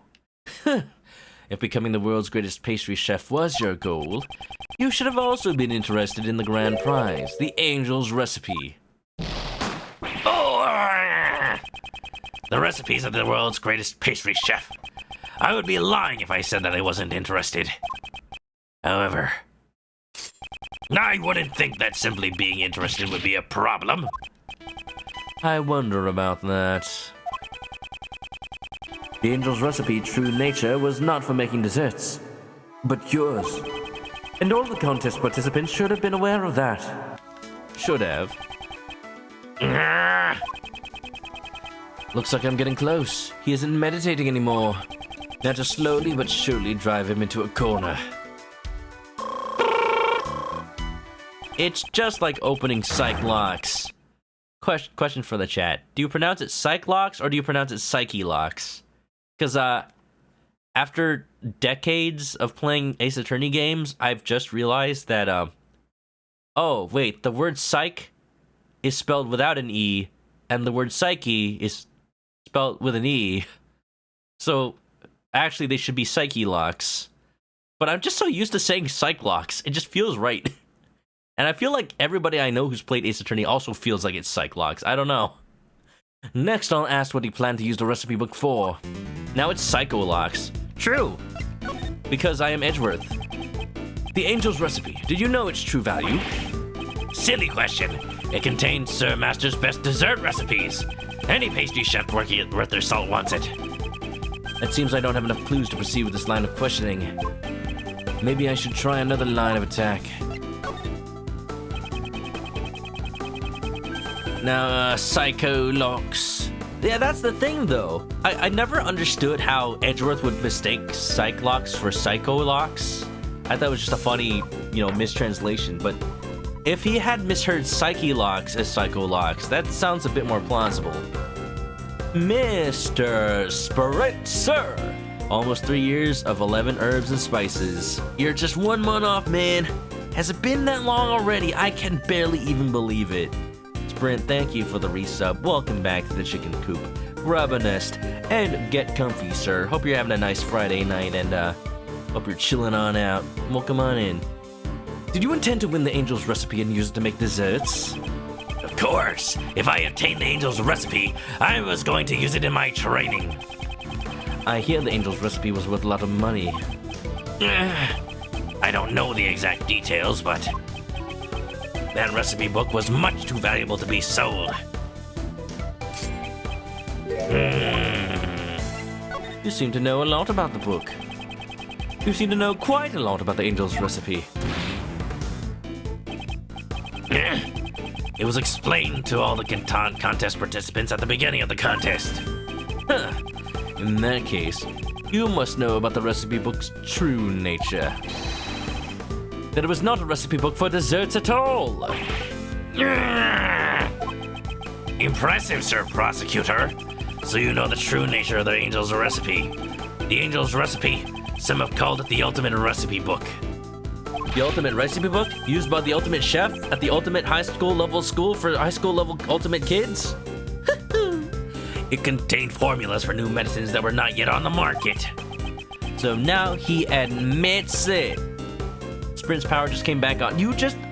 If becoming the world's greatest pastry chef was your goal, you should have also been interested in the grand prize, the Angel's Recipe. Oh, the recipes of the world's greatest pastry chef. I would be lying if I said that I wasn't interested. However, I wouldn't think that simply being interested would be a problem. I wonder about that. The Angel's Recipe true nature was not for making desserts, but yours. And all the contest participants should have been aware of that. Should have. Looks like I'm getting close. He isn't meditating anymore. Now to slowly but surely drive him into a corner. It's just like opening Psych Locks. Question for the chat. Do you pronounce it Psych Locks or do you pronounce it Psyche Locks? Because, after decades of playing Ace Attorney games, I've just realized that, oh, wait, the word psych is spelled without an E, and the word psyche is spelled with an E. So, actually, they should be Psyche Locks. But I'm just so used to saying Psych Locks, it just feels right. And I feel like everybody I know who's played Ace Attorney also feels like it's Psych Locks. I don't know. Next, I'll ask what he planned to use the recipe book for. Now it's Psycho Locks. True. Because I am Edgeworth. The Angel's Recipe. Did you know its true value? Silly question. It contains Sir Master's best dessert recipes. Any pastry chef worth their salt wants it. It seems I don't have enough clues to proceed with this line of questioning. Maybe I should try another line of attack. Now, Psycho Locks. Yeah, that's the thing, though. I never understood how Edgeworth would mistake Psych Locks for Psycho Locks. I thought it was just a funny, mistranslation. But if he had misheard Psyche Locks as Psycho Locks, that sounds a bit more plausible. Mr. Spritzer. Almost 3 years of 11 herbs and spices. You're just 1 month off, man. Has it been that long already? I can barely even believe it. Sprint, thank you for the resub. Welcome back to the Chicken Coop. Grab a nest and get comfy, sir. Hope you're having a nice Friday night and hope you're chilling on out. Welcome on in. Did you intend to win the angel's recipe and use it to make desserts? Of course, if I obtained the angel's recipe, I was going to use it in my training. I hear the angel's recipe was worth a lot of money. I don't know the exact details, but that recipe book was much too valuable to be sold. You seem to know a lot about the book. You seem to know quite a lot about the angel's recipe. It was explained to all the contest participants at the beginning of the contest. Huh. In that case, you must know about the recipe book's true nature. That it was not a recipe book for desserts at all. Impressive, Sir Prosecutor. So you know the true nature of the angel's recipe. The angel's recipe, some have called it the ultimate recipe book. The ultimate recipe book used by the ultimate chef at the ultimate high school level school for high school level ultimate kids? It contained formulas for new medicines that were not yet on the market. So now he admits it. Sprint's power just came back on.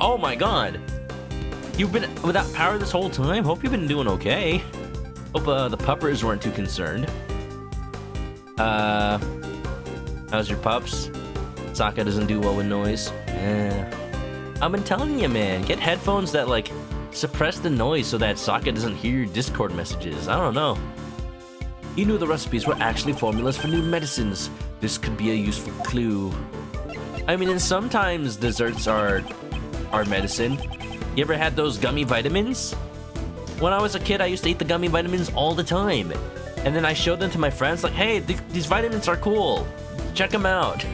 Oh my god. You've been without power this whole time? Hope you've been doing okay. Hope the puppers weren't too concerned. How's your pups? Sokka doesn't do well with noise. I've been telling you, man. Get headphones that, like, suppress the noise so that Sokka doesn't hear your Discord messages. I don't know. He knew the recipes were actually formulas for new medicines. This could be a useful clue. I mean, and sometimes desserts are medicine. You ever had those gummy vitamins? When I was a kid, I used to eat the gummy vitamins all the time. And then I showed them to my friends, like, hey, these vitamins are cool. Check them out.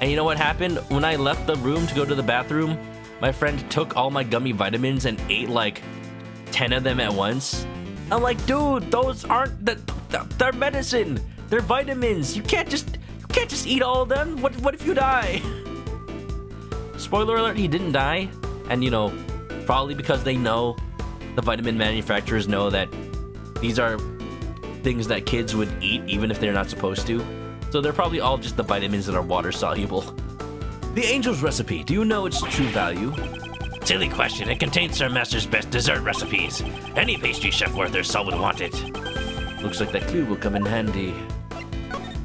And you know what happened? When I left the room to go to the bathroom, my friend took all my gummy vitamins and ate like 10 of them at once. I'm like, dude, those aren't they're medicine. They're vitamins. You can't just eat all of them. What if you die? Spoiler alert, he didn't die. And you know, probably because they know, the vitamin manufacturers know that these are things that kids would eat even if they're not supposed to. So they're probably all just the vitamins that are water soluble. The angel's recipe, do you know its true value? Silly question. It contains Sir Master's best dessert recipes. Any pastry chef worth their salt would want it. Looks like that clue will come in handy.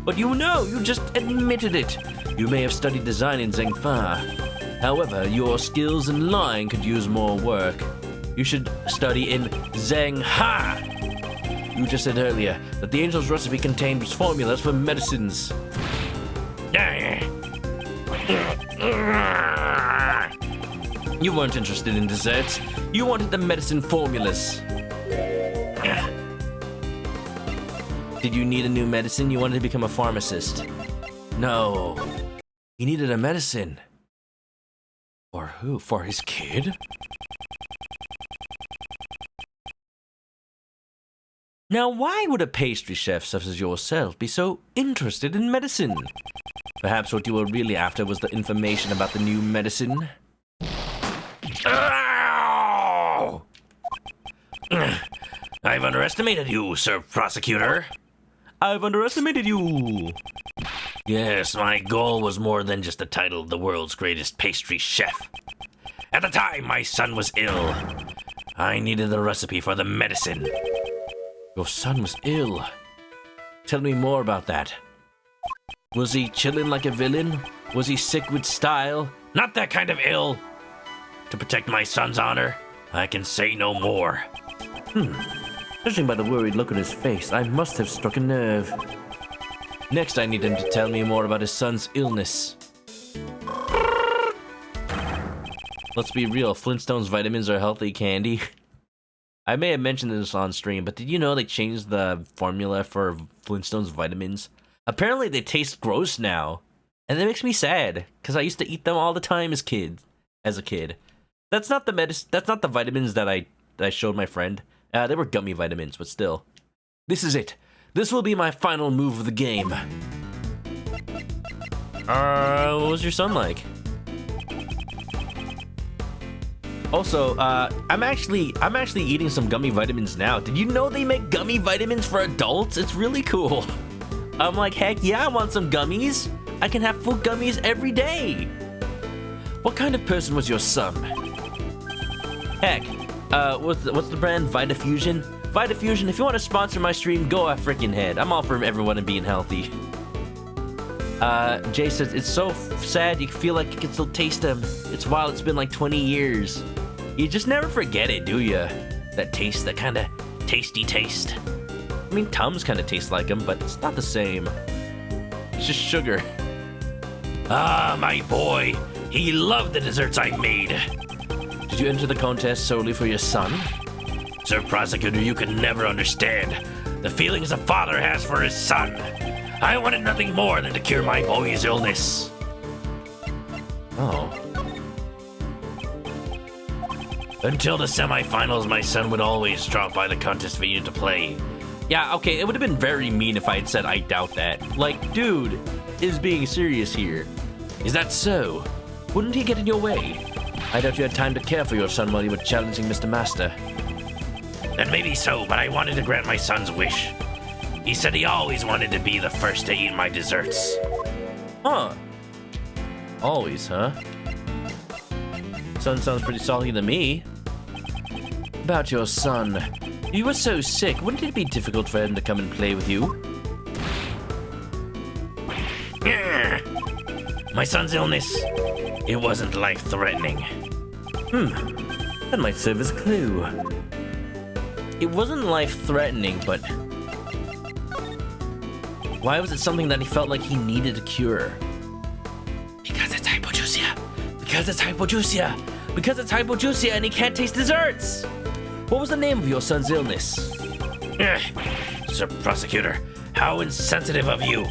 But you know, you just admitted it. You may have studied design in Zhengfa. However, your skills in lying could use more work. You should study in Zhengha. You just said earlier that the angel's recipe contains formulas for medicines. You weren't interested in desserts. You wanted the medicine formulas. Did you need a new medicine? You wanted to become a pharmacist. No. He needed a medicine. For who? For his kid? Now, why would a pastry chef such as yourself be so interested in medicine? Perhaps what you were really after was the information about the new medicine? Ow! I've underestimated you, Sir Prosecutor. I've underestimated you. Yes, my goal was more than just the title of the world's greatest pastry chef. At the time, my son was ill. I needed the recipe for the medicine. Your son was ill. Tell me more about that. Was he chilling like a villain? Was he sick with style? Not that kind of ill. To protect my son's honor, I can say no more. Judging by the worried look on his face, I must have struck a nerve. Next, I need him to tell me more about his son's illness. Let's be real, Flintstone's vitamins are healthy candy. I may have mentioned this on stream, but did you know they changed the formula for Flintstone's vitamins? Apparently they taste gross now. And that makes me sad, because I used to eat them all the time as a kid. That's not the vitamins that I showed my friend. They were gummy vitamins, but still. This is it. This will be my final move of the game. What was your son like? Also, I'm actually eating some gummy vitamins now. Did you know they make gummy vitamins for adults? It's really cool. I'm like, heck yeah, I want some gummies. I can have full gummies every day. What kind of person was your son? Heck, what's the brand? Vitafusion? Vitafusion, if you want to sponsor my stream, go a freaking head. I'm all for everyone and being healthy. Jay says, it's so sad you feel like you can still taste them. It's wild, it's been like 20 years. You just never forget it, do ya? That taste, that kind of tasty taste. I mean, Tums kind of tastes like them, but it's not the same. It's just sugar. Ah, my boy. He loved the desserts I made. Did you enter the contest solely for your son? Sir Prosecutor, you can never understand the feelings a father has for his son. I wanted nothing more than to cure my boy's illness. Oh. Until the semifinals, my son would always drop by the contest venue to play. Yeah, okay, it would have been very mean if I had said I doubt that. Like, dude is being serious here. Is that so? Wouldn't he get in your way? I doubt you had time to care for your son while you were challenging Mr. Master. Then maybe so, but I wanted to grant my son's wish. He said he always wanted to be the first to eat my desserts. Huh. Always, huh? Son sounds pretty salty to me. About your son. He was so sick, wouldn't it be difficult for him to come and play with you? My son's illness, it wasn't life-threatening. That might serve as a clue. It wasn't life-threatening, but why was it something that he felt like he needed to cure? Because it's hypojuicia! Because it's hypojuicia! Because it's hypojuicia and he can't taste desserts! What was the name of your son's illness? Sir Prosecutor, how insensitive of you.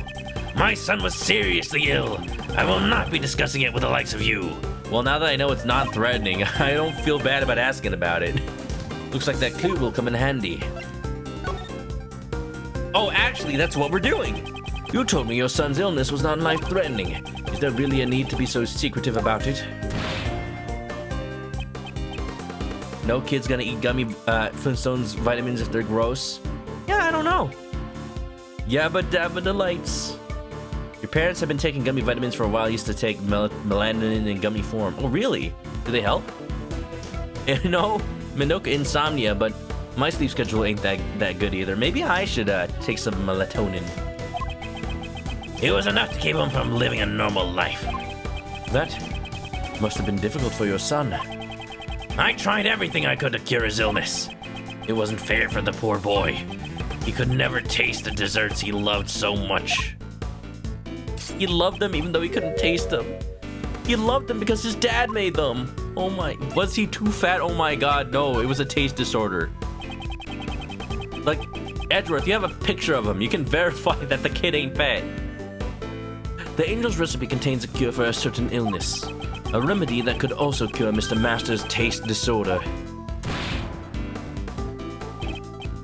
My son was seriously ill. I will not be discussing it with the likes of you. Well, now that I know it's non-threatening, I don't feel bad about asking about it. Looks like that clue will come in handy. Oh, actually, that's what we're doing. You told me your son's illness was not life-threatening. Is there really a need to be so secretive about it? No kid's gonna eat gummy Flintstones vitamins if they're gross. Yeah, I don't know. Yabba dabba delights. Your parents have been taking gummy vitamins for a while. Used to take melatonin in gummy form. Oh, really? Do they help? You know, Manoka insomnia, but my sleep schedule ain't that good either. Maybe I should take some melatonin. It was enough to keep him from living a normal life. That must have been difficult for your son. I tried everything I could to cure his illness. It wasn't fair for the poor boy. He could never taste the desserts he loved so much. He loved them even though he couldn't taste them. He loved them because his dad made them. Oh my, was he too fat? Oh my god, no, it was a taste disorder. Like, Edgeworth, you have a picture of him. You can verify that the kid ain't fat. The angel's recipe contains a cure for a certain illness. A remedy that could also cure Mr. Master's taste disorder.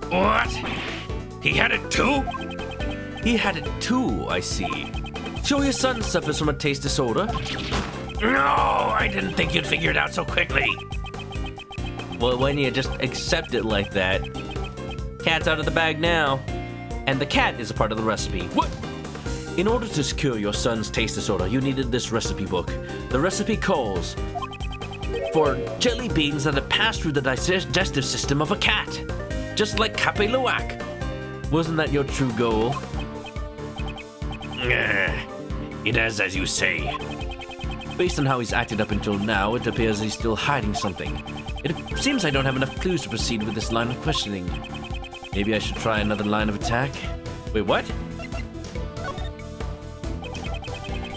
What? He had it too? He had it too, I see. So your son suffers from a taste disorder? No, I didn't think you'd figure it out so quickly. Well, when you just accept it like that, cat's out of the bag now. And the cat is a part of the recipe. What? In order to cure your son's taste disorder, you needed this recipe book. The recipe calls for jelly beans that have passed through the digestive system of a cat. Just like Cape Luwak. Wasn't that your true goal? It is as you say. Based on how he's acted up until now, it appears he's still hiding something. It seems I don't have enough clues to proceed with this line of questioning. Maybe I should try another line of attack? Wait, what?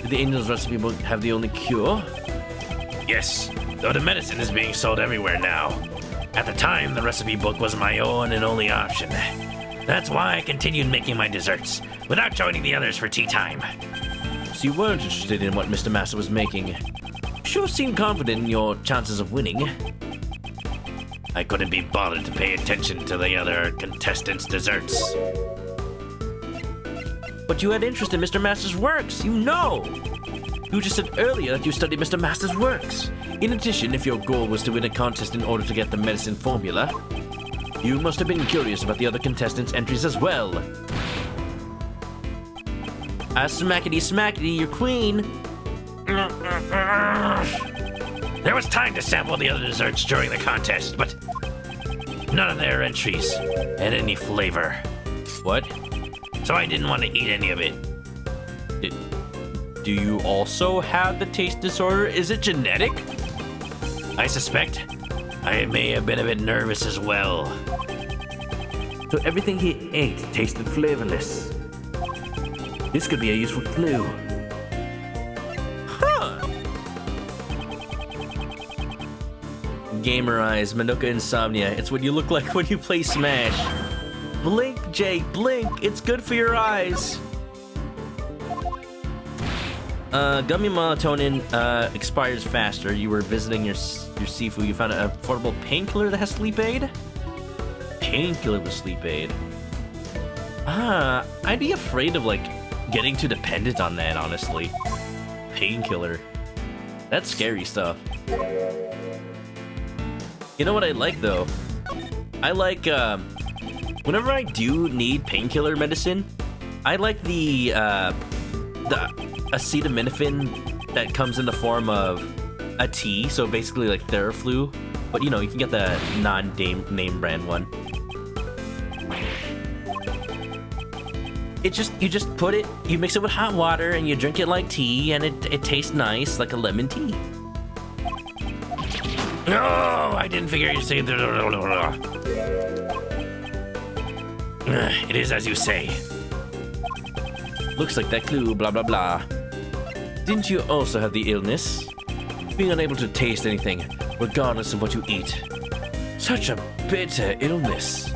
Did the angel's recipe book have the only cure? Yes, though the medicine is being sold everywhere now. At the time, the recipe book was my own and only option. That's why I continued making my desserts, without joining the others for tea time. So you weren't interested in what Mr. Master was making. You sure seemed confident in your chances of winning. I couldn't be bothered to pay attention to the other contestants' desserts. But you had interest in Mr. Master's works, you know! You just said earlier that you studied Mr. Master's works. In addition, if your goal was to win a contest in order to get the medicine formula, you must have been curious about the other contestants' entries as well. Smackety smackety, your queen. There was time to sample the other desserts during the contest, but none of their entries had any flavor. What? So I didn't want to eat any of it. Do you also have the taste disorder? Is it genetic? I suspect I may have been a bit nervous as well. So everything he ate tasted flavorless. This could be a useful clue. Gamer eyes, Manuka insomnia. It's what you look like when you play Smash. Blink, Jay, blink. It's good for your eyes. Gummy melatonin expires faster. You were visiting your Sifu. You found an affordable painkiller that has sleep aid? Painkiller with sleep aid. I'd be afraid of, like, getting too dependent on that, honestly. Painkiller. That's scary stuff. You know what I like, though? I like, whenever I do need painkiller medicine, I like the acetaminophen that comes in the form of a tea, so basically like Theraflu, but you know, you can get the non-name brand one. You just put it, you mix it with hot water and you drink it like tea, and it tastes nice, like a lemon tea. No, I didn't figure you'd say. It is as you say. Looks like that clue, blah blah blah. Didn't you also have the illness? Being unable to taste anything, regardless of what you eat. Such a bitter illness.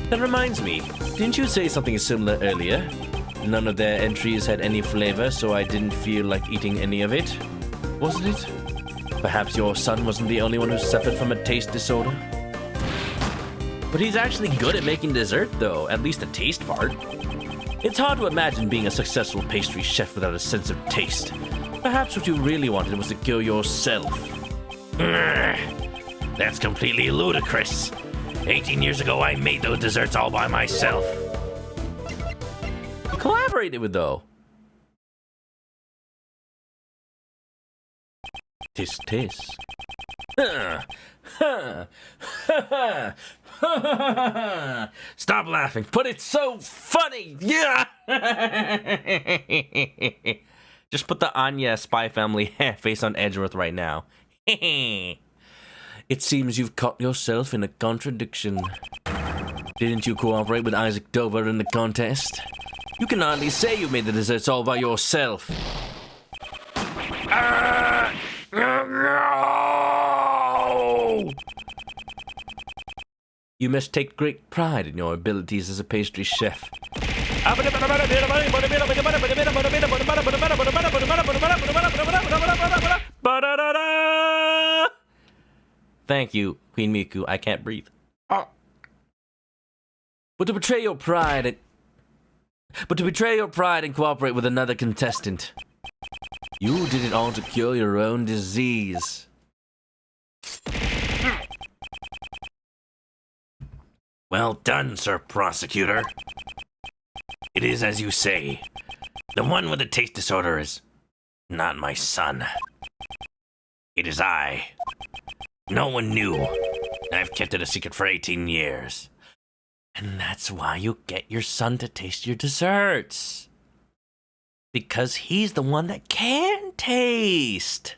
That reminds me, didn't you say something similar earlier? None of their entries had any flavor, so I didn't feel like eating any of it. Wasn't it? Perhaps your son wasn't the only one who suffered from a taste disorder? But he's actually good at making dessert, though, at least the taste part. It's hard to imagine being a successful pastry chef without a sense of taste. Perhaps what you really wanted was to kill yourself. That's completely ludicrous. 18 years ago, I made those desserts all by myself. You collaborated with, though. Tis. Stop laughing, but it's so funny. Yeah. Just put the Anya Spy Family face on Edgeworth right now. It seems you've caught yourself in a contradiction. Didn't you cooperate with Isaac Dover in the contest? You can hardly say you made the desserts all by yourself. No! You must take great pride in your abilities as a pastry chef. Thank you, Queen Miku. I can't breathe. But to betray your pride and cooperate with another contestant, you did it all to cure your own disease. Well done, Sir Prosecutor. It is as you say. The one with the taste disorder is not my son. It is I. No one knew. I've kept it a secret for 18 years. And that's why you get your son to taste your desserts. Because he's the one that can taste.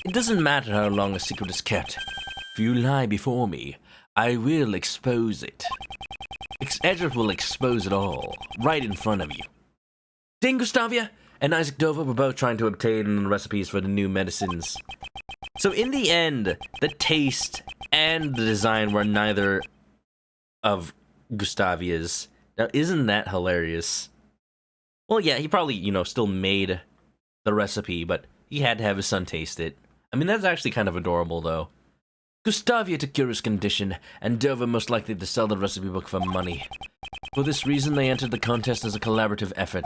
It doesn't matter how long a secret is kept. If you lie before me, I will expose it. Edgeworth will expose it all, right in front of you. Dane Gustavia and Isaac Dover were both trying to obtain recipes for the new medicines. So in the end, the taste and the design were neither of Gustavia's. Now, isn't that hilarious? Well, yeah, he probably, still made the recipe, but he had to have his son taste it. I mean, that's actually kind of adorable, though. Gustavia to cure his condition, and Dover most likely to sell the recipe book for money. For this reason, they entered the contest as a collaborative effort.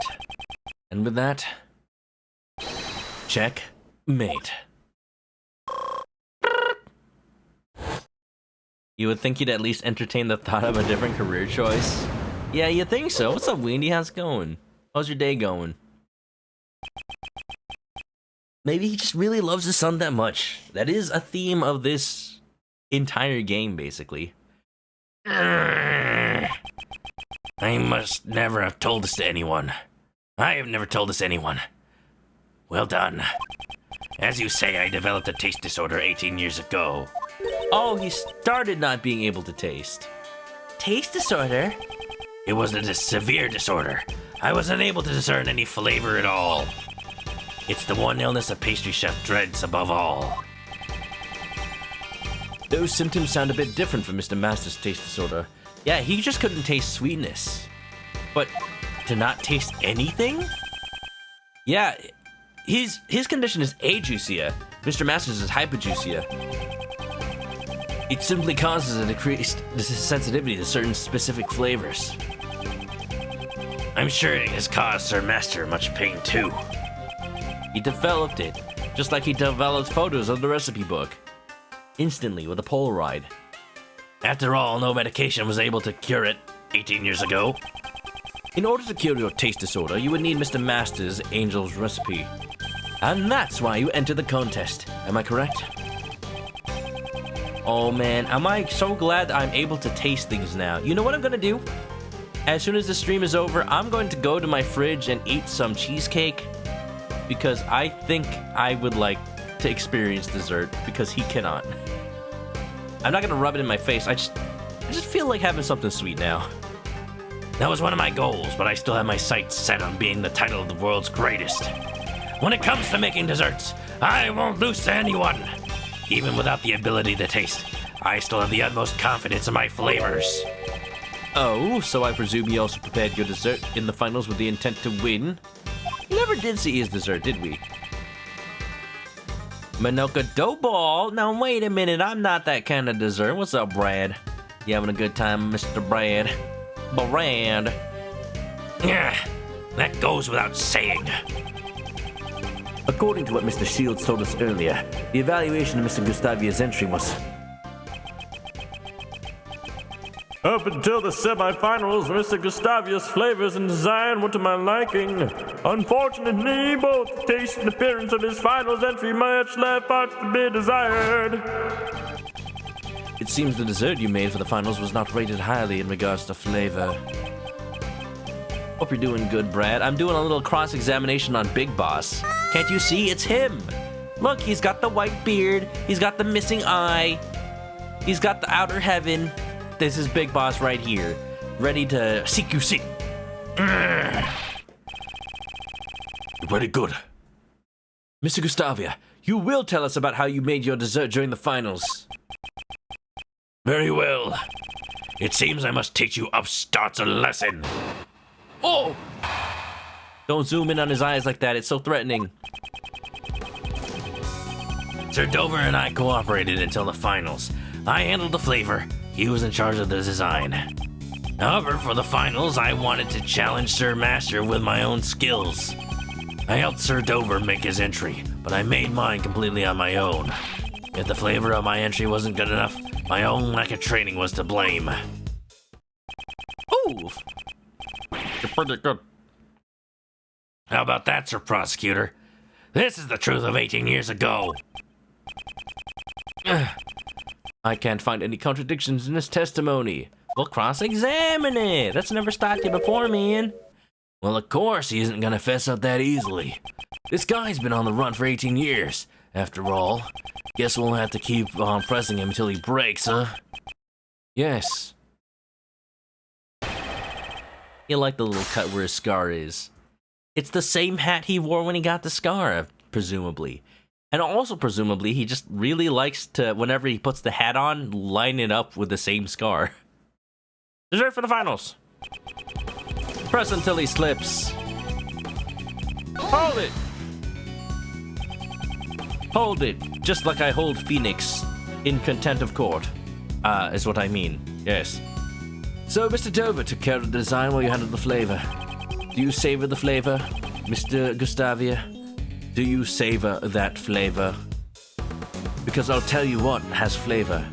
And with that, checkmate. You would think you'd at least entertain the thought of a different career choice? Yeah, you think so. What's up, Wendy? How's it going? How's your day going? Maybe he just really loves his son that much. That is a theme of this entire game, basically. I must never have told this to anyone. I have never told this to anyone. Well done. As you say, I developed a taste disorder 18 years ago. Oh, he started not being able to taste. Taste disorder? It was a severe disorder. I was unable to discern any flavor at all. It's the one illness a pastry chef dreads above all. Those symptoms sound a bit different from Mr. Master's taste disorder. Yeah, he just couldn't taste sweetness. But to not taste anything? Yeah, his condition is ajuicia. Mr. Master's is hypojuicia. It simply causes a decreased sensitivity to certain specific flavors. I'm sure it has caused Sir Master much pain too. He developed it, just like he developed photos of the recipe book. Instantly, with a Polaroid. After all, no medication was able to cure it 18 years ago. In order to cure your taste disorder, you would need Mr. Master's Angel's recipe. And that's why you entered the contest. Am I correct? Oh man, am I so glad I'm able to taste things now. You know what I'm gonna do? As soon as the stream is over, I'm going to go to my fridge and eat some cheesecake. Because I think I would like to experience dessert, because he cannot. I'm not gonna rub it in my face. I just feel like having something sweet now. That was one of my goals, but I still have my sights set on being the title of the world's greatest. When it comes to making desserts, I won't lose to anyone. Even without the ability to taste, I still have the utmost confidence in my flavors. Oh, so I presume you also prepared your dessert in the finals with the intent to win? We never did see his dessert, did we? ManokAdobo? Now wait a minute, I'm not that kind of dessert. What's up, Brad? You having a good time, Mr. Brad? Brad. Yeah, that goes without saying. According to what Mr. Shields told us earlier, the evaluation of Mr. Gustavia's entry was... Up until the semifinals, Mr. Gustavia's flavors and design were to my liking. Unfortunately, both the taste and appearance of his finals entry much left much to be desired. It seems the dessert you made for the finals was not rated highly in regards to flavor. Hope you're doing good, Brad. I'm doing a little cross-examination on Big Boss. Can't you see? It's him! Look, he's got the white beard, he's got the missing eye, he's got the outer heaven. This is Big Boss right here, ready to CQC. Very good. Mr. Gustavia, you will tell us about how you made your dessert during the finals. Very well. It seems I must teach you upstarts a lesson. Oh! Don't zoom in on his eyes like that, it's so threatening. Sir Dover and I cooperated until the finals. I handled the flavor. He was in charge of the design. However, for the finals, I wanted to challenge Sir Master with my own skills. I helped Sir Dover make his entry, but I made mine completely on my own. If the flavor of my entry wasn't good enough, my own lack of training was to blame. Ooh! You're pretty good. How about that, Sir Prosecutor? This is the truth of 18 years ago. I can't find any contradictions in his testimony. We'll cross-examine it. That's never stopped you before, man. Well, of course he isn't gonna fess up that easily. This guy's been on the run for 18 years. After all, guess we'll have to keep on pressing him until he breaks, huh? Yes. You like the little cut where his scar is. It's the same hat he wore when he got the scar, presumably. And also, presumably, he just really likes to, whenever he puts the hat on, line it up with the same scar. Dessert for the finals. Press until he slips. Hold it. Hold it, just like I hold Phoenix in contempt of court. Is what I mean, yes. So, Mr. Dover took care of the design while you handled the flavor. Do you savor the flavor, Mr. Gustavia? Do you savor that flavor? Because I'll tell you what has flavor.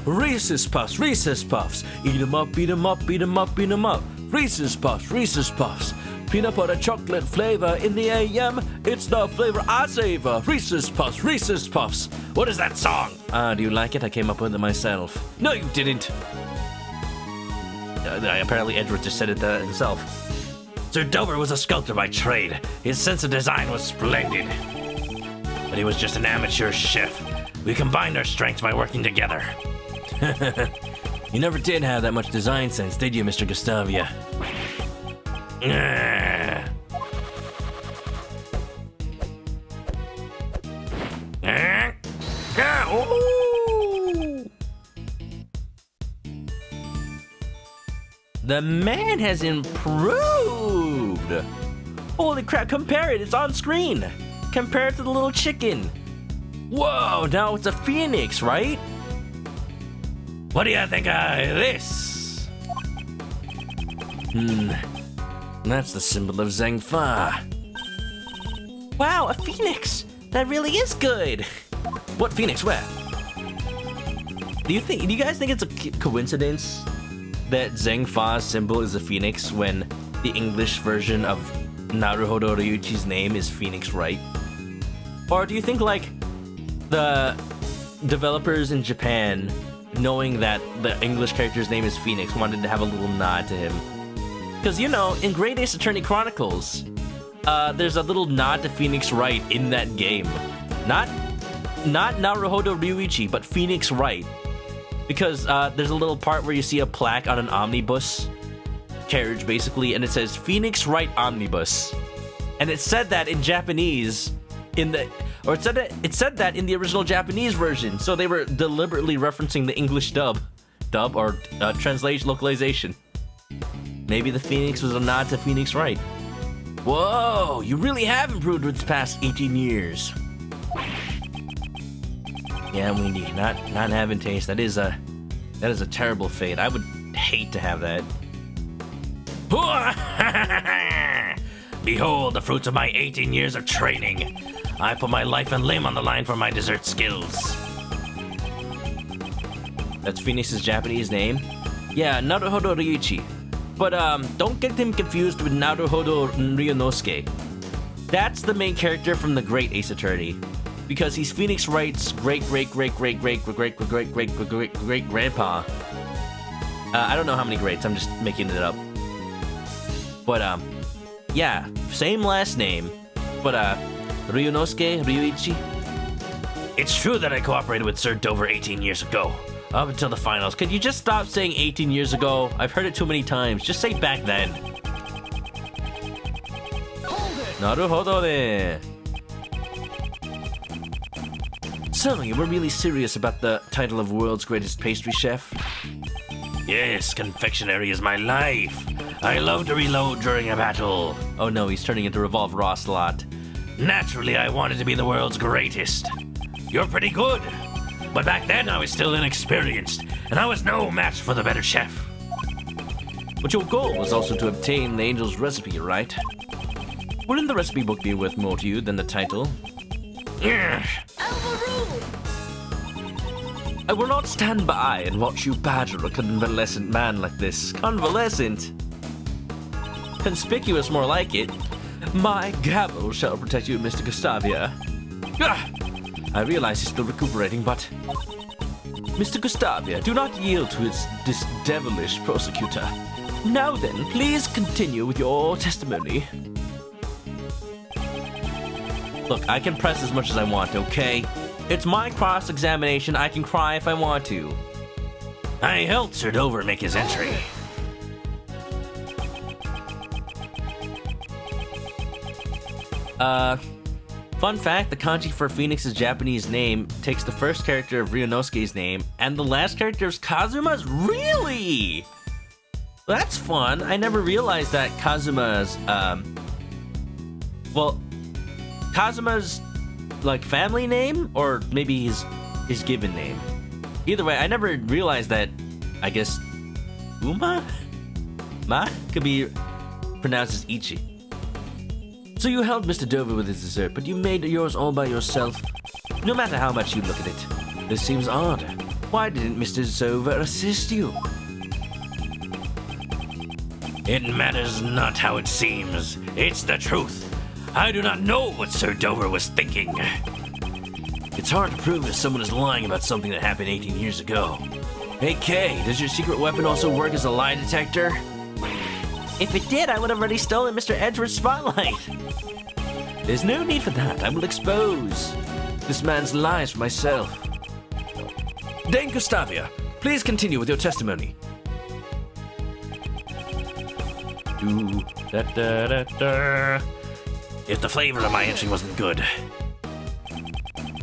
Reese's Puffs, Reese's Puffs. Eat 'em up, beat 'em up, beat 'em up, beat 'em up. Reese's Puffs, Reese's Puffs. Peanut butter chocolate flavor in the AM. It's the flavor I savor. Reese's Puffs, Reese's Puffs. What is that song? Do you like it? I came up with it myself. No, you didn't. Apparently Edward just said it himself. Sir Dover was a sculptor by trade. His sense of design was splendid. But he was just an amateur chef. We combined our strengths by working together. You never did have that much design sense, did you, Mr. Gustavia? The man has improved! Holy crap, compare it, it's on screen! Compare it to the little chicken. Whoa, now it's a phoenix, right? What do you think of this? That's the symbol of Zhengfa. Wow, a phoenix! That really is good! What phoenix? Where? Do you guys think it's a coincidence that Zhengfa's symbol is a phoenix when the English version of Naruhodo Ryuichi's name is Phoenix Wright? Or do you think, like, the developers in Japan, knowing that the English character's name is Phoenix, wanted to have a little nod to him? Because, you know, in Great Ace Attorney Chronicles, there's a little nod to Phoenix Wright in that game. Not Naruhodo Ryuichi, but Phoenix Wright. Because there's a little part where you see a plaque on an omnibus carriage, basically, and it says Phoenix Wright Omnibus. And it said that in Japanese it said that in the original Japanese version. So they were deliberately referencing the English dub or translation localization. Maybe the Phoenix was a nod to Phoenix Wright. Whoa, you really have improved with the past 18 years. Yeah, Weenie, not having taste. That is a terrible fate. I would hate to have that. Behold the fruits of my 18 years of training. I put my life and limb on the line for my dessert skills. That's Phoenix's Japanese name? Yeah, Naruhodo Ryuichi. But don't get him confused with Naruhodo Ryunosuke. That's the main character from the Great Ace Attorney. Because he's Phoenix Wright's great-great-great-great-great-great-great-great-grandpa. I don't know how many greats, I'm just making it up. But, yeah, same last name. But, Ryunosuke, Ryuichi. It's true that I cooperated with Sir Dover 18 years ago, up until the finals. Could you just stop saying 18 years ago? I've heard it too many times. Just say back then. Naruhodo ne. So, you were really serious about the title of world's greatest pastry chef? Yes, confectionery is my life. I love to reload during a battle. Oh no, he's turning into Revolve Ross a lot. Naturally, I wanted to be the world's greatest. You're pretty good. But back then, I was still inexperienced, and I was no match for the better chef. But your goal was also to obtain the angel's recipe, right? Wouldn't the recipe book be worth more to you than the title? I will not stand by and watch you badger a convalescent man like this. Convalescent? Conspicuous, more like it. My gavel shall protect you, Mr. Gustavia. I realize he's still recuperating, but... Mr. Gustavia, do not yield to this devilish prosecutor. Now then, please continue with your testimony. Look, I can press as much as I want, okay? It's my cross-examination. I can cry if I want to. I helped Sir Dover make his entry. Fun fact, the kanji for Phoenix's Japanese name takes the first character of Ryunosuke's name, and the last character is Kazuma's. Really? That's fun. I never realized that Kazuma's, Kazuma's, like, family name, or maybe his given name. Either way, I never realized that, I guess, Ma could be pronounced as Ichi. So you helped Mr. Dover with his dessert, but you made yours all by yourself. No matter how much you look at it, this seems odd. Why didn't Mr. Dover assist you? It matters not how it seems. It's the truth. I do not know what Sir Dover was thinking. It's hard to prove if someone is lying about something that happened 18 years ago. Hey Kay, does your secret weapon also work as a lie detector? If it did, I would have already stolen Mr. Edgeworth's spotlight. There's no need for that. I will expose this man's lies for myself. Dame Gustavia, please continue with your testimony. If the flavor of my entry wasn't good.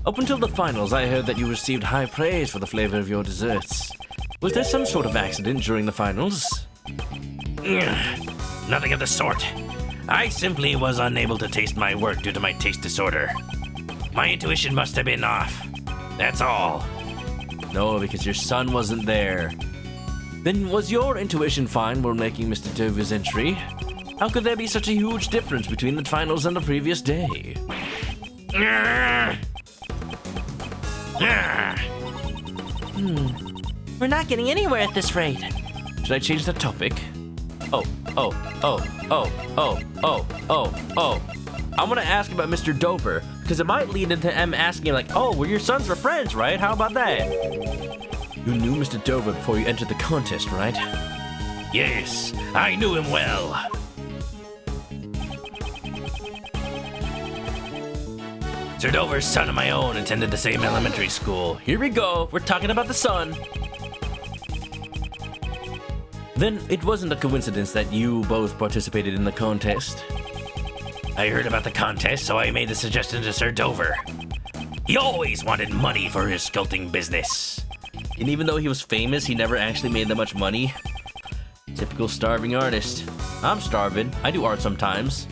Up until the finals, I heard that you received high praise for the flavor of your desserts. Was there some sort of accident during the finals? Nothing of the sort. I simply was unable to taste my work due to my taste disorder. My intuition must have been off. That's all. No, because your son wasn't there. Then was your intuition fine when making Mr. Dover's entry? How could there be such a huge difference between the finals and the previous day? We're not getting anywhere at this rate. Should I change the topic? Oh. I'm gonna ask about Mr. Dover, because it might lead into M asking like, oh, well, your sons were friends, right? How about that? You knew Mr. Dover before you entered the contest, right? Yes, I knew him well. Sir Dover's son of my own attended the same elementary school. Here we go. We're talking about the son. Then it wasn't a coincidence that you both participated in the contest. I heard about the contest, so I made the suggestion to Sir Dover. He always wanted money for his sculpting business. And even though he was famous, he never actually made that much money. Typical starving artist. I'm starving. I do art sometimes.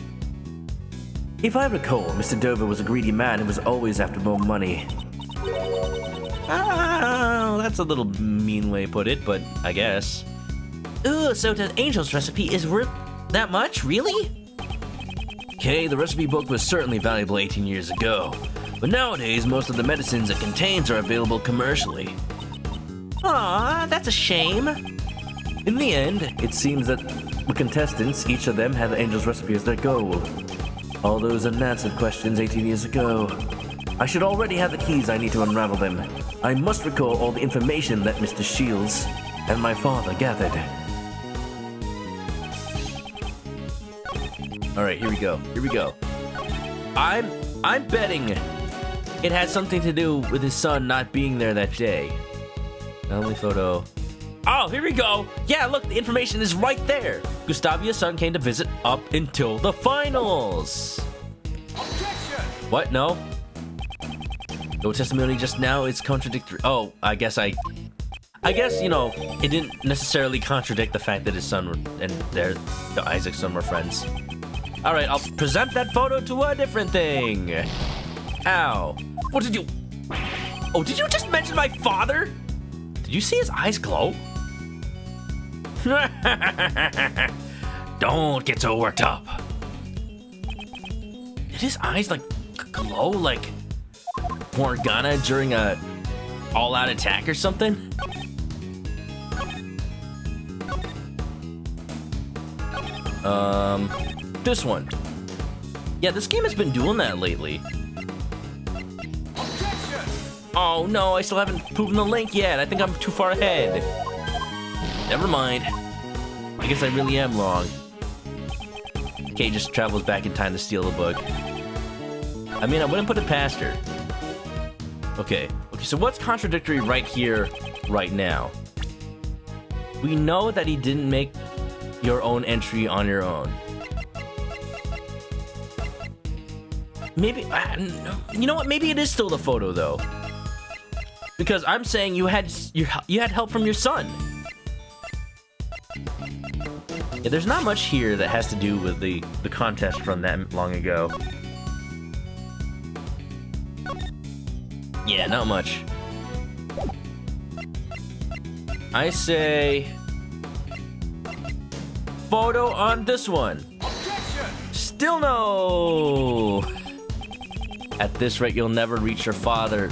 If I recall, Mr. Dover was a greedy man who was always after more money. Oh, that's a little mean way to put it, but I guess. Ooh, so the angel's recipe is worth that much? Really? Okay, the recipe book was certainly valuable 18 years ago, but nowadays most of the medicines it contains are available commercially. Aw, that's a shame. In the end, It seems that the contestants, each of them, had the angel's recipe as their goal. All those unanswered questions 18 years ago. I should already have the keys I need to unravel them. I must recall all the information that Mr. Shields and my father gathered. all right, here we go. I'm betting it had something to do with his son not being there that day. Family photo. Oh, here we go. Yeah, look, the information is right there. Gustavia's son came to visit up until the finals. Objection! What? No? No testimony just now. It's contradictory. Oh, I guess, you know, it didn't necessarily contradict the fact that his son and Isaac's son were friends. All right, I'll present that photo to a different thing. Ow. What did you... Oh, did you just mention my father? Did you see his eyes glow? Don't get so worked up. Did his eyes, like, glow like Morgana during a all-out attack or something? This one. Yeah, this game has been doing that lately. Oh no, I still haven't proven the link yet. I think I'm too far ahead. Never mind. I guess I really am wrong. Kay just travels back in time to steal the book. I mean, I wouldn't put it past her. Okay, so what's contradictory right here, right now? We know that he didn't make your own entry on your own. Maybe, you know what? Maybe it is still the photo though, because I'm saying you had help from your son. Yeah, there's not much here that has to do with the contest from that long ago. Yeah, not much. I say photo on this one. Objection! Still no. At this rate, you'll never reach your father.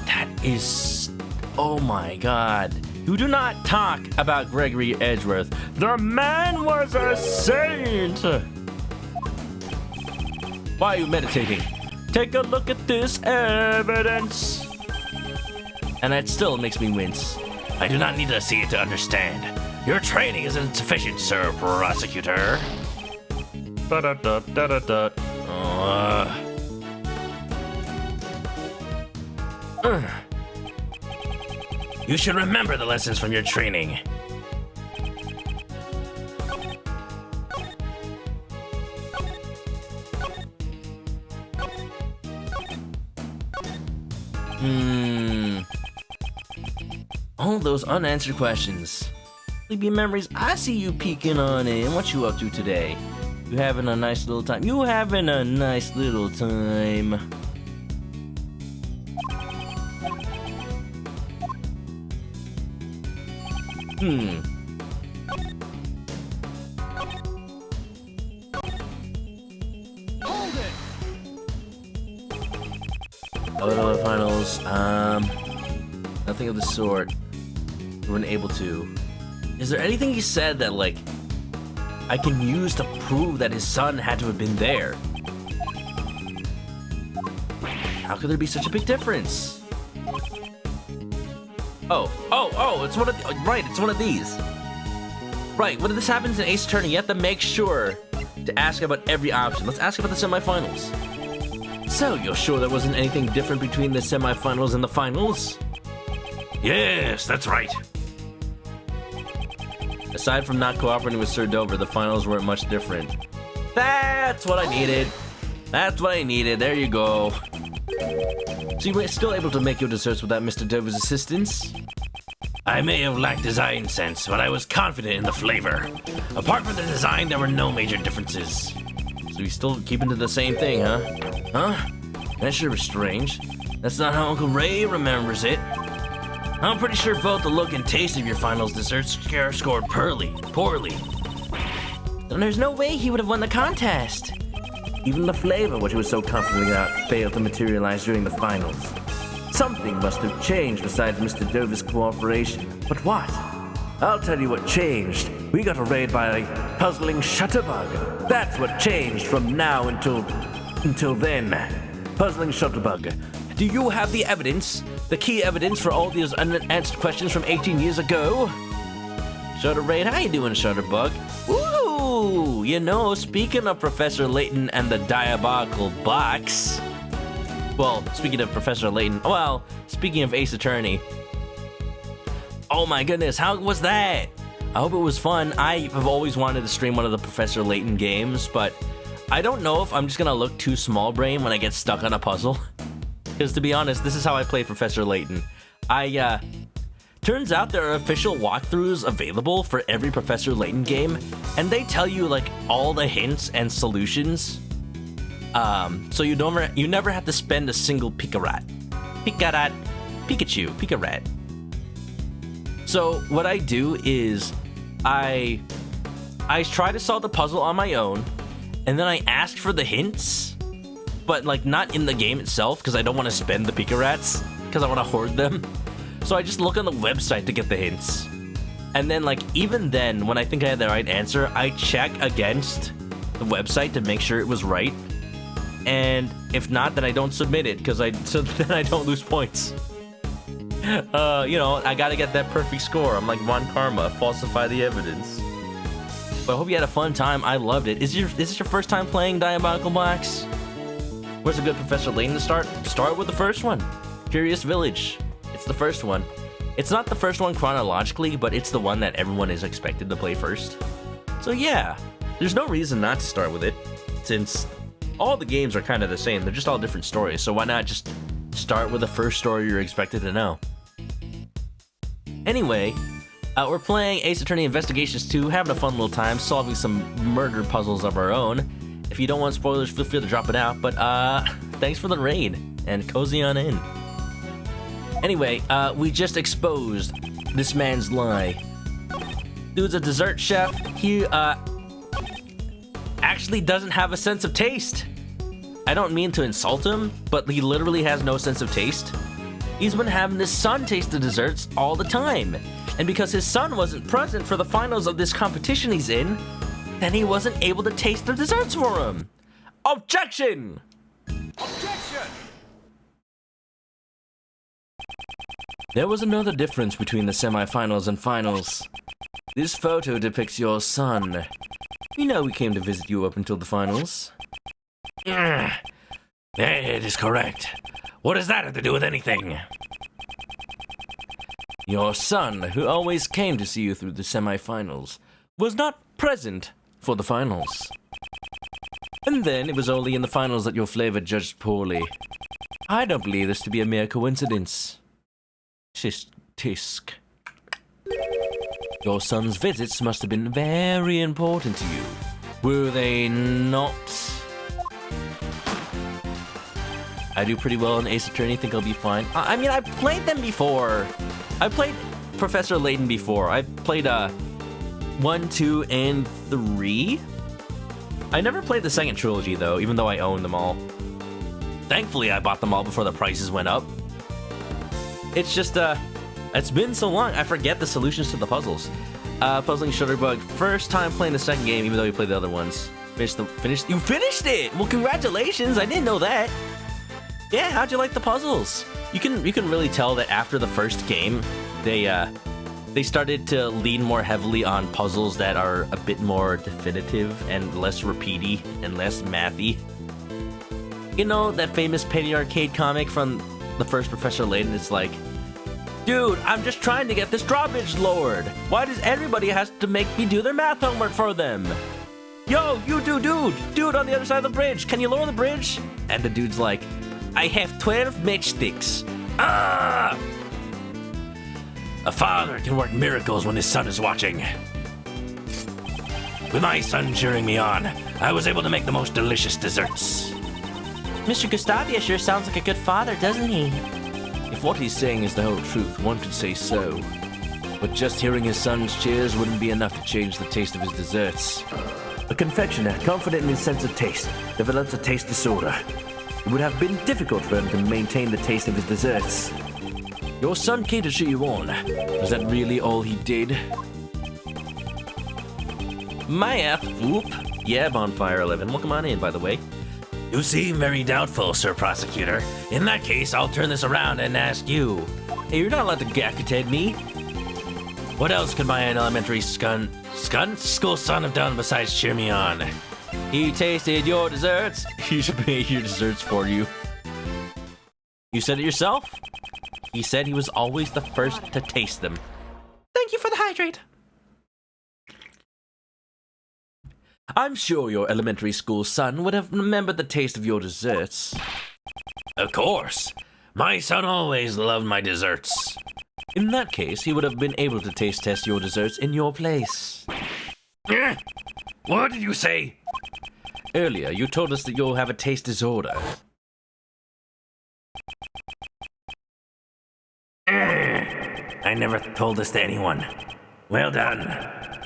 That is... Oh my god. You do not talk about Gregory Edgeworth. The man was a saint. Why are you meditating? Take a look at this evidence. And that still makes me wince. I do not need to see it to understand. Your training isn't sufficient, sir, prosecutor. Da-da-da-da-da-da. You should remember the lessons from your training. All those unanswered questions. Sleepy memories, I see you peeking on in. What you up to today? You having a nice little time? You having a nice little time? Other finals, nothing of the sort. We weren't able to. Is there anything he said that, like, I can use to prove that his son had to have been there? How could there be such a big difference? Oh, it's one of the, right, it's one of these. Right, when this happens in Ace Attorney, you have to make sure to ask about every option. Let's ask about the semifinals. So, you're sure there wasn't anything different between the semifinals and the finals? Yes, that's right. Aside from not cooperating with Sir Dover, the finals weren't much different. That's what I needed. That's what I needed. There you go. So you were still able to make your desserts without Mr. Dover's assistance? I may have lacked design sense, but I was confident in the flavor. Apart from the design, there were no major differences. So he's still keeping to the same thing, huh? Huh? That sure was strange. That's not how Uncle Ray remembers it. I'm pretty sure both the look and taste of your finals desserts scored poorly. Then there's no way he would have won the contest. Even the flavor, which he was so confident about, failed to materialize during the finals. Something must have changed besides Mr. Dover's cooperation. But what? I'll tell you what changed. We got a raid by a puzzling shutterbug. That's what changed from now until then. Puzzling shutterbug. Do you have the evidence? The key evidence for all these unanswered questions from 18 years ago? Shutter Raid, how you doing, Shutterbug? Ooh, you know, speaking of Professor Layton and the Diabolical Box. Well, speaking of Professor Layton, well, speaking of Ace Attorney. Oh my goodness, how was that? I hope it was fun. I have always wanted to stream one of the Professor Layton games, but I don't know if I'm just gonna look too small brain when I get stuck on a puzzle. Because to be honest, this is how I play Professor Layton. Turns out there are official walkthroughs available for every Professor Layton game, and they tell you like all the hints and solutions. So you never have to spend a single Pikachu. So what I do is I try to solve the puzzle on my own, and then I ask for the hints. But like not in the game itself, because I don't want to spend the Pika-Rats, because I want to hoard them. So I just look on the website to get the hints. And then like even then, when I think I had the right answer, I check against the website to make sure it was right. And if not, then I don't submit it, so then I don't lose points. You know, I gotta get that perfect score. I'm like Von Karma, falsify the evidence. But I hope you had a fun time. I loved it. Is this your first time playing Diabolical Box? Where's a good Professor Layton to start? Start with the first one. Curious Village. It's the first one. It's not the first one chronologically, but it's the one that everyone is expected to play first. So yeah, there's no reason not to start with it, since all the games are kind of the same. They're just all different stories, so why not just start with the first story you're expected to know? Anyway, we're playing Ace Attorney Investigations 2, having a fun little time, solving some murder puzzles of our own. If you don't want spoilers, feel free to drop it out, but thanks for the raid, and cozy on in. Anyway, we just exposed this man's lie. Dude's a dessert chef. He actually doesn't have a sense of taste. I don't mean to insult him, but he literally has no sense of taste. He's been having his son taste the desserts all the time. And because his son wasn't present for the finals of this competition he's in, then he wasn't able to taste the desserts for him. Objection! There was another difference between the semifinals and finals. This photo depicts your son. You know he came to visit you up until the finals. It is correct. What does that have to do with anything? Your son, who always came to see you through the semifinals, was not present for the finals. And then it was only in the finals that your flavor judged poorly. I don't believe this to be a mere coincidence. Tisk. Your son's visits must have been very important to you. Were they not? I do pretty well in Ace Attorney, think I'll be fine. I mean, I've played them before. I played Professor Layton before. I played 1, 2, and 3. I never played the second trilogy though, even though I own them all. Thankfully, I bought them all before the prices went up. It's just, it's been so long, I forget the solutions to the puzzles. Puzzling Shutterbug, first time playing the second game, even though you played the other ones. You finished it! Well, congratulations, I didn't know that. Yeah, how'd you like the puzzles? You can really tell that after the first game, they started to lean more heavily on puzzles that are a bit more definitive and less repeaty and less mathy. You know that famous Penny Arcade comic from the first Professor Layton? It's like, dude, I'm just trying to get this drawbridge lowered. Why does everybody has to make me do their math homework for them? Yo, you dude on the other side of the bridge, can you lower the bridge? And the dude's like, I have 12 matchsticks. Ah! A father can work miracles when his son is watching. With my son cheering me on, I was able to make the most delicious desserts. Mr. Gustavia sure sounds like a good father, doesn't he? If what he's saying is the whole truth, one could say so. But just hearing his son's cheers wouldn't be enough to change the taste of his desserts. A confectioner, confident in his sense of taste, develops a taste disorder. It would have been difficult for him to maintain the taste of his desserts. Your son came to cheer you on. Was that really all he did? Math, whoop. Yeah, Bonfire 11. Welcome on in, by the way. You seem very doubtful, Sir Prosecutor. In that case, I'll turn this around and ask you. Hey, you're not allowed to gakutate me. What else could my elementary school son have done besides cheer me on? He tasted your desserts. He should make your desserts for you. You said it yourself. He said he was always the first to taste them. Thank you for the hydrate. I'm sure your elementary school son would have remembered the taste of your desserts. Of course. My son always loved my desserts. In that case, he would have been able to taste test your desserts in your place. What did you say? Earlier, you told us that you'll have a taste disorder. I never told this to anyone. Well done.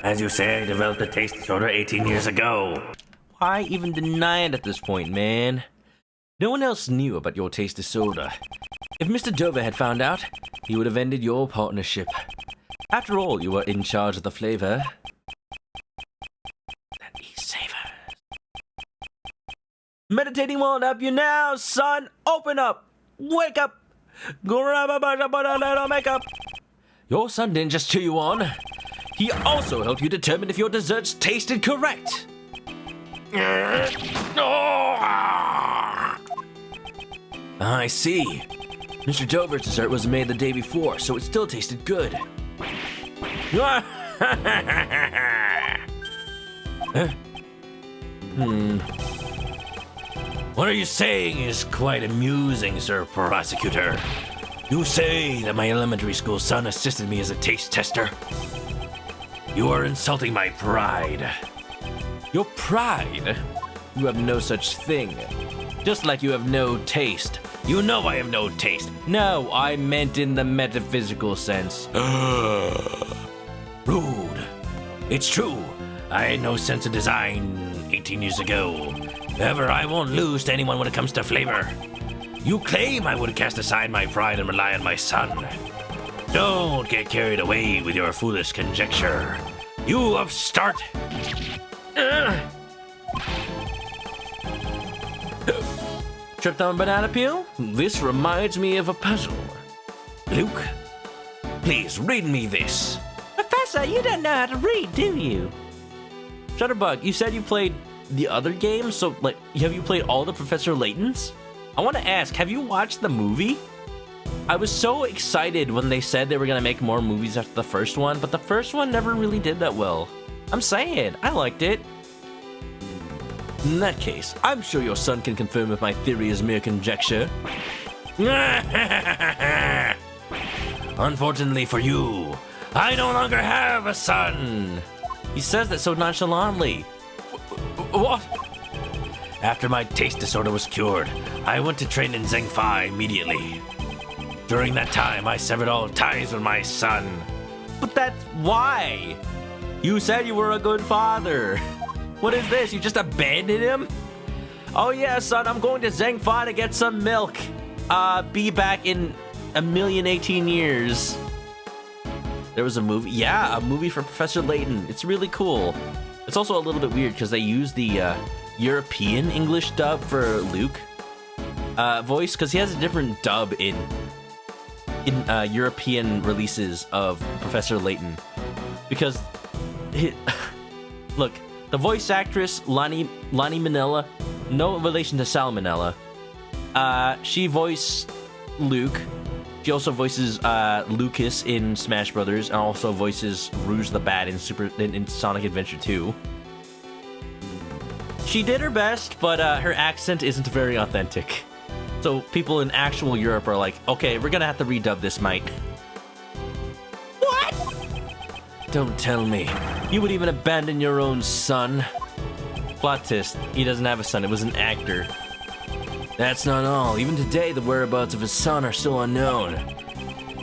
As you say, I developed a taste disorder 18 years ago. Why even deny it at this point, man? No one else knew about your taste disorder. If Mr. Dover had found out, he would have ended your partnership. After all, you were in charge of the flavor that he savors. Meditating won't help you now, son. Open up. Wake up. Grab a bunch of little makeup. Your son didn't just cheer you on. He also helped you determine if your desserts tasted correct. I see. Mr. Dover's dessert was made the day before, so it still tasted good. What are you saying is quite amusing, Sir Prosecutor. You say that my elementary school son assisted me as a taste tester. You are insulting my pride. Your pride? You have no such thing. Just like you have no taste. You know I have no taste. No, I meant in the metaphysical sense. Rude. It's true. I had no sense of design 18 years ago. However, I won't lose to anyone when it comes to flavor. You claim I would cast aside my pride and rely on my son. Don't get carried away with your foolish conjecture. You upstart! Tripped on banana peel? This reminds me of a puzzle. Luke, please read me this. Professor, you don't know how to read, do you? Shutterbug, you said you played the other games, so, like, have you played all the Professor Laytons? I want to ask, have you watched the movie? I was so excited when they said they were going to make more movies after the first one, but the first one never really did that well. I'm saying, I liked it. In that case, I'm sure your son can confirm if my theory is mere conjecture. Unfortunately for you, I no longer have a son. He says that so nonchalantly. What? After my taste disorder was cured, I went to train in Zheng Fa immediately. During that time, I severed all ties with my son. But that's why. You said you were a good father. What is this? You just abandoned him? Oh yeah, son, I'm going to Zheng Fa to get some milk. Be back in 1,018 years. There was a movie. Yeah, a movie for Professor Layton. It's really cool. It's also a little bit weird because they use the European English dub for Luke voice, because he has a different dub in European releases of Professor Layton. Because, look, the voice actress Lani Minella, no relation to Salmonella, she voiced Luke. She also voices Lucas in Smash Brothers, and also voices Rouge the Bat in Sonic Adventure 2. She did her best, but her accent isn't very authentic. So people in actual Europe are like, okay, we're gonna have to redub this, mate. What? Don't tell me. You would even abandon your own son. Plot twist, he doesn't have a son, it was an actor. That's not all. Even today, the whereabouts of his son are still unknown.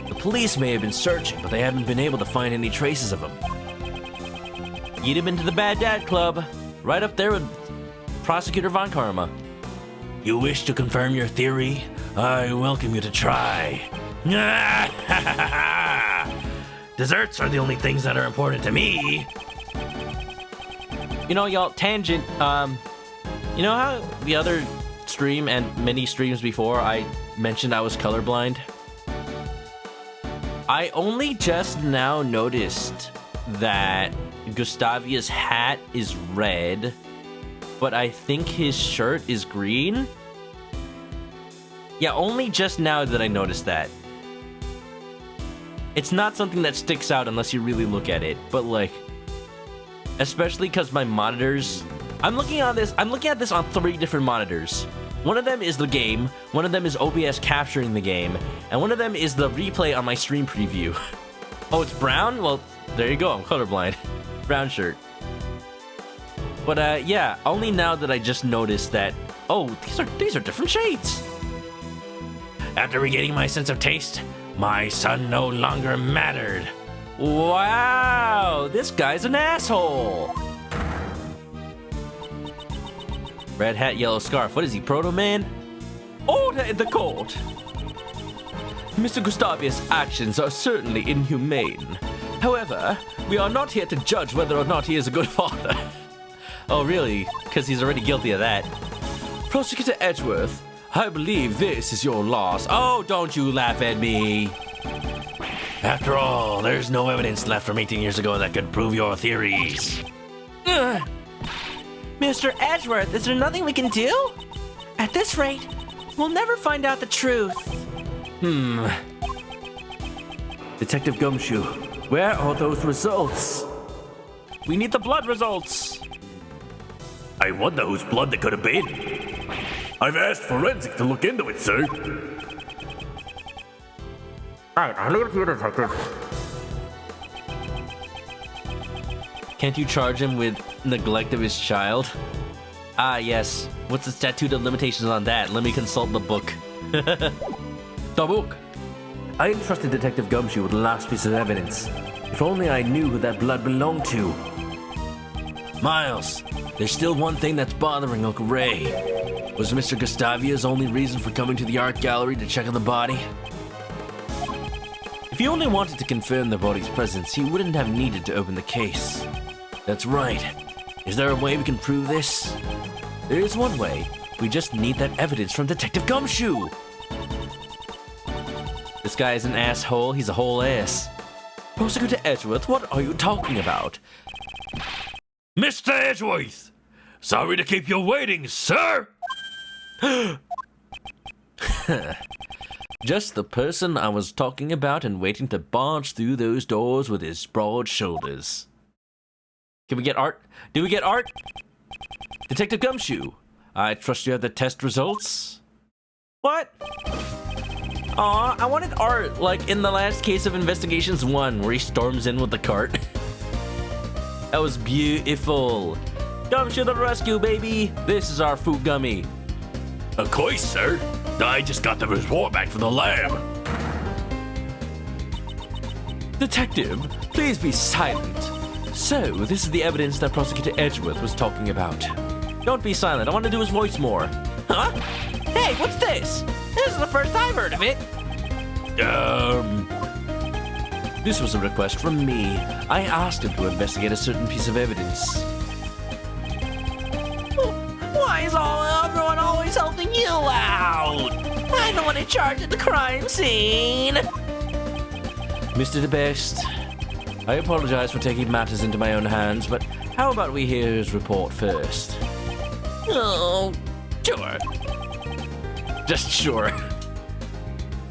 The police may have been searching, but they haven't been able to find any traces of him. You'd have been to the Bad Dad Club, right up there with Prosecutor Von Karma. You wish to confirm your theory? I welcome you to try. Desserts are the only things that are important to me. You know, y'all, tangent, you know how the other stream and many streams before I mentioned I was colorblind? I only just now noticed that Gustavia's hat is red, but I think his shirt is green. Yeah, only just now did I notice that. It's not something that sticks out unless you really look at it, but like, especially because my monitors, I'm looking at this on 3 different monitors. One of them is the game, one of them is OBS capturing the game, and one of them is the replay on my stream preview. Oh, it's brown? Well, there you go, I'm colorblind. Brown shirt. But yeah, only now that I just noticed that, oh, these are different shades. After regaining my sense of taste, my son no longer mattered. Wow, this guy's an asshole. Red hat, yellow scarf. What is he, Proto Man? Order in the court. Mr. Gustavius' actions are certainly inhumane. However, we are not here to judge whether or not he is a good father. Oh, really? Because he's already guilty of that. Prosecutor Edgeworth, I believe this is your loss. Oh, don't you laugh at me. After all, there's no evidence left from 18 years ago that could prove your theories. Mr. Edgeworth, is there nothing we can do? At this rate, we'll never find out the truth. Detective Gumshoe, where are those results? We need the blood results. I wonder whose blood they could have been. I've asked forensic to look into it, sir. Right, I'll look at you, detective. Can't you charge him with neglect of his child? Ah, yes. What's the statute of limitations on that? Let me consult the book. The book. I entrusted Detective Gumshoe with the last piece of evidence. If only I knew who that blood belonged to. Miles, there's still one thing that's bothering Uncle Ray. Was Mr. Gustavia's only reason for coming to the art gallery to check on the body? If he only wanted to confirm the body's presence, he wouldn't have needed to open the case. That's right. Is there a way we can prove this? There is one way. We just need that evidence from Detective Gumshoe. This guy is an asshole. He's a whole ass. Prosecutor Edgeworth, what are you talking about? Mr. Edgeworth! Sorry to keep you waiting, sir! Just the person I was talking about and waiting to barge through those doors with his broad shoulders. Can we get art? Do we get art? Detective Gumshoe, I trust you have the test results? What? Aw, I wanted art, like in the last case of Investigations 1, where he storms in with the cart. That was beautiful. Gumshoe to the rescue, baby! This is our food gummy. Of course, sir. I just got the report back from the lab. Detective, please be silent. So, this is the evidence that Prosecutor Edgeworth was talking about. Don't be silent, I want to do his voice more. Huh? Hey, what's this? This is the first I've heard of it. This was a request from me. I asked him to investigate a certain piece of evidence. Why is everyone always helping you out? I'm the one in charge of the crime scene. Mr. DeBest, I apologize for taking matters into my own hands, but how about we hear his report first? Oh, sure. Just sure.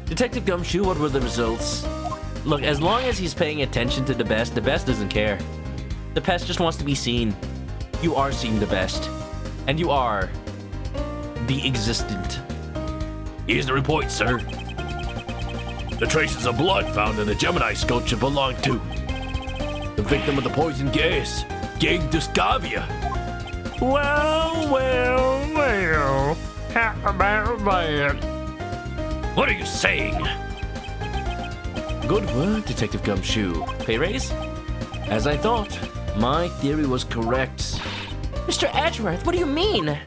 Detective Gumshoe, what were the results? Look, as long as he's paying attention to DeBest doesn't care. DeBest just wants to be seen. You are seeing DeBest. And you are the existent. Here's the report, sir. The traces of blood found in the Gemini sculpture belong to the victim of the poison gas, Gang Discavia. Well, how about that? What are you saying? Good work, Detective Gumshoe. Pay raise? As I thought, my theory was correct. Mr. Edgeworth, what do you mean?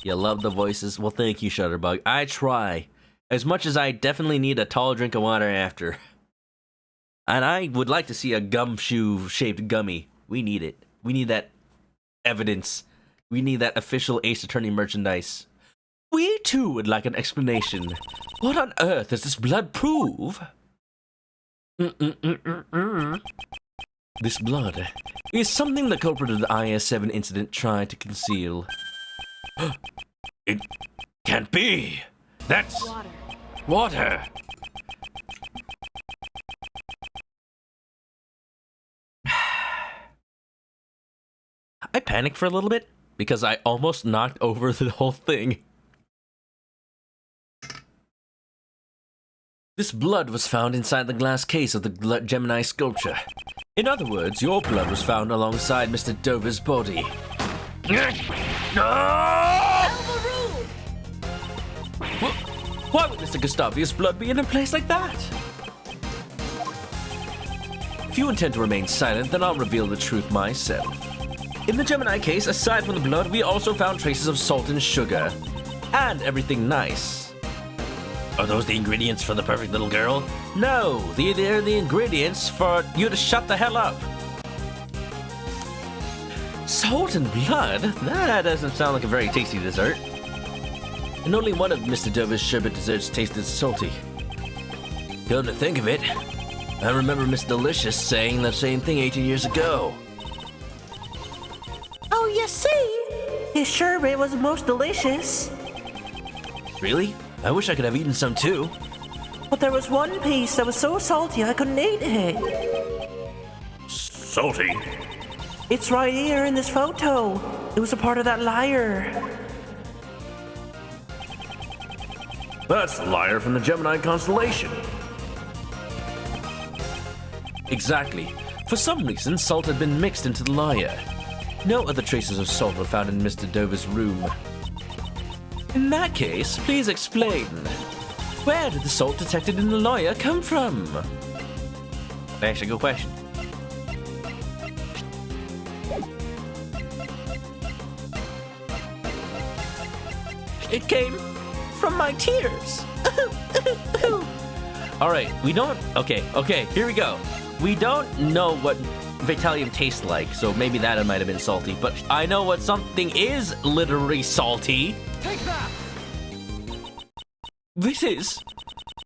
You love the voices? Well, thank you, Shutterbug. I try. As much as I definitely need a tall drink of water after. And I would like to see a gumshoe-shaped gummy. We need it. We need that evidence. We need that official Ace Attorney merchandise. We, too, would like an explanation. What on earth does this blood prove? This blood is something the culprit of the IS-7 incident tried to conceal. It can't be. That's water. I panicked for a little bit because I almost knocked over the whole thing. This blood was found inside the glass case of the Gemini sculpture. In other words, your blood was found alongside Mr. Dover's body. Why would Mr. Gustavius' blood be in a place like that? If you intend to remain silent, then I'll reveal the truth myself. In the Gemini case, aside from the blood, we also found traces of salt and sugar. And everything nice. Are those the ingredients for the perfect little girl? No, they're the ingredients for you to shut the hell up. Salt and blood? That doesn't sound like a very tasty dessert. And only one of Mr. Dover's sherbet desserts tasted salty. Come to think of it, I remember Miss Delicious saying the same thing 18 years ago. Oh, you see? His sherbet was most delicious. Really? I wish I could have eaten some too. But there was one piece that was so salty I couldn't eat it. Salty? It's right here in this photo. It was a part of that lyre. That's the lyre from the Gemini constellation. Exactly. For some reason, salt had been mixed into the lyre. No other traces of salt were found in Mr. Dover's room. In that case, please explain. Where did the salt detected in the lyre come from? That's a good question. It came from my tears. All right, we don't. Okay, here we go. We don't know what Vitalium tastes like, so maybe that might have been salty. But I know what something is literally salty. Take that! This is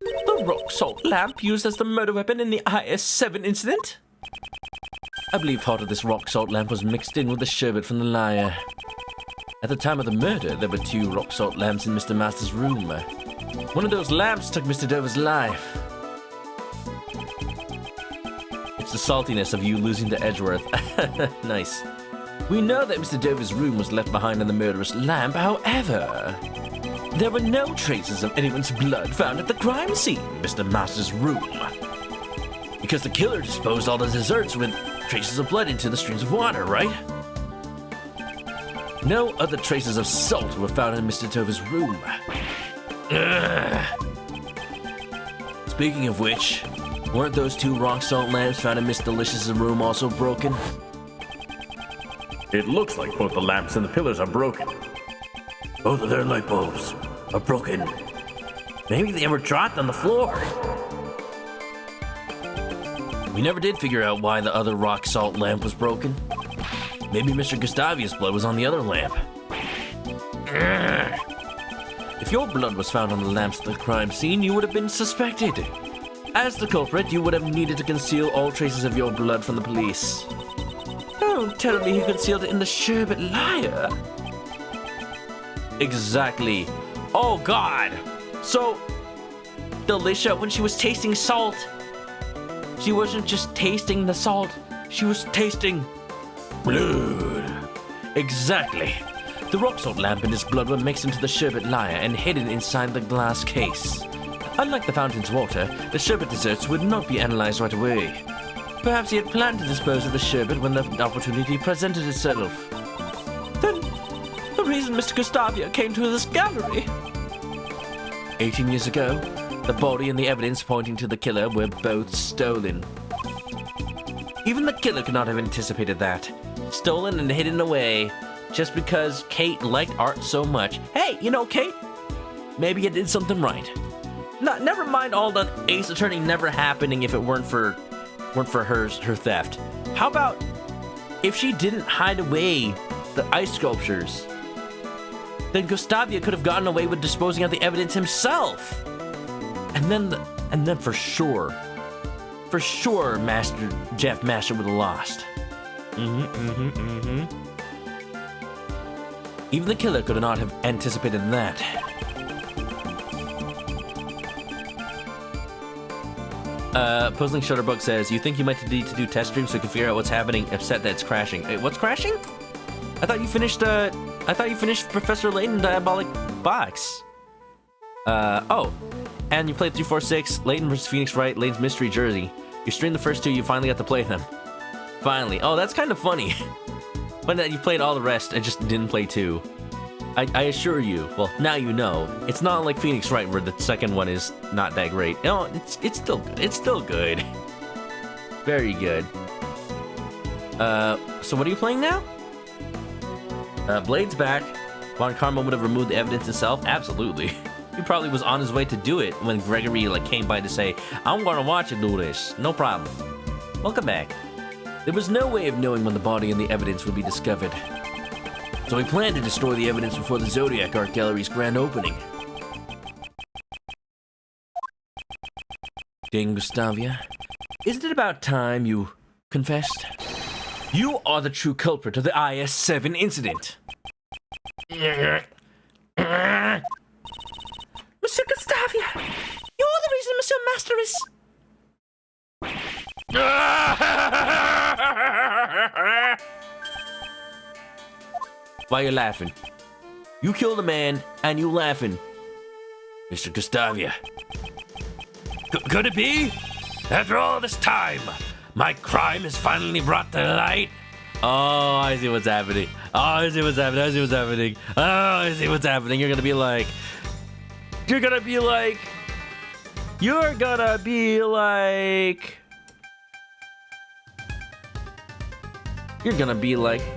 the rock salt lamp used as the murder weapon in the IS-7 incident. I believe part of this rock salt lamp was mixed in with the sherbet from the liar. At the time of the murder, there were 2 rock salt lamps in Mr. Master's room. One of those lamps took Mr. Dover's life. It's the saltiness of you losing to Edgeworth. Nice. We know that Mr. Dover's room was left behind in the murderous lamp. However, there were no traces of anyone's blood found at the crime scene in Mr. Master's room. Because the killer disposed all the desserts with traces of blood into the streams of water, right? No other traces of salt were found in Mr. Dover's room. Speaking of which, weren't those 2 rock salt lamps found in Miss Delicious's room also broken? It looks like both the lamps and the pillars are broken. Both of their light bulbs are broken. Maybe they were dropped on the floor. We never did figure out why the other rock salt lamp was broken. Maybe Mr. Gustavia's blood was on the other lamp. If your blood was found on the lamps at the crime scene, you would have been suspected. As the culprit, you would have needed to conceal all traces of your blood from the police. Don't tell me you concealed it in the sherbet liar. Exactly. Oh God. So, Delicia, when she was tasting salt, she wasn't just tasting the salt, she was tasting blood. Exactly. The rock salt lamp and his blood were mixed into the sherbet liar and hidden inside the glass case. Unlike the fountain's water, the sherbet desserts would not be analyzed right away. Perhaps he had planned to dispose of the sherbet when the opportunity presented itself. Then, the reason Mr. Gustavia came to this gallery. 18 years ago, the body and the evidence pointing to the killer were both stolen. Even the killer could not have anticipated that. Stolen and hidden away just because Kate liked art so much. Hey, you know, Kate, maybe you did something right. Never mind all the Ace Attorney never happening if it weren't for her theft. How about if she didn't hide away the ice sculptures? Then Gustavia could have gotten away with disposing of the evidence himself. And then for sure, Jeff Master would have lost. Even the killer could not have anticipated that. Puzzling Shutterbug says, you think you might need to do test streams so you can figure out what's happening, upset that it's crashing. Wait, what's crashing? I thought you finished Professor Layton Diabolic Box. Oh. And you played 346, Layton vs. Phoenix Wright, Layton's Mystery Jersey. You streamed the first 2, you finally got to play them. Finally. Oh, that's kind of funny. But that you played all the rest and just didn't play 2. I assure you, well, now you know, it's not like Phoenix Wright where the second one is not that great. No, it's still good. It's still good. Very good. So what are you playing now? Blade's back. Von Karma would have removed the evidence itself? Absolutely. He probably was on his way to do it when Gregory came by to say, I'm gonna watch you do this. No problem. Welcome back. There was no way of knowing when the body and the evidence would be discovered. So we planned to destroy the evidence before the Zodiac Art Gallery's grand opening. Dang, Gustavia. Isn't it about time you confessed? You are the true culprit of the IS-7 incident. Mr. Gustavia, you're the reason Monsieur Master is... Why are you laughing? You killed a man, and you laughing. Mr. Gustavia. Could it be? After all this time, my crime is finally brought to light. Oh, I see what's happening. Oh, I see what's happening. I see what's happening. Oh, I see what's happening. You're gonna be like... You're gonna be like...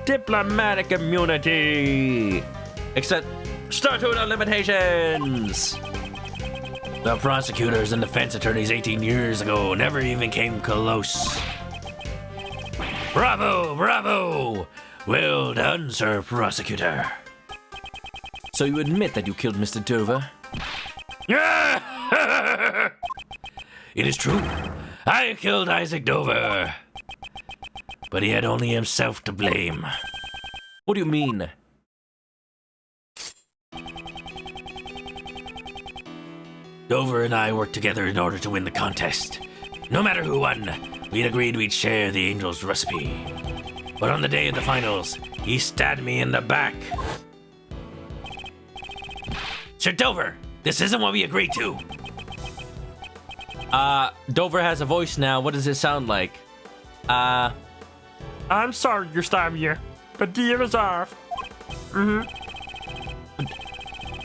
diplomatic immunity. Except statute of limitations. The prosecutors and defense attorneys 18 years ago never even came close. Bravo, bravo! Well done, Sir Prosecutor. So you admit that you killed Mr. Dover? It is true. I killed Isaac Dover. But he had only himself to blame. What do you mean? Dover and I worked together in order to win the contest. No matter who won, we'd agreed we'd share the angel's recipe. But on the day of the finals, he stabbed me in the back. Sir Dover, this isn't what we agreed to. Dover has a voice now. What does it sound like? I'm sorry, Gustavia, but do you reserve?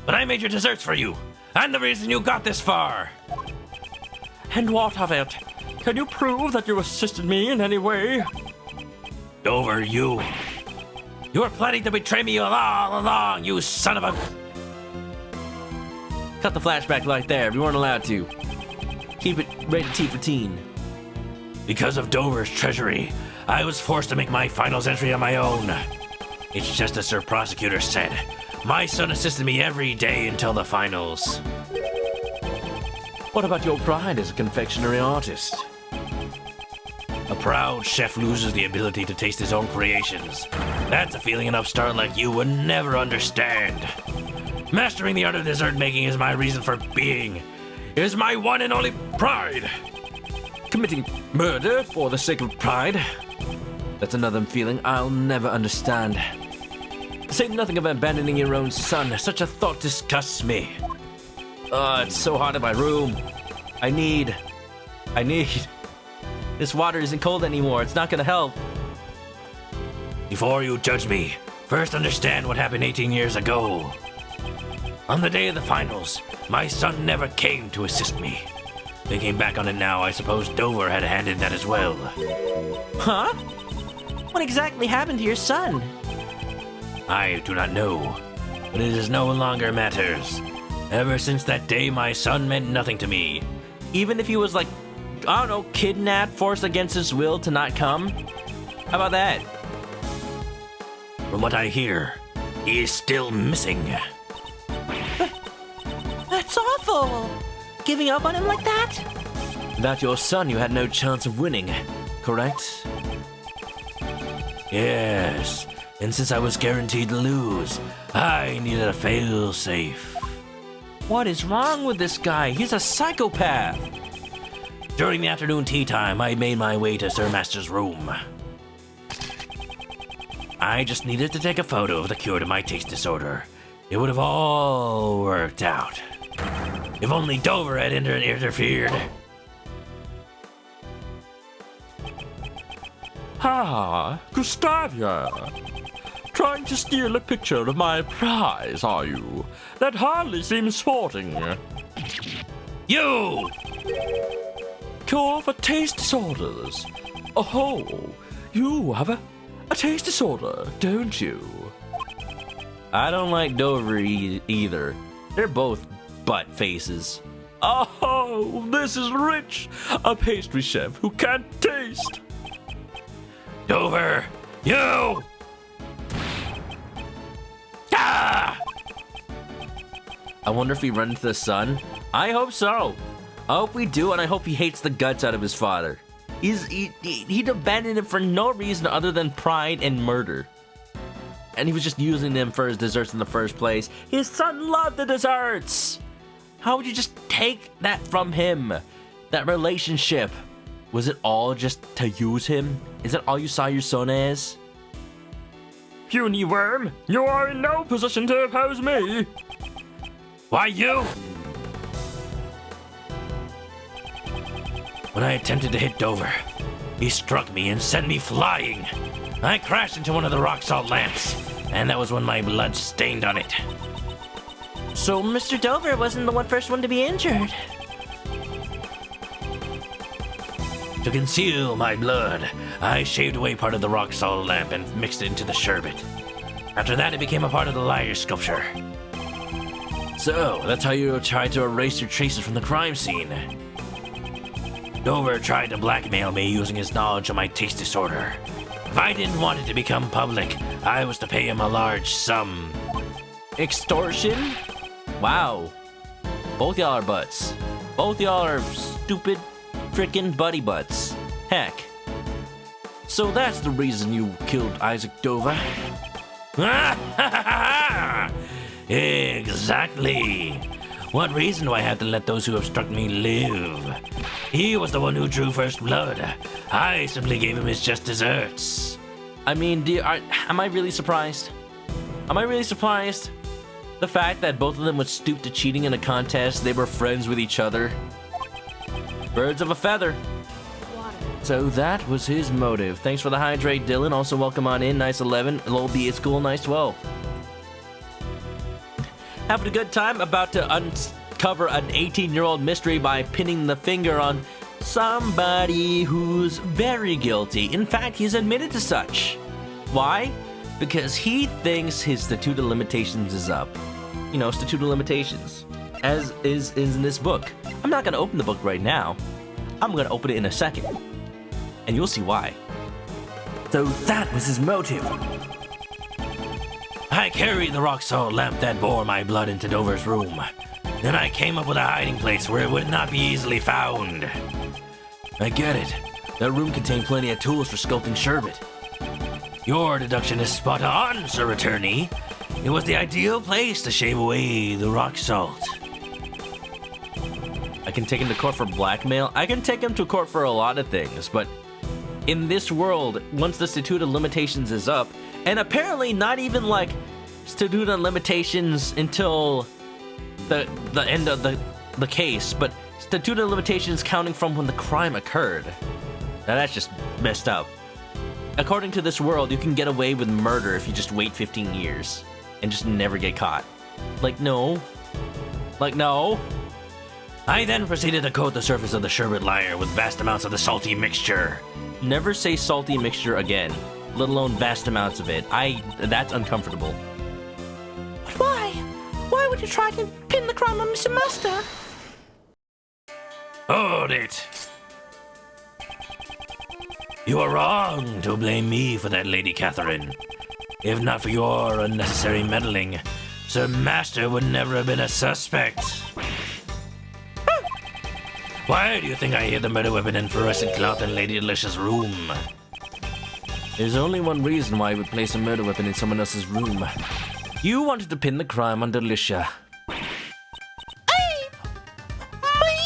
But I made your desserts for you. I'm the reason you got this far. And what of it? Can you prove that you assisted me in any way? Dover, you were planning to betray me all along, you son of a... Cut the flashback right there. We weren't allowed to. Keep it rated T for teen. Because of Dover's treachery, I was forced to make my finals entry on my own. It's just as Sir Prosecutor said. My son assisted me every day until the finals. What about your pride as a confectionery artist? A proud chef loses the ability to taste his own creations. That's a feeling an upstart like you would never understand. Mastering the art of dessert making is my reason for being. It is my one and only pride. Committing murder for the sake of pride? That's another feeling I'll never understand. Say nothing of abandoning your own son. Such a thought disgusts me. It's so hot in my room. I need... This water isn't cold anymore. It's not gonna help. Before you judge me, first understand what happened 18 years ago. On the day of the finals, my son never came to assist me. Thinking back on it now, I suppose Dover had a hand in that as well. Huh? What exactly happened to your son? I do not know, but it is no longer matters. Ever since that day, my son meant nothing to me. Even if he was like, I don't know, kidnapped, forced against his will to not come? How about that? From what I hear, he is still missing. That's awful. Giving up on him like that? Without your son, you had no chance of winning, correct? Yes, and since I was guaranteed to lose, I needed a fail-safe. What is wrong with this guy? He's a psychopath. During the afternoon tea time, I made my way to Sir Master's room. I just needed to take a photo of the cure to my taste disorder. It would have all worked out. If only Dover had interfered. Ah, Gustavia. Trying to steal a picture of my prize, are you? That hardly seems sporting. You! Cure for taste disorders. Oh, you have a taste disorder, don't you? I don't like Dover either. They're both butt faces. Oh, this is rich. A pastry chef who can't taste. Dover! You! Ah! I wonder if we run into the son. I hope so. I hope we do, and I hope he hates the guts out of his father. He'd abandoned him for no reason other than pride and murder. And he was just using them for his desserts in the first place. His son loved the desserts! How would you just take that from him? That relationship. Was it all just to use him? Is that all you saw your son as? Puny worm, you are in no position to oppose me. Why you? When I attempted to hit Dover, he struck me and sent me flying. I crashed into one of the rock salt lamps, and that was when my blood stained on it. So Mr. Dover wasn't the first one to be injured. To conceal my blood, I shaved away part of the rock salt lamp and mixed it into the sherbet. After that, it became a part of the lyre sculpture. So, that's how you tried to erase your traces from the crime scene. Dover tried to blackmail me using his knowledge of my taste disorder. If I didn't want it to become public, I was to pay him a large sum. Extortion? Wow. Both y'all are butts. Both y'all are stupid frickin' buddy butts. Heck. So that's the reason you killed Isaac Dover? Exactly. What reason do I have to let those who obstruct me live? He was the one who drew first blood. I simply gave him his just desserts. I mean, am I really surprised? Am I really surprised? The fact that both of them would stoop to cheating in a contest, they were friends with each other. Birds of a feather. So that was his motive. Thanks for the hydrate, Dylan. Also, welcome on in. Nice 11. Lol B at school. Nice 12. Having a good time. About to uncover an 18-year-old mystery by pinning the finger on somebody who's very guilty. In fact, he's admitted to such. Why? Because he thinks his statute of limitations is up. You know, statute of limitations. As is in this book. I'm not going to open the book right now. I'm going to open it in a second. And you'll see why. So that was his motive. I carried the rock salt lamp that bore my blood into Dover's room. Then I came up with a hiding place where it would not be easily found. I get it. That room contained plenty of tools for sculpting sherbet. Your deduction is spot on, Sir Attorney. It was the ideal place to shave away the rock salt. I can take him to court for blackmail. I can take him to court for a lot of things, but in this world, once the statute of limitations is up, and apparently not even like statute of limitations until the end of the case, but statute of limitations counting from when the crime occurred. Now that's just messed up. According to this world, you can get away with murder if you just wait 15 years and just never get caught. Like, no. Like, no. I then proceeded to coat the surface of the sherbet layer with vast amounts of the salty mixture. Never say salty mixture again, let alone vast amounts of it. That's uncomfortable. But why? Why would you try to pin the crime on Mr. Master? Hold it. You are wrong to blame me for that, Lady Catherine. If not for your unnecessary meddling, Sir Master would never have been a suspect. Why do you think I hid the murder weapon and fluorescent cloth in Lady Delicia's room? There's only one reason why I would place a murder weapon in someone else's room. You wanted to pin the crime on Delicia. Hey! Me?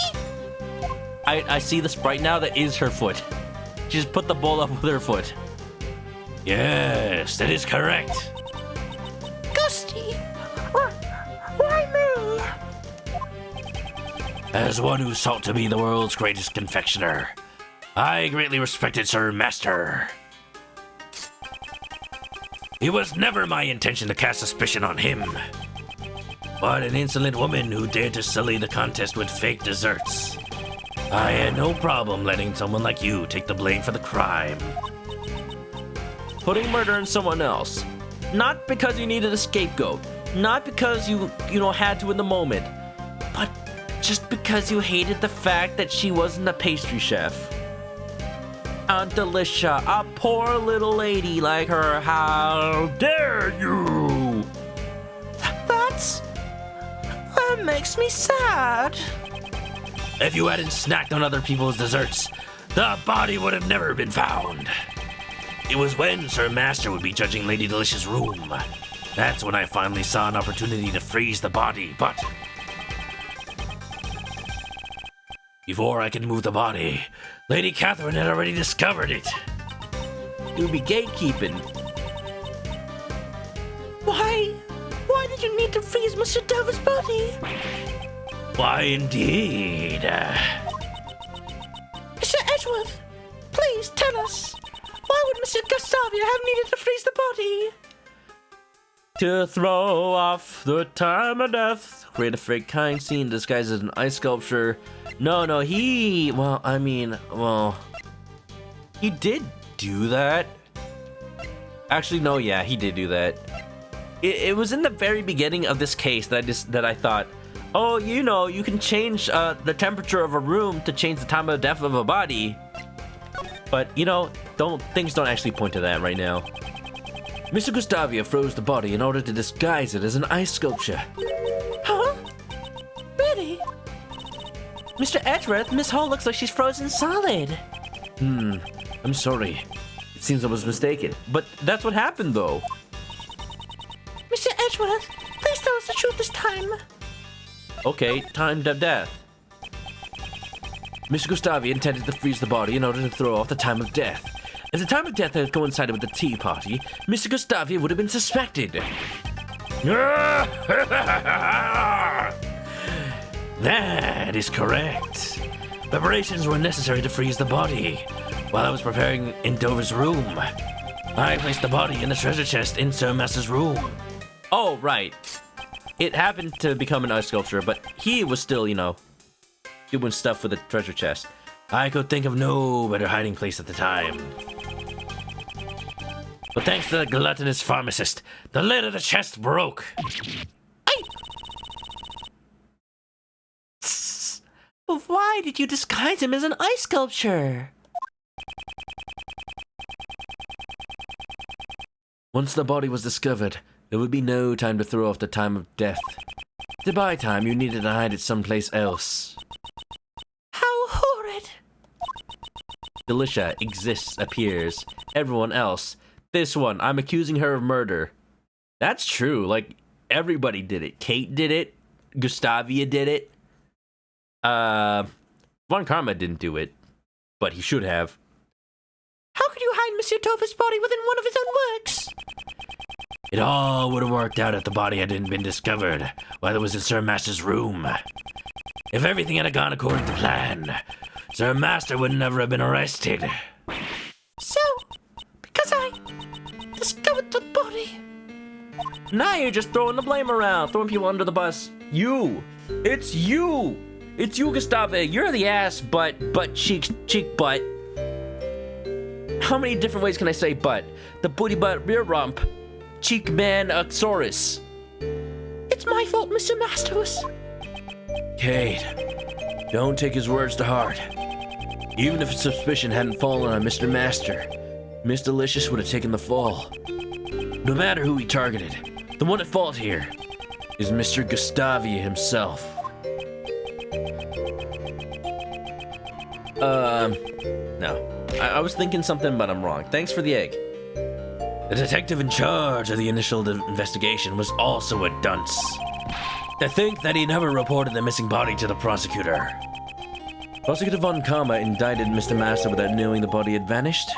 I see the sprite now. That is her foot. She just put the bowl up with her foot. Yes, that is correct. Gusty! Why me? As one who sought to be the world's greatest confectioner, I greatly respected Sir Master. It was never my intention to cast suspicion on him, but an insolent woman who dared to sully the contest with fake desserts. I had no problem letting someone like you take the blame for the crime. Putting murder on someone else. Not because you needed a scapegoat. Not because you had to in the moment. But just because you hated the fact that she wasn't a pastry chef. Aunt Delicia, a poor little lady like her, how dare you? That makes me sad. If you hadn't snacked on other people's desserts, the body would have never been found. It was when Sir Master would be judging Lady Delicia's room. That's when I finally saw an opportunity to freeze the body, but before I could move the body, Lady Catherine had already discovered it. You'd be gatekeeping. Why did you need to freeze Mr. Dover's body? Why, indeed. Mr. Edgeworth, please tell us. Why would Mr. Gustavia have needed to freeze the body? To throw off the time of death. Create a fake kind scene disguised as an ice sculpture. No, he did do that. Actually, no, yeah, he did do that. it was in the very beginning of this case that I thought, oh, you know, you can change the temperature of a room to change the time of death of a body. But, you know, things don't actually point to that right now. Mr. Gustavia froze the body in order to disguise it as an ice sculpture. Huh? Really? Mr. Edgeworth, Miss Hall looks like she's frozen solid. I'm sorry. It seems I was mistaken. But that's what happened, though. Mr. Edgeworth, please tell us the truth this time. Okay, time of death. Mr. Gustavia intended to freeze the body in order to throw off the time of death. If the time of death had coincided with the tea party, Mr. Gustavia would have been suspected. That is correct. Preparations were necessary to freeze the body. While I was preparing in Dover's room, I placed the body in the treasure chest in Sir Master's room. Oh, right. It happened to become an ice sculpture, but he was still, you know, doing stuff with the treasure chest. I could think of no better hiding place at the time. But thanks to the gluttonous pharmacist, the lid of the chest broke. But why did you disguise him as an ice sculpture? Once the body was discovered, there would be no time to throw off the time of death. To buy time, you needed to hide it someplace else. How horrid. Delicia exists, appears. Everyone else. This one, I'm accusing her of murder. That's true. Like, everybody did it. Kate did it. Gustavia did it. Von Karma didn't do it, but he should have. How could you hide Monsieur Tova's body within one of his own works? It all would have worked out if the body hadn't been discovered while it was in Sir Master's room. If everything had gone according to plan, Sir Master would never have been arrested. So, because I discovered the body. Now you're just throwing the blame around, throwing people under the bus. You! It's you! It's you, Gustavia. You're the ass, butt, cheek, butt. How many different ways can I say butt? The booty butt, rear rump, cheek man, Uxorus. It's my fault, Mr. Masters. Kate, don't take his words to heart. Even if suspicion hadn't fallen on Mr. Master, Miss Delicious would have taken the fall. No matter who he targeted, the one at fault here is Mr. Gustavia himself. No. I was thinking something, but I'm wrong. Thanks for the egg. The detective in charge of the initial investigation was also a dunce. To think that he never reported the missing body to the prosecutor. Prosecutor Von Karma indicted Mr. Master without knowing the body had vanished.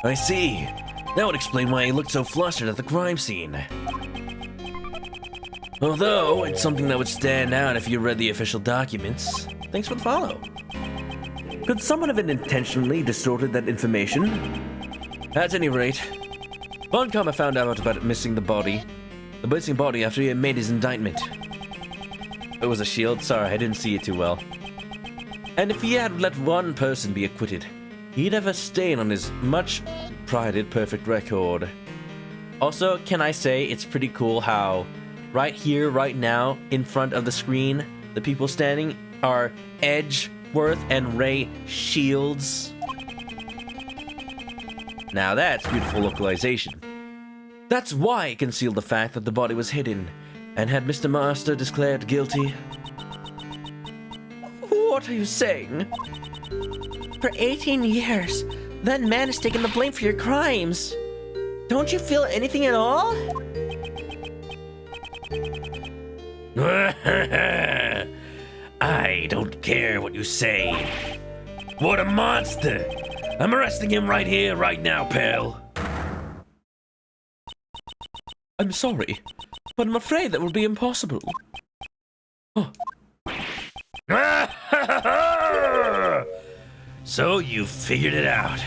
I see. That would explain why he looked so flustered at the crime scene. Although, it's something that would stand out if you read the official documents. Thanks for the follow. Could someone have intentionally distorted that information? At any rate, Von Karma found out about the missing body after he had made his indictment. It was a shield? Sorry, I didn't see it too well. And if he had let one person be acquitted, he'd have a stain on his much prided perfect record. Also, can I say it's pretty cool how right here, right now, in front of the screen, the people standing are Edgeworth and Ray Shields. Now that's beautiful localization. That's why it concealed the fact that the body was hidden, and had Mr. Master declared guilty. What are you saying? For 18 years, that man has taken the blame for your crimes. Don't you feel anything at all? I don't care what you say. What a monster! I'm arresting him right here, right now, pal. I'm sorry, but I'm afraid that will be impossible. Oh. So you figured it out.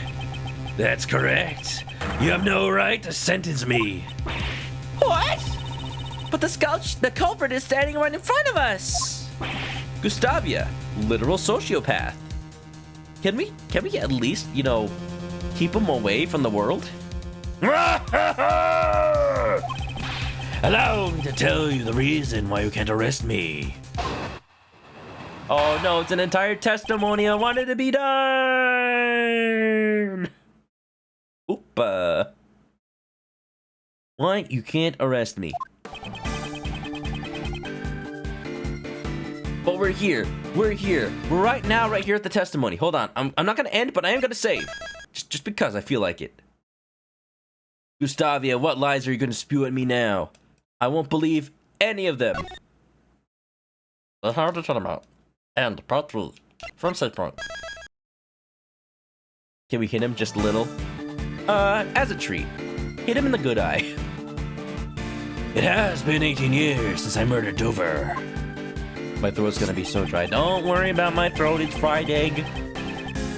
That's correct. You have no right to sentence me. What? But the culprit is standing right in front of us. Gustavia, literal sociopath. Can we at least, you know, keep him away from the world? Allow me to tell you the reason why you can't arrest me. Oh no, it's an entire testimony. I wanted to be done. Oopa. Why you can't arrest me? But we're here. We're here. We're right here at the testimony. Hold on. I'm not gonna end, but I am gonna save. Just because I feel like it. Gustavia, what lies are you gonna spew at me now? I won't believe any of them. That's hard to tell about. And part 3 from side point. Can we hit him just a little? As a treat. Hit him in the good eye. It has been 18 years since I murdered Dover. My throat's gonna be so dry. Don't worry about my throat, it's fried egg.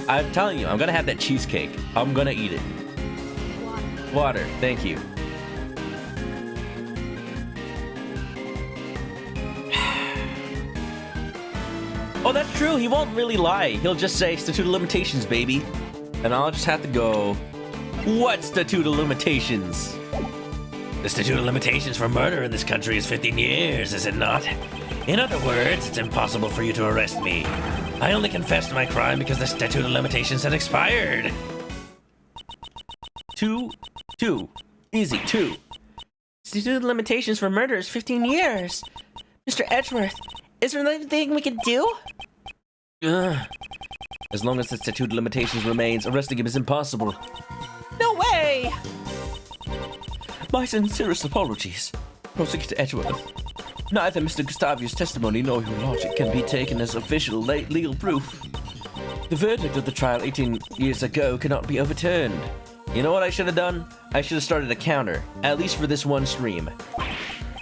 I'm telling you, I'm gonna have that cheesecake. I'm gonna eat it. Water, thank you. Oh, that's true, he won't really lie. He'll just say, statute of limitations, baby. And I'll just have to go, what statute of limitations? The statute of limitations for murder in this country is 15 years, is it not? In other words, it's impossible for you to arrest me. I only confessed to my crime because the statute of limitations had expired. Two. Easy, 2. Statute of limitations for murder is 15 years. Mr. Edgeworth, is there anything we can do? As long as the statute of limitations remains, arresting him is impossible. No way! My sincerest apologies, Prosecutor Edgeworth. Neither Mr. Gustavia's testimony nor your logic can be taken as official legal proof. The verdict of the trial 18 years ago cannot be overturned. You know what I should have done? I should have started a counter, at least for this one stream,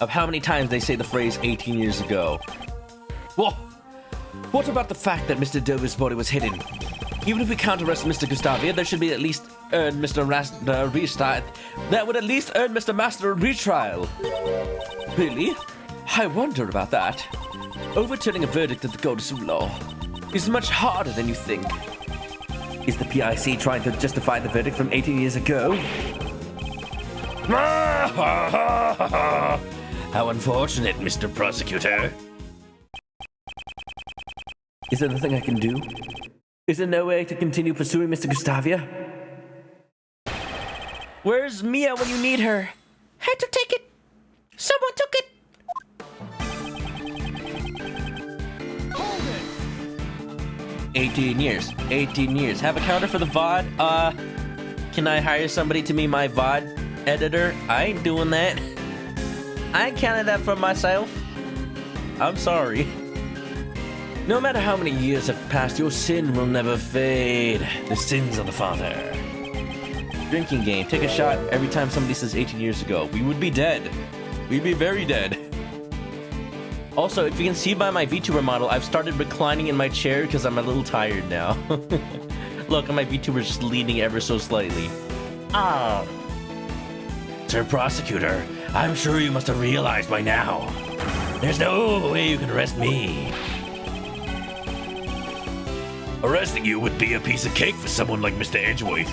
of how many times they say the phrase 18 years ago. Whoa! What about the fact that Mr. Dover's body was hidden? Even if we can't arrest Mr. Gustavia, there should be at least earn Mr. Restart. That would at least earn Mr. Master a retrial. Really? I wonder about that. Overturning a verdict of the Code of Law is much harder than you think. Is the PIC trying to justify the verdict from 18 years ago? How unfortunate, Mr. Prosecutor. Is there nothing I can do? Is there no way to continue pursuing Mr. Gustavia? Where's Mia when you need her? Had to take it. Someone took it. 18 years. 18 years. Have a counter for the VOD? Can I hire somebody to be my VOD editor? I ain't doing that. I ain't counted that for myself. I'm sorry. No matter how many years have passed, your sin will never fade. The sins of the Father. Drinking game. Take a shot every time somebody says 18 years ago. We would be dead. We'd be very dead. Also, if you can see by my VTuber model, I've started reclining in my chair because I'm a little tired now. Look, my VTuber's just leaning ever so slightly. Ah. Sir Prosecutor, I'm sure you must have realized by now. There's no way you can arrest me. Arresting you would be a piece of cake for someone like Mr. Edgeworth.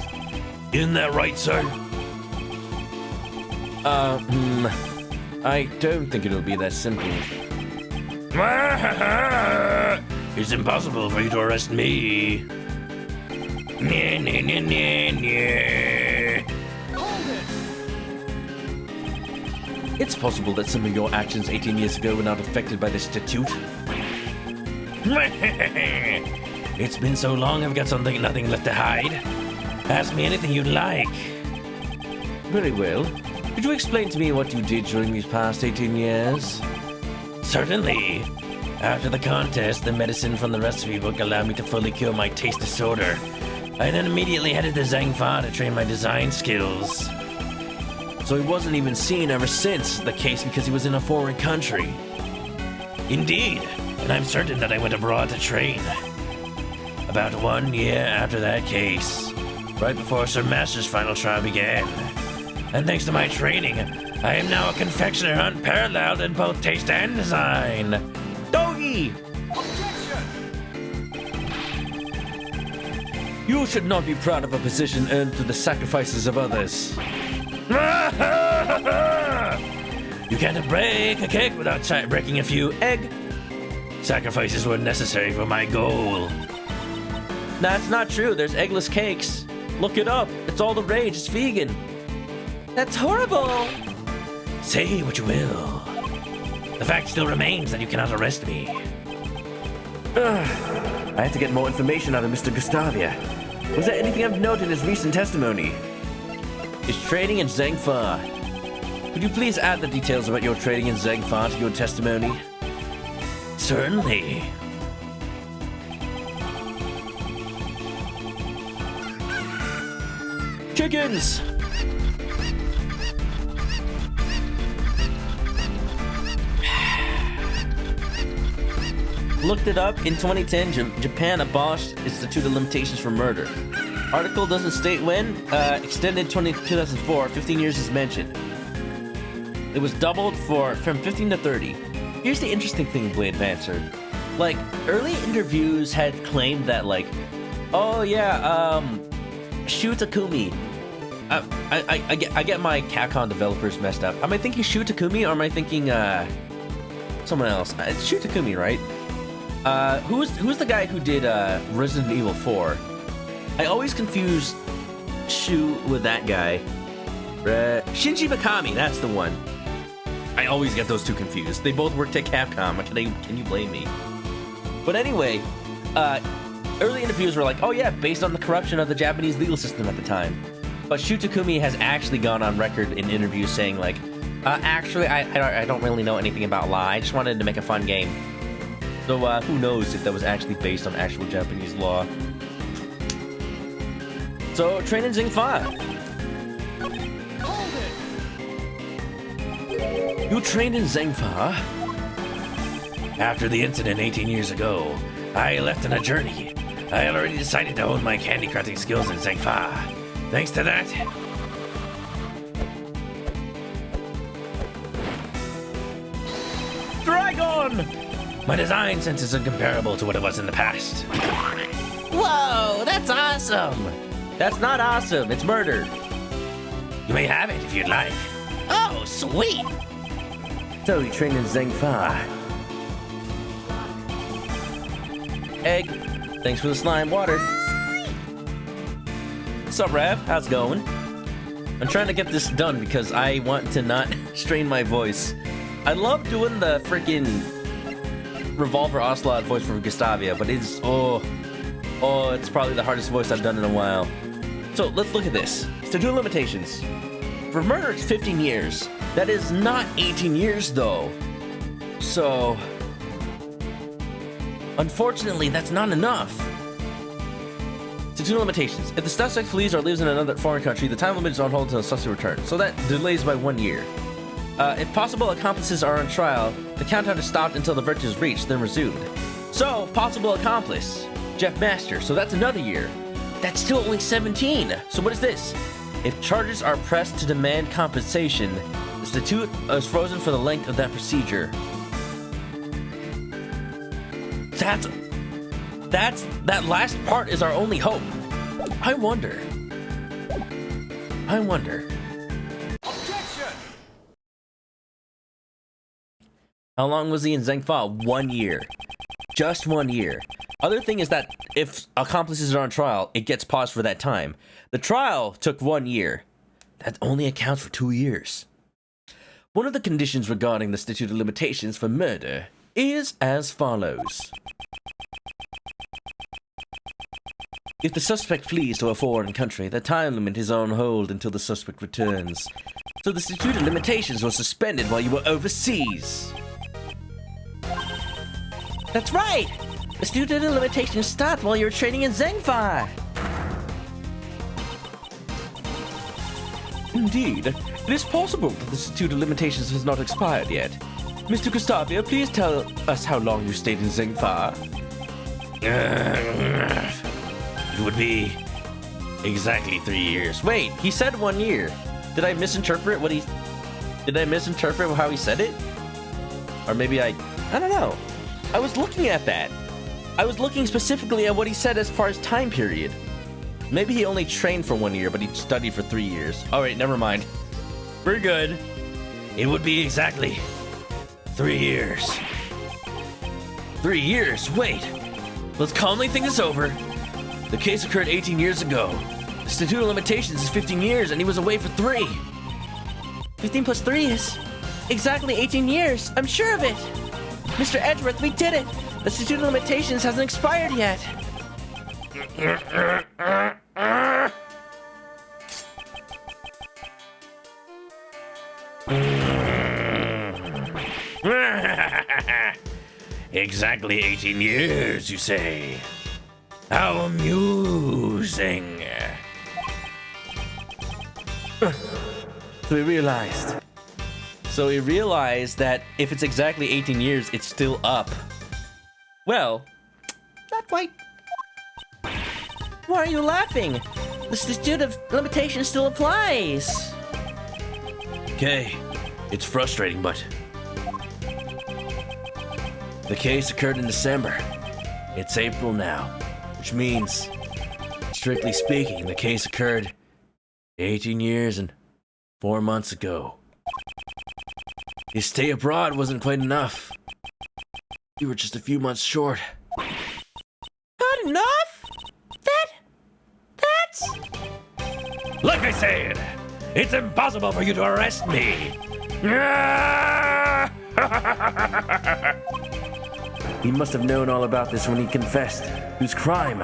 Isn't that right, sir? I don't think it'll be that simple. It's impossible for you to arrest me. It's possible that some of your actions 18 years ago were not affected by the statute. It's been so long, I've got nothing left to hide. Ask me anything you'd like. Very well. Could you explain to me what you did during these past 18 years? Certainly. After the contest, the medicine from the recipe book allowed me to fully cure my taste disorder. I then immediately headed to Zhangfa to train my design skills. So he wasn't even seen ever since the case because he was in a foreign country. Indeed, and I'm certain that I went abroad to train. About 1 year after that case, right before Sir Master's final trial began. And thanks to my training, I am now a confectioner unparalleled in both taste and design. Doggy! You should not be proud of a position earned through the sacrifices of others. You can't break a cake without breaking a few egg sacrifices were necessary for my goal. That's not true. There's eggless cakes. Look it up. It's all the rage. It's vegan. That's horrible. Say what you will. The fact still remains that you cannot arrest me. I have to get more information out of Mr. Gustavia. Was there anything I've noted in his recent testimony? Is trading in Zhengfa. Could you please add the details about your trading in Zhengfa to your testimony? Certainly. Chickens! Looked it up. In 2010, Japan abolished Institute of Limitations for murder. Article doesn't state when. Extended 2004. 15 years is mentioned. It was doubled from 15 to 30. Here's the interesting thing, Blade Advancer. Like, early interviews had claimed that, like, oh yeah, Shu Takumi. I get my Capcom developers messed up. Am I thinking Shu Takumi or am I thinking someone else? It's Shu Takumi, right? Who's the guy who did Resident Evil 4? I always confuse Shu with that guy. Shinji Mikami, that's the one. I always get those two confused. They both worked at Capcom. Can you blame me? But anyway, early interviews were like, oh yeah, based on the corruption of the Japanese legal system at the time. But Shu Takumi has actually gone on record in interviews saying like, actually, I don't really know anything about law. I just wanted to make a fun game. So who knows if that was actually based on actual Japanese law. So, train in Zhengfa. You trained in Zhengfa? After the incident 18 years ago, I left on a journey. I had already decided to hone my candy crafting skills in Zhengfa. Thanks to that, Dragon! My design sense is incomparable to what it was in the past. Whoa, that's awesome! That's not awesome, it's murder. You may have it if you'd like. Oh, sweet! So you trained in Zhengfa. Egg, thanks for the slime water. What's up, Rav? How's it going? I'm trying to get this done because I want to not strain my voice. I love doing the freaking Revolver Ocelot voice from Gustavia, but it's, it's probably the hardest voice I've done in a while. So let's look at this. Statute of limitations. For murder, it's 15 years. That is not 18 years, though. So, unfortunately, that's not enough. Statute of limitations. If the suspect flees or lives in another foreign country, the time limit is on hold until the suspect returns. So that delays by 1 year. If possible accomplices are on trial, the countdown is stopped until the verdict is reached, then resumed. So, possible accomplice, Jeff Master. So that's another year. That's still only 17. So what is this? If charges are pressed to demand compensation, the statute is frozen for the length of that procedure. That last part is our only hope. I wonder. Objection! How long was he in Zhengfa? 1 year. Just 1 year. Other thing is that if accomplices are on trial, it gets paused for that time. The trial took 1 year. That only accounts for 2 years. One of the conditions regarding the statute of limitations for murder is as follows. If the suspect flees to a foreign country, the time limit is on hold until the suspect returns. So the statute of limitations was suspended while you were overseas. That's right! The statute of limitations stopped while you were training in Zhengfa. Indeed, it is possible that the statute of limitations has not expired yet. Mr. Gustavia, please tell us how long you stayed in Zhengfa. It would be exactly 3 years. Wait, he said 1 year. Did I misinterpret how he said it? Or maybe I don't know. I was looking at that. I was looking specifically at what he said as far as time period. Maybe he only trained for 1 year, but he studied for 3 years. All right, never mind. We're good. it would be exactly 3 years. 3 years? Wait. Let's calmly think this over. The case occurred 18 years ago. The statute of limitations is 15 years, and he was away for 3. 15 plus 3 is exactly 18 years. I'm sure of it. Mr. Edgeworth, we did it. The statute of limitations hasn't expired yet. Exactly 18 years, you say? How amusing. So we realized that if it's exactly 18 years, it's still up. Well, not quite. Why are you laughing? The statute of limitations still applies. Okay, it's frustrating, but the case occurred in December. It's April now, which means, strictly speaking, the case occurred 18 years and 4 months ago. His stay abroad wasn't quite enough. You were just a few months short. Not enough? That's... Like I said, it's impossible for you to arrest me. he must have known all about this when he confessed. Whose crime?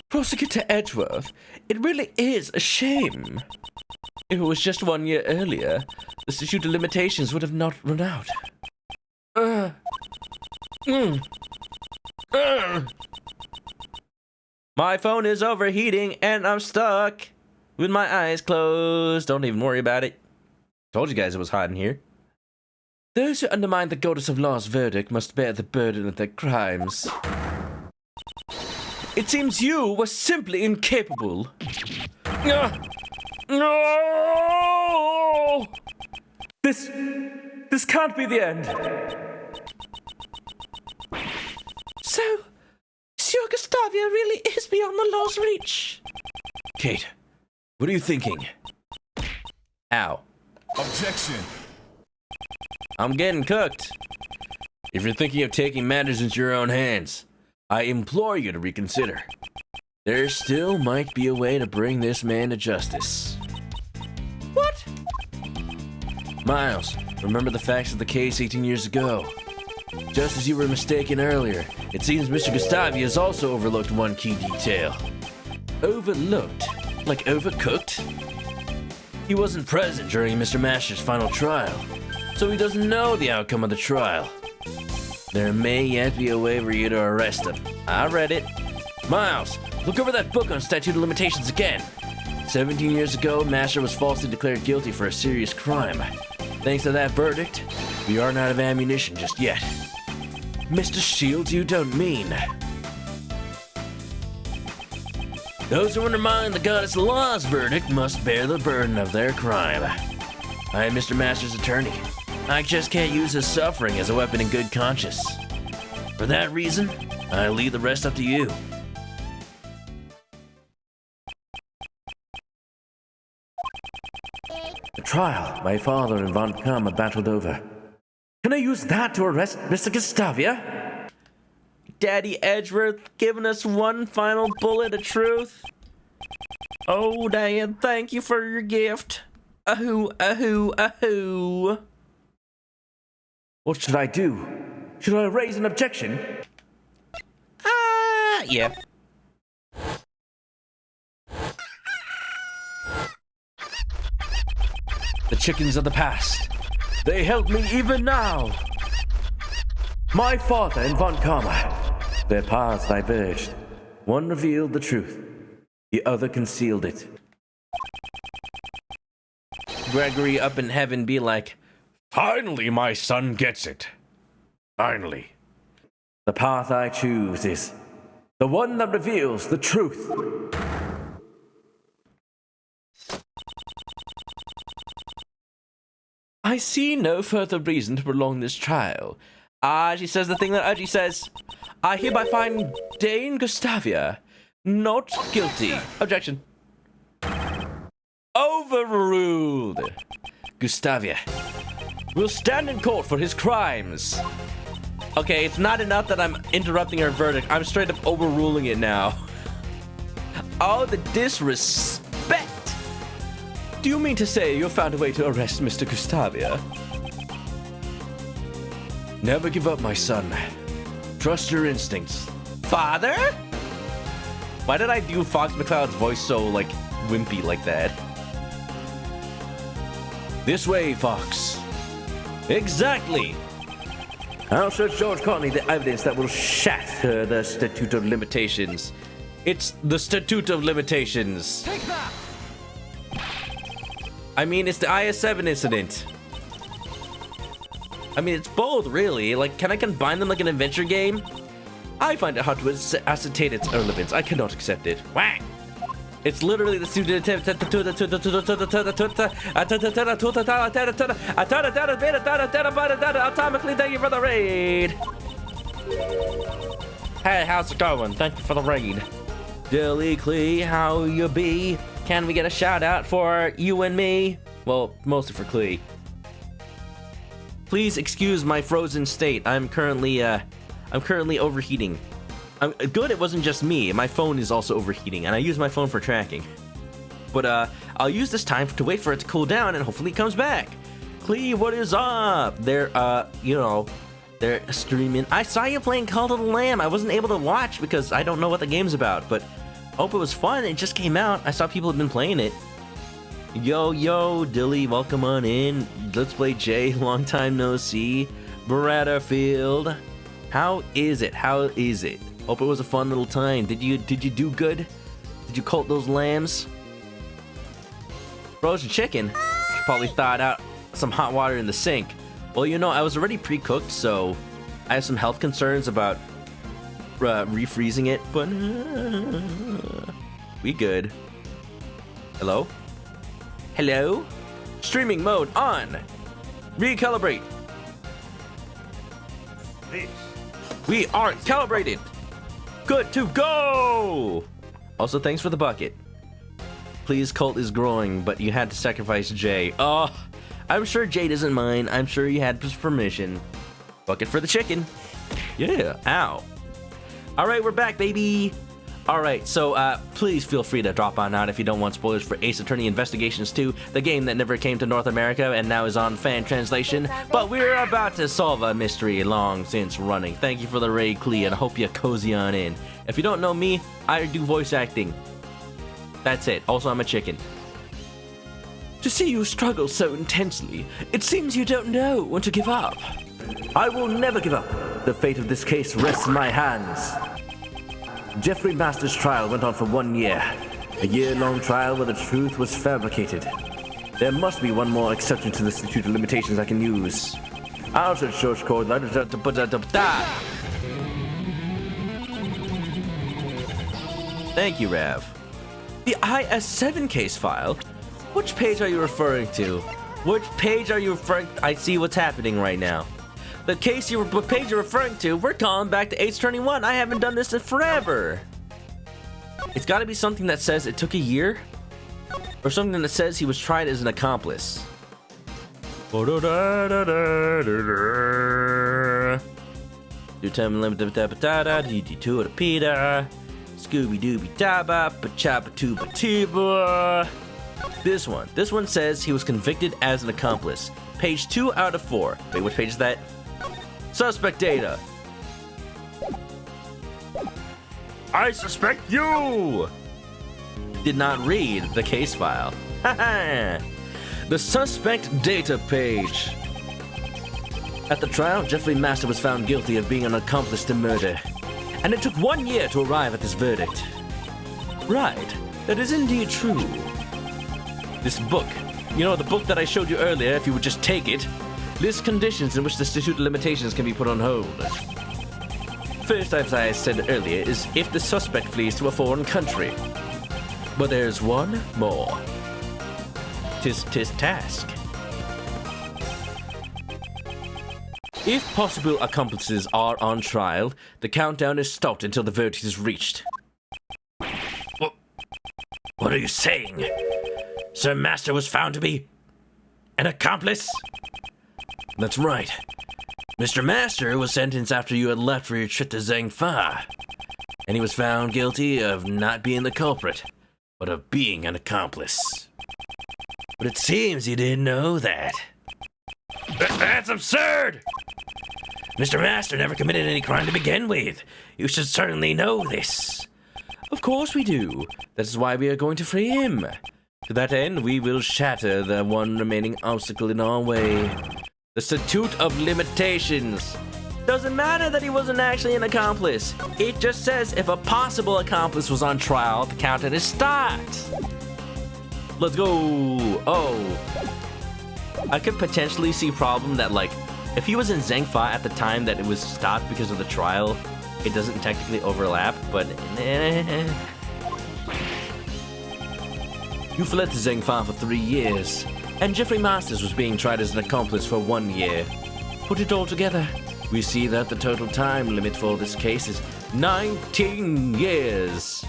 Prosecutor Edgeworth, it really is a shame. If it was just 1 year earlier, the statute of limitations would have not run out. My phone is overheating and I'm stuck with my eyes closed. Don't even worry about it. Told you guys it was hot in here. Those who undermine the goddess of law's verdict must bear the burden of their crimes. It seems you were simply incapable. No! This can't be the end. So, Monsieur Gustavia really is beyond the law's reach. Kate, what are you thinking? Ow. Objection. I'm getting cooked. If you're thinking of taking matters into your own hands, I implore you to reconsider. There still might be a way to bring this man to justice. What? Miles, remember the facts of the case 18 years ago. Just as you were mistaken earlier, it seems Mr. Gustavia has also overlooked one key detail. Overlooked? Like overcooked? He wasn't present during Mr. Masher's final trial, so he doesn't know the outcome of the trial. There may yet be a way for you to arrest him. I read it. Miles, look over that book on statute of limitations again. 17 years ago, Masher was falsely declared guilty for a serious crime. Thanks to that verdict, we aren't out of ammunition just yet. Mr. Shields, you don't mean. Those who undermine the goddess law's verdict must bear the burden of their crime. I am Mr. Master's attorney. I just can't use his suffering as a weapon in good conscience. For that reason, I leave the rest up to you. The trial my father and Von Kama battled over. Can I use that to arrest Mr. Gustavia? Daddy Edgeworth giving us one final bullet of truth. Oh, Dad, thank you for your gift. Ahoo, ahoo, ahoo. What should I do? Should I raise an objection? Yeah. The chickens of the past. They help me even now. My father and Von Kama. Their paths diverged. One revealed the truth. The other concealed it. Gregory up in heaven be like, Finally, my son gets it. Finally. The path I choose is the one that reveals the truth. I see no further reason to prolong this trial. She says the thing that Udgy says. I hereby find Dane Gustavia not guilty. Objection. Overruled. Gustavia will stand in court for his crimes. Okay, it's not enough that I'm interrupting her verdict. I'm straight up overruling it now. Oh, the disrespect. Do you mean to say you found a way to arrest Mr. Gustavia? Never give up, my son. Trust your instincts. Father? Why did I do Fox McCloud's voice so, like, wimpy like that? This way, Fox. Exactly. I'll show George Courtney the evidence that will shatter the Statute of Limitations. It's the Statute of Limitations. Take that! I mean, it's the IS-7 incident. I mean, it's both, really. Like, can I combine them like an adventure game? I find it hard to ascertain its relevance. I cannot accept it. Whack! It's literally the student atomically. Thank you for the raid. Hey, how's it going? Thank you for the raid. Dilly Clee, how you be? Can we get a shout out for you and me? Well, mostly for Clee. Please excuse my frozen state. I'm currently overheating. I'm good. It wasn't just me. My phone is also overheating, and I use my phone for tracking. But I'll use this time to wait for it to cool down, and hopefully it comes back. Clee, what is up? They're they're streaming. I saw you playing Call of the Lamb. I wasn't able to watch because I don't know what the game's about, but hope it was fun. It just came out. I saw people have been playing it. Yo, Dilly, welcome on in. Let's Play Jay, long time no see. Bradderfield, how is it? Hope it was a fun little time. Did you do good? Did you cult those lambs? Frozen chicken? You probably thawed out some hot water in the sink. Well, you know, I was already pre-cooked, so I have some health concerns about refreezing it, but we good. Hello? Hello? Streaming mode on. Recalibrate. We are calibrated. Good to go. Also, thanks for the bucket. Please, cult is growing, but you had to sacrifice Jay. Oh, I'm sure Jay doesn't mind. I'm sure you had his permission. Bucket for the chicken. Yeah, ow. All right, we're back, baby. All right, so please feel free to drop on out if you don't want spoilers for Ace Attorney Investigations 2, the game that never came to North America and now is on fan translation. But we're about to solve a mystery long since running. Thank you for the raid, Clee, and I hope you cozy on in. If you don't know me, I do voice acting. That's it. Also, I'm a chicken. To see you struggle so intensely, it seems you don't know when to give up. I will never give up. The fate of this case rests in my hands. Jeffrey Master's trial went on for 1 year. A year-long trial where the truth was fabricated. There must be one more exception to the statute of limitations I can use. I'll search source code. Thank you, Rav. The IS-7 case file? Which page are you referring to? Which page are you referring to? I see what's happening right now. The page you're referring to, we're calling back to Ace Attorney 1. I haven't done this in forever. It's got to be something that says it took a year, or something that says he was tried as an accomplice. This one says he was convicted as an accomplice. Page 2 out of 4. Wait, which page is that? Suspect data. I suspect you! Did not read the case file. The suspect data page. At the trial, Jeffrey Master was found guilty of being an accomplice to murder. And it took 1 year to arrive at this verdict. Right, that is indeed true. This book, you know, the book that I showed you earlier, if you would just take it, lists conditions in which the statute of limitations can be put on hold. First, as I said earlier, is if the suspect flees to a foreign country. But there's one more. Tis task. If possible accomplices are on trial, the countdown is stopped until the verdict is reached. What are you saying? Sir Master was found to be an accomplice? That's right. Mr. Master was sentenced after you had left for your trip to Zhangfa, and he was found guilty of not being the culprit, but of being an accomplice. But it seems you didn't know that. That's absurd! Mr. Master never committed any crime to begin with. You should certainly know this. Of course we do. That is why we are going to free him. To that end, we will shatter the one remaining obstacle in our way. The Statute of Limitations. Doesn't matter that he wasn't actually an accomplice. It just says if a possible accomplice was on trial, the countdown is start. Let's go. Oh. I could potentially see problem that, like, if he was in Zhangfa at the time that it was stopped because of the trial, it doesn't technically overlap, but You fled to Zhangfa for 3 years, and Jeffrey Masters was being tried as an accomplice for 1 year. Put it all together, we see that the total time limit for this case is 19 years.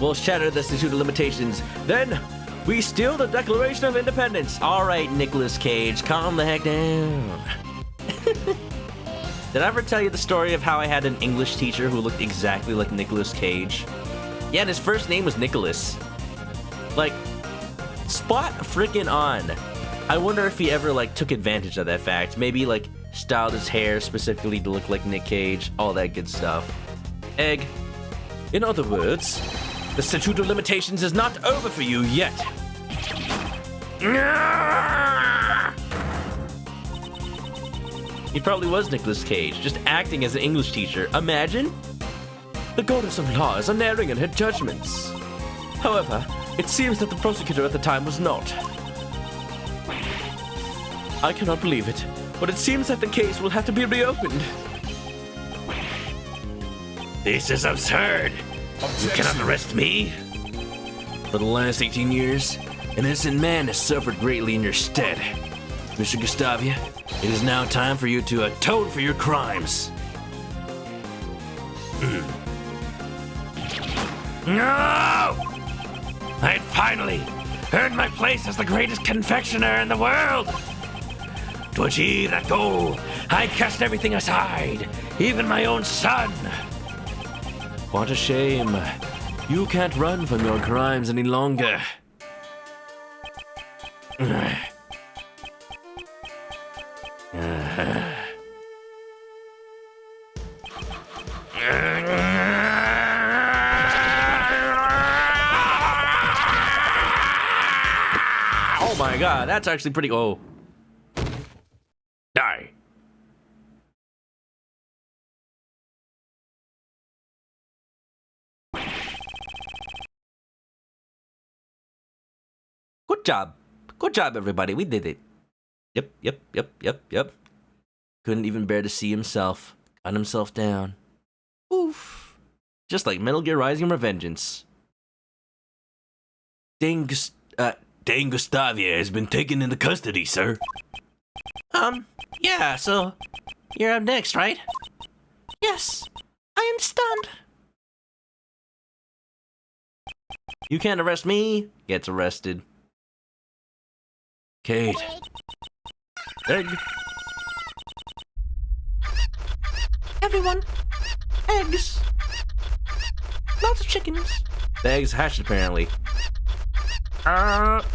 We'll shatter the Statute of Limitations, then we steal the Declaration of Independence. All right, Nicolas Cage, calm the heck down. Did I ever tell you the story of how I had an English teacher who looked exactly like Nicolas Cage? Yeah, and his first name was Nicholas. Like, spot freaking on. I wonder if he ever, like, took advantage of that fact. Maybe, like, styled his hair specifically to look like Nick Cage. All that good stuff. Egg. In other words, the Statute of Limitations is not over for you yet. He probably was Nicolas Cage, just acting as an English teacher. Imagine? The goddess of law is unerring in her judgments. However, it seems that the prosecutor at the time was not. I cannot believe it, but it seems that the case will have to be reopened. This is absurd. You cannot arrest me. For the last 18 years, an innocent man has suffered greatly in your stead. Mr. Gustavia, it is now time for you to atone for your crimes. No! I had finally earned my place as the greatest confectioner in the world. To achieve that goal, I cast everything aside, even my own son. What a shame. You can't run from your crimes any longer. Oh my god, that's actually pretty... Oh. Die. Good job. Good job, everybody. We did it. Yep. Couldn't even bear to see himself. Got himself down. Oof. Just like Metal Gear Rising Revengeance. Dane Gustavia has been taken into custody, sir. Yeah, so you're up next, right? Yes, I am stunned. You can't arrest me. Gets arrested. Kate. Egg. Everyone, eggs. Lots of chickens. The egg's hatched, apparently.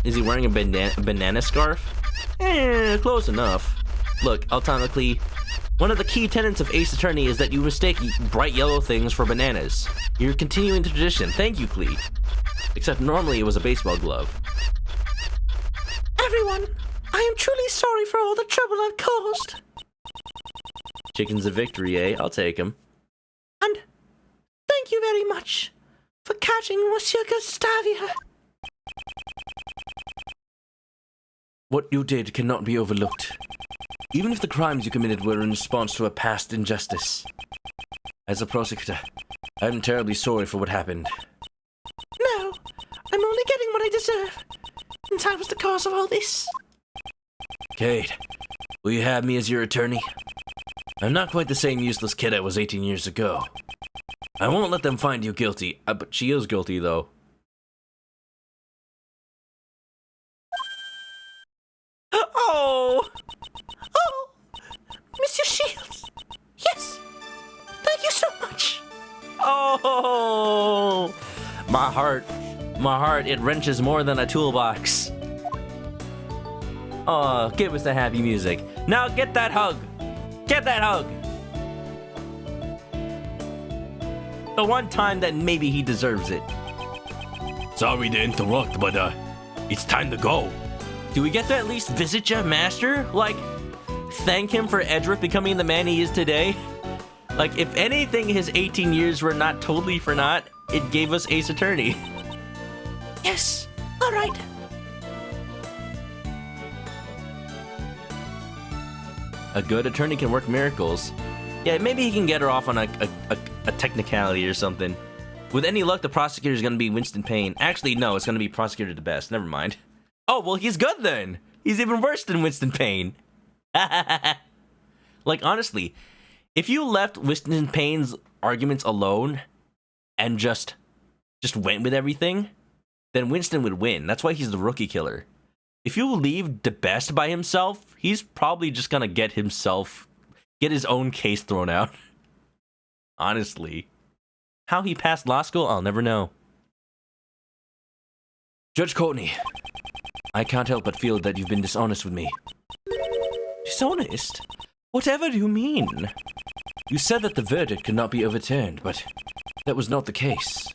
Is he wearing a banana scarf? Close enough. Look, automatically, one of the key tenets of Ace Attorney is that you mistake bright yellow things for bananas. You're continuing the tradition. Thank you, Clee. Except normally it was a baseball glove. Everyone, I am truly sorry for all the trouble I've caused. Chicken's a victory, eh? I'll take him. And thank you very much for catching Monsieur Gustavia. What you did cannot be overlooked, even if the crimes you committed were in response to a past injustice. As a prosecutor, I am terribly sorry for what happened. No, I'm only getting what I deserve, since I was the cause of all this. Kate, will you have me as your attorney? I'm not quite the same useless kid I was 18 years ago. I won't let them find you guilty. But she is guilty, though. Oh, my heart, it wrenches more than a toolbox. Oh, give us the happy music. Now get that hug. Get that hug. The one time that maybe he deserves it. Sorry to interrupt, but it's time to go. Do we get to at least visit your master? Like, thank him for Edgeworth becoming the man he is today? Like, if anything, his 18 years were not totally for naught. It gave us Ace Attorney. Yes, all right. A good attorney can work miracles. Yeah, maybe he can get her off on a technicality or something. With any luck, the prosecutor's gonna be Winston Payne. Actually, no, it's gonna be Prosecutor DeBest. Never mind. Oh, well, he's good then. He's even worse than Winston Payne. Like, honestly, if you left Winston Payne's arguments alone and just went with everything, then Winston would win. That's why he's the rookie killer. If you leave DeBest by himself, he's probably just gonna get his own case thrown out. Honestly. How he passed law school, I'll never know. Judge Courtney, I can't help but feel that you've been dishonest with me. Dishonest? Whatever do you mean? You said that the verdict could not be overturned, but that was not the case.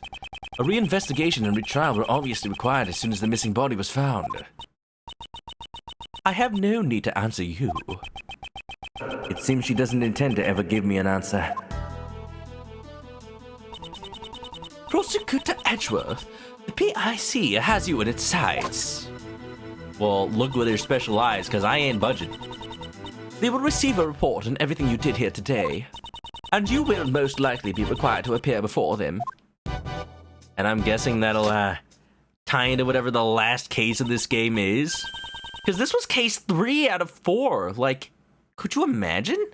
A reinvestigation and retrial were obviously required as soon as the missing body was found. I have no need to answer you. It seems she doesn't intend to ever give me an answer. Prosecutor Edgeworth, the PIC has you in its sights. Well, look with their special eyes, because I ain't budging. They will receive a report on everything you did here today, and you will most likely be required to appear before them. And I'm guessing that'll tie into whatever the last case of this game is. Because this was case 3 out of 4. Like, could you imagine?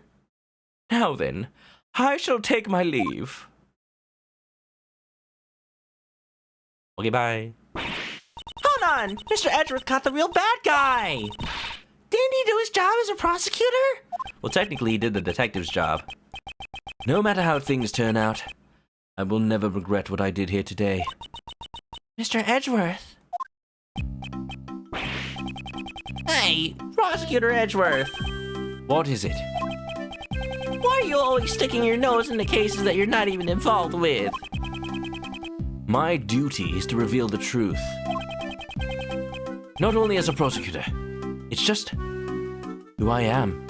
Now then, I shall take my leave. Okay, bye. Hold on, Mr. Edgeworth caught the real bad guy. Didn't he do his job as a prosecutor? Well, technically, he did the detective's job. No matter how things turn out, I will never regret what I did here today. Mr. Edgeworth. Hey, Prosecutor Edgeworth. What is it? Why are you always sticking your nose into cases that you're not even involved with? My duty is to reveal the truth. Not only as a prosecutor, it's just who I am.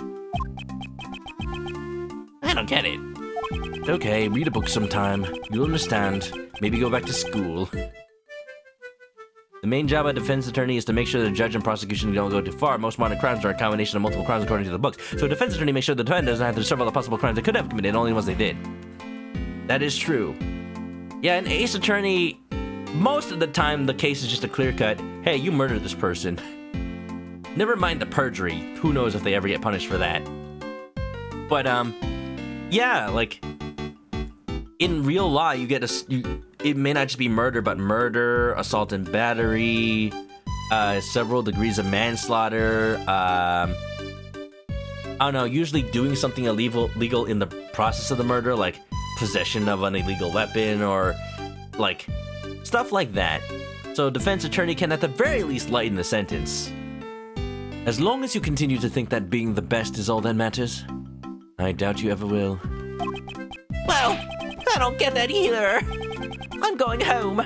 I don't get it. Okay, read a book sometime. You'll understand. Maybe go back to school. The main job of a defense attorney is to make sure the judge and prosecution don't go too far. Most modern crimes are a combination of multiple crimes according to the books. So a defense attorney makes sure the defendant doesn't have to discover all the possible crimes they could have committed, only ones they did. That is true. Yeah, an ace attorney, most of the time the case is just a clear cut, hey, you murdered this person. Never mind the perjury. Who knows if they ever get punished for that. But, yeah, like, in real law, you get it may not just be murder, but murder, assault and battery, several degrees of manslaughter, I don't know, usually doing something illegal in the process of the murder, like possession of an illegal weapon or, like, stuff like that. So a defense attorney can at the very least lighten the sentence. As long as you continue to think that being the best is all that matters, I doubt you ever will. Well, I don't get that either. I'm going home.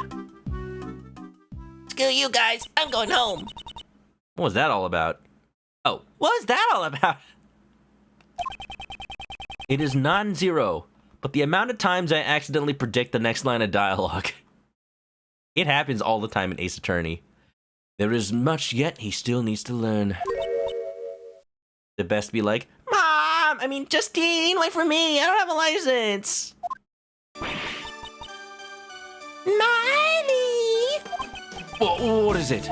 Screw you guys, I'm going home. What was that all about? Oh, what was that all about? It is non-zero, but the amount of times I accidentally predict the next line of dialogue. It happens all the time in Ace Attorney. There is much yet he still needs to learn. The best be like, Justine, wait for me. I don't have a license. Miley! What is it?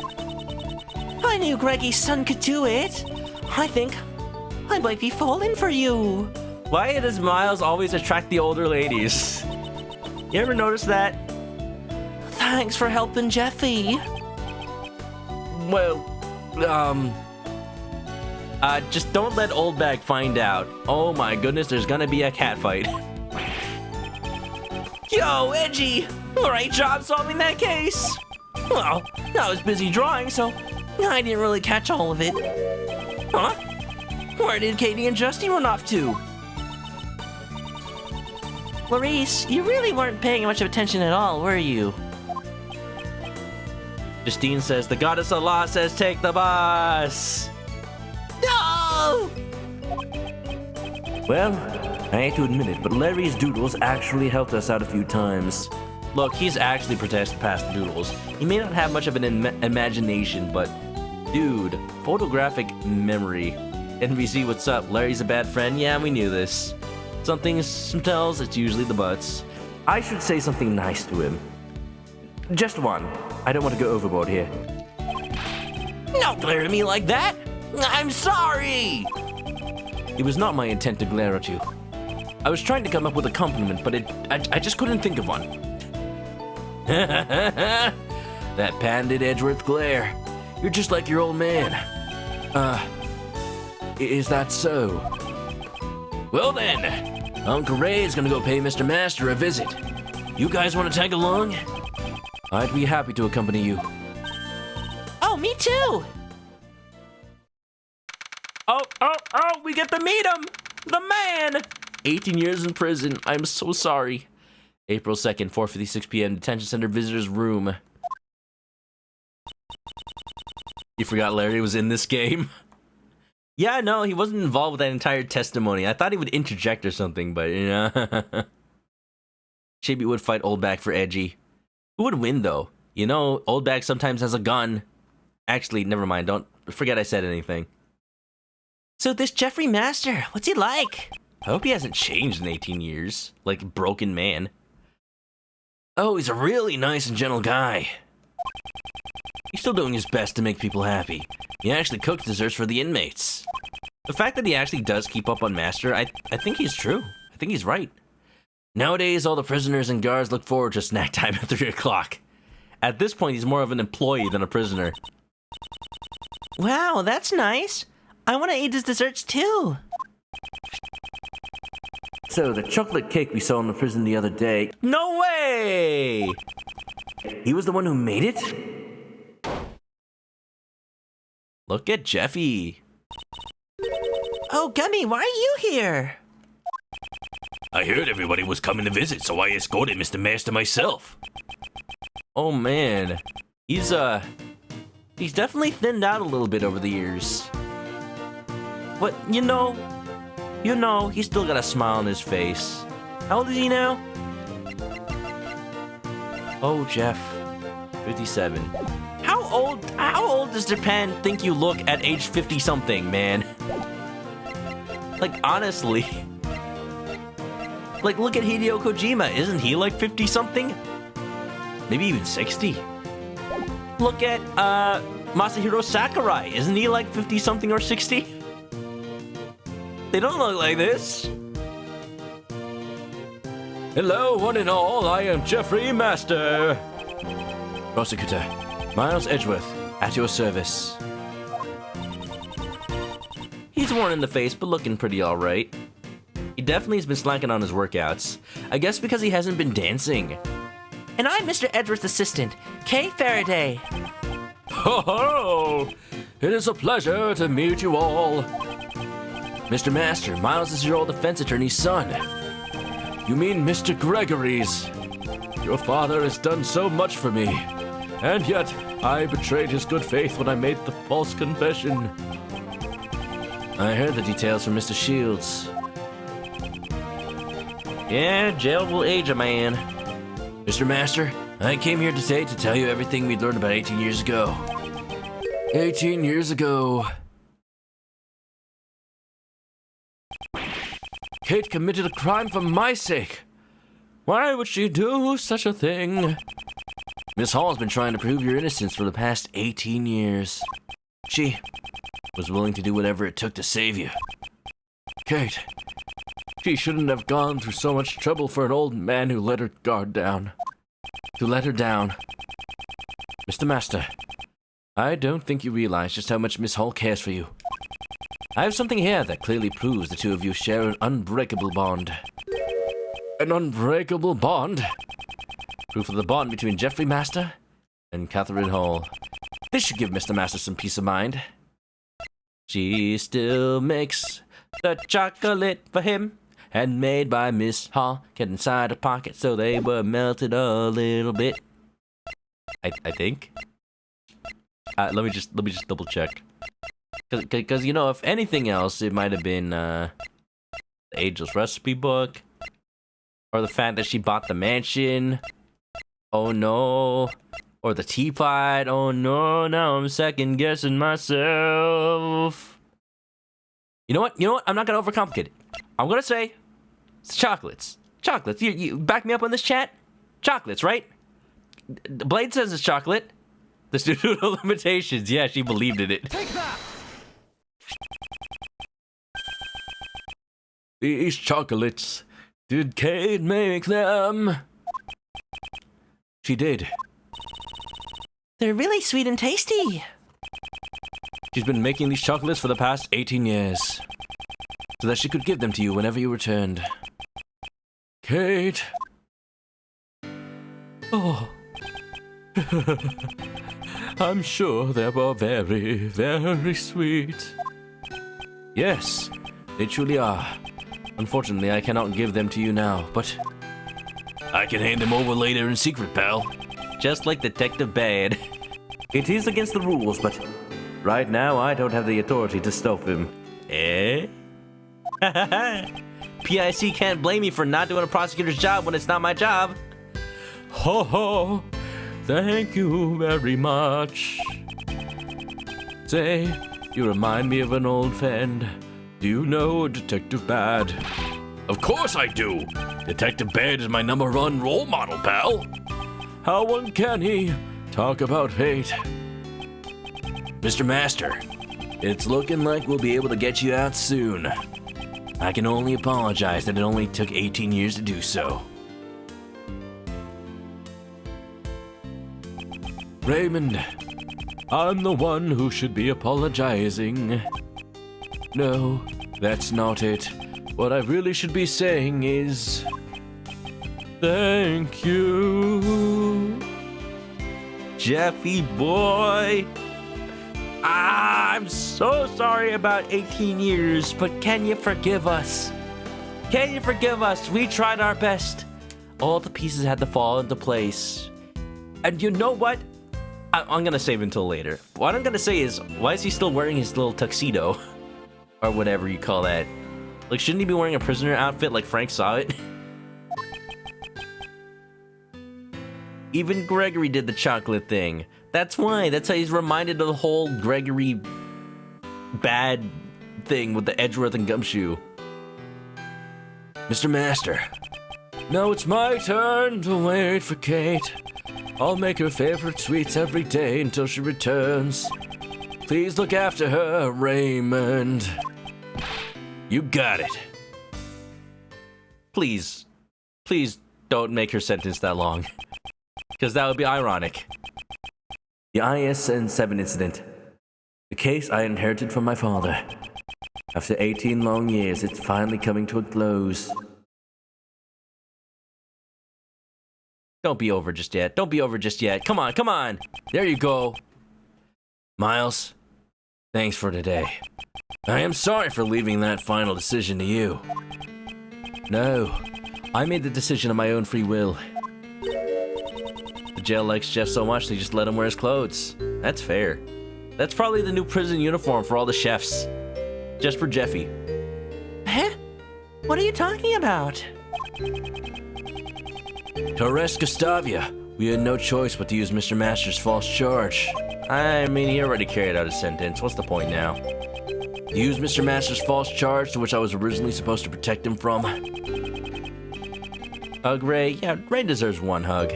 I knew Greggy's son could do it. I think I might be falling for you. why does Miles always attract the older ladies? You ever notice that? Thanks for helping Jeffy. Well, just don't let Old Bag find out. Oh my goodness, there's gonna be a cat fight. Yo, Edgy! Alright, job solving that case. Well, I was busy drawing, so I didn't really catch all of it. Huh? Where did Katie and Justy run off to? Clarice, you really weren't paying much attention at all, were you? Justine says, the goddess Allah says take the bus! No! Well, I hate to admit it, but Larry's doodles actually helped us out a few times. Look, he's actually past doodles. He may not have much of an imagination, but dude, photographic memory. NBC, what's up? Larry's a bad friend? Yeah, we knew this. Something tells it's usually the butts. I should say something nice to him. Just one. I don't want to go overboard here. Don't glare at me like that! I'm sorry! It was not my intent to glare at you. I was trying to come up with a compliment, but I just couldn't think of one. That pandit Edgeworth glare. You're just like your old man. Is that so? Well then, Uncle Ray is gonna go pay Mr. Master a visit. You guys wanna tag along? I'd be happy to accompany you. Oh, me too! Oh, we get to meet him! The man! 18 years in prison. I'm so sorry. April 2nd, 4:56 p.m. Detention Center Visitors Room. You forgot Larry was in this game? Yeah, no, he wasn't involved with that entire testimony. I thought he would interject or something, but, you know. Chibi would fight Oldback for Edgy. Who would win, though? You know, Oldback sometimes has a gun. Actually, never mind. Don't forget I said anything. So this Jeffrey Master, what's he like? I hope he hasn't changed in 18 years. Like a broken man. Oh, he's a really nice and gentle guy. He's still doing his best to make people happy. He actually cooks desserts for the inmates. The fact that he actually does keep up on Master, I think he's true. I think he's right. Nowadays, all the prisoners and guards look forward to snack time at 3 o'clock. At this point, he's more of an employee than a prisoner. Wow, that's nice. I want to eat his desserts too. So, the chocolate cake we saw in the prison the other day, No way! he was the one who made it? Look at Jeffy. Oh, Gummy, why are you here? I heard everybody was coming to visit, so I escorted Mr. Master myself. Oh man, he's definitely thinned out a little bit over the years. But you know, he's still got a smile on his face. How old is he now? Oh, Jeff, 57. How old does Japan think you look at age 50-something, man? Like, honestly. Like, look at Hideo Kojima. Isn't he like 50-something? Maybe even 60. Look at Masahiro Sakurai. Isn't he like 50-something or 60? They don't look like this. Hello, one and all. I am Jeffrey Master. Prosecutor, Miles Edgeworth, at your service. He's worn in the face, but looking pretty alright. He definitely has been slacking on his workouts. I guess because he hasn't been dancing. And I'm Mr. Edgeworth's assistant, Kay Faraday. Ho ho! It is a pleasure to meet you all. Mr. Master, Miles is your old defense attorney's son. You mean Mr. Gregory's? Your father has done so much for me, and yet I betrayed his good faith when I made the false confession. I heard the details from Mr. Shields. Yeah, jail will age a man. Mr. Master, I came here today to tell you everything we learned about 18 years ago. 18 years ago... Kate committed a crime for my sake. Why would she do such a thing? Miss Hall's been trying to prove your innocence for the past 18 years. She was willing to do whatever it took to save you. Kate, she shouldn't have gone through so much trouble for an old man who let her guard down. To let her down. Mr. Master, I don't think you realize just how much Miss Hall cares for you. I have something here that clearly proves the two of you share an unbreakable bond. An unbreakable bond? Proof of the bond between Jeffrey Master and Catherine Hall. This should give Mr. Master some peace of mind. She still makes the chocolate for him, handmade by Miss Hall. Get inside her pocket so they were melted a little bit. I think. Let me just double check. Cause you know, if anything else, it might have been the Angel's recipe book, or the fact that she bought the mansion. Oh no. Or the teapot. Oh no, now I'm second guessing myself. You know what? I'm not gonna overcomplicate it. I'm gonna say it's chocolates. Chocolates. You back me up on this, chat? Chocolates, right? Blade says it's chocolate. The student limitations. Yeah, she believed in it. Take that! These chocolates. Did Kate make them? She did. They're really sweet and tasty. She's been making these chocolates for the past 18 years, so that she could give them to you whenever you returned. Kate. Oh. I'm sure they were very, very sweet. Yes, they truly are. Unfortunately, I cannot give them to you now, but I can hand them over later in secret, pal. Just like Detective Bad. It is against the rules, but right now I don't have the authority to stop him. Eh? PIC can't blame me for not doing a prosecutor's job when it's not my job. ho ho, thank you very much. Say, you remind me of an old friend. Do you know Detective Bad? Of course I do. Detective Bad is my #1 role model, pal. How uncanny. Talk about fate. Mr. Master, it's looking like we'll be able to get you out soon. I can only apologize that it only took 18 years to do so. Raymond, I'm the one who should be apologizing. No, that's not it. What I really should be saying is... thank you. Jeffy boy. I'm so sorry about 18 years, but can you forgive us? Can you forgive us? We tried our best. All the pieces had to fall into place. And you know what? I'm gonna save until later. What I'm gonna say is, why is he still wearing his little tuxedo? Or whatever you call that. Like, shouldn't he be wearing a prisoner outfit like Frank saw it? Even Gregory did the chocolate thing. That's why. That's how he's reminded of the whole Gregory bad thing with the Edgeworth and Gumshoe. Mr. Master. Now it's my turn to wait for Kate. I'll make her favorite sweets every day until she returns. Please look after her, Raymond. You got it. Please don't make her sentence that long. Because that would be ironic. The ISN-7 incident. The case I inherited from my father. After 18 long years, it's finally coming to a close. Don't be over just yet. Don't be over just yet. Come on, come on. There you go. Miles, thanks for today. I am sorry for leaving that final decision to you. No, I made the decision of my own free will. The jail likes Jeff so much they just let him wear his clothes. That's fair. That's probably the new prison uniform for all the chefs. Just for Jeffy. Huh? What are you talking about? To arrest Gustavia, we had no choice but to use Mr. Master's false charge. I mean, he already carried out his sentence. What's the point now? To use Mr. Master's false charge, to which I was originally supposed to protect him from. Hug Ray? Yeah, Ray deserves one hug.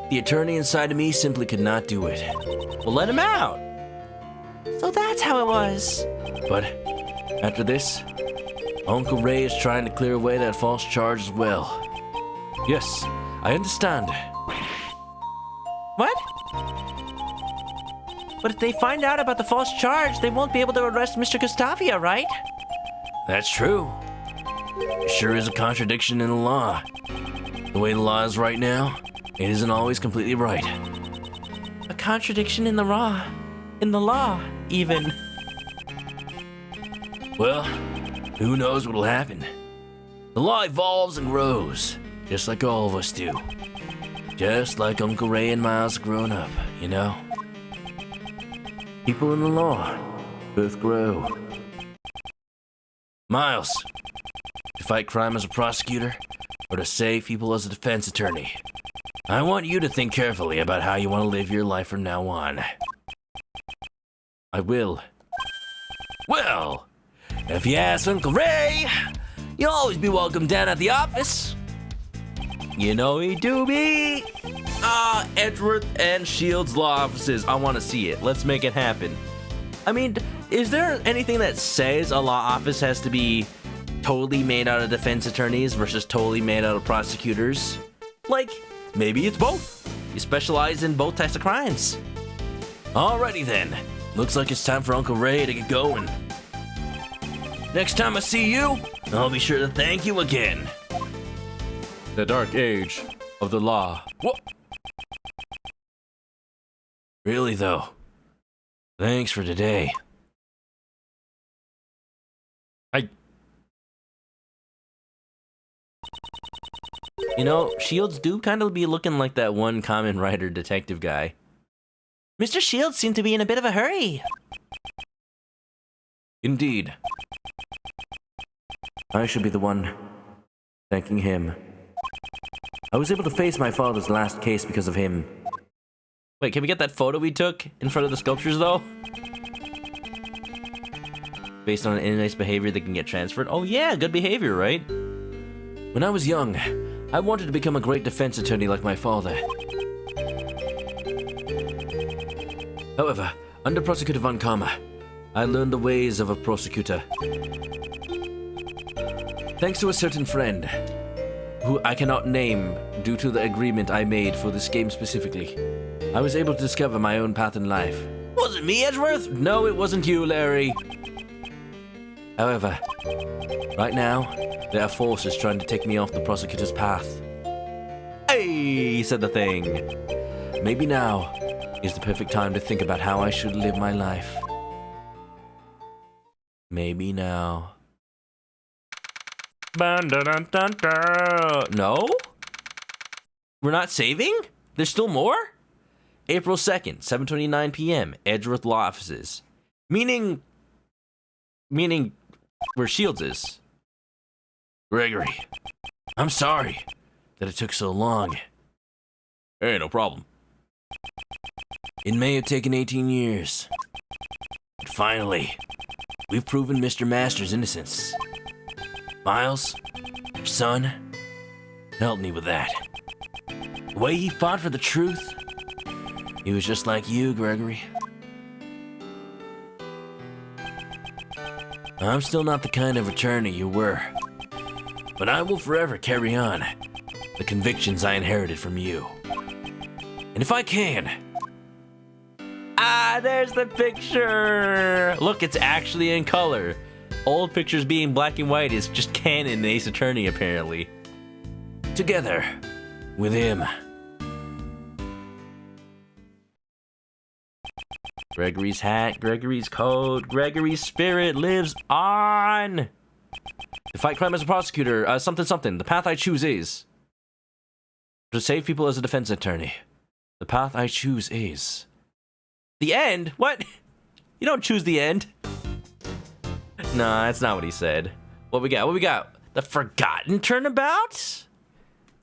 The attorney inside of me simply could not do it. Well, let him out. So that's how it was. But after this, Uncle Ray is trying to clear away that false charge as well. Yes, I understand. What? But if they find out about the false charge, they won't be able to arrest Mr. Gustavia, right? That's true. It sure is a contradiction in the law. The way the law is right now, it isn't always completely right. A contradiction in the law, even. Well, who knows what'll happen? The law evolves and grows, just like all of us do. Just like Uncle Ray and Miles growing up, you know? People in the law both grow. Miles, to fight crime as a prosecutor, or to save people as a defense attorney, I want you to think carefully about how you want to live your life from now on. I will. Well, if you ask Uncle Ray, you'll always be welcome down at the office. You know he do be. Edgeworth and Shields law offices. I want to see it. Let's make it happen. I mean, is there anything that says a law office has to be totally made out of defense attorneys versus totally made out of prosecutors? Like, maybe it's both. You specialize in both types of crimes. Alrighty then. Looks like it's time for Uncle Ray to get going. Next time I see you, I'll be sure to thank you again. The dark age of the law. What? Really though. Thanks for today. You know, Shields do kind of be looking like that one Kamen Rider detective guy. Mr. Shields seemed to be in a bit of a hurry. Indeed. I should be the one thanking him. I was able to face my father's last case because of him. Wait, can we get that photo we took in front of the sculptures, though? Based on an nice behavior that can get transferred? Oh yeah, good behavior, right? When I was young, I wanted to become a great defense attorney like my father. However, under Prosecutor Von Karma, I learned the ways of a prosecutor. Thanks to a certain friend, who I cannot name due to the agreement I made for this game specifically, I was able to discover my own path in life. Was it me, Edgeworth? No, it wasn't you, Larry. However, right now, there are forces trying to take me off the prosecutor's path. Hey, said the thing. Maybe now is the perfect time to think about how I should live my life. Maybe now. No? We're not saving? There's still more? April 2nd, 7:29 p.m., Edgeworth Law Offices. Meaning where Shields is. Gregory, I'm sorry that it took so long. Hey, no problem. It may have taken 18 years. But finally, we've proven Mr. Master's innocence. Miles, your son, helped me with that. The way he fought for the truth, he was just like you, Gregory. I'm still not the kind of attorney you were, but I will forever carry on the convictions I inherited from you. And if I can, there's the picture. Look, it's actually in color. Old pictures being black and white is just canon in Ace Attorney, apparently. together with him. Gregory's hat, Gregory's coat, Gregory's spirit lives on. To fight crime as a prosecutor, something. The path I choose is to save people as a defense attorney. The path I choose is the end. What? You don't choose the end. Nah, that's not what he said. What we got? What we got? The Forgotten Turnabout?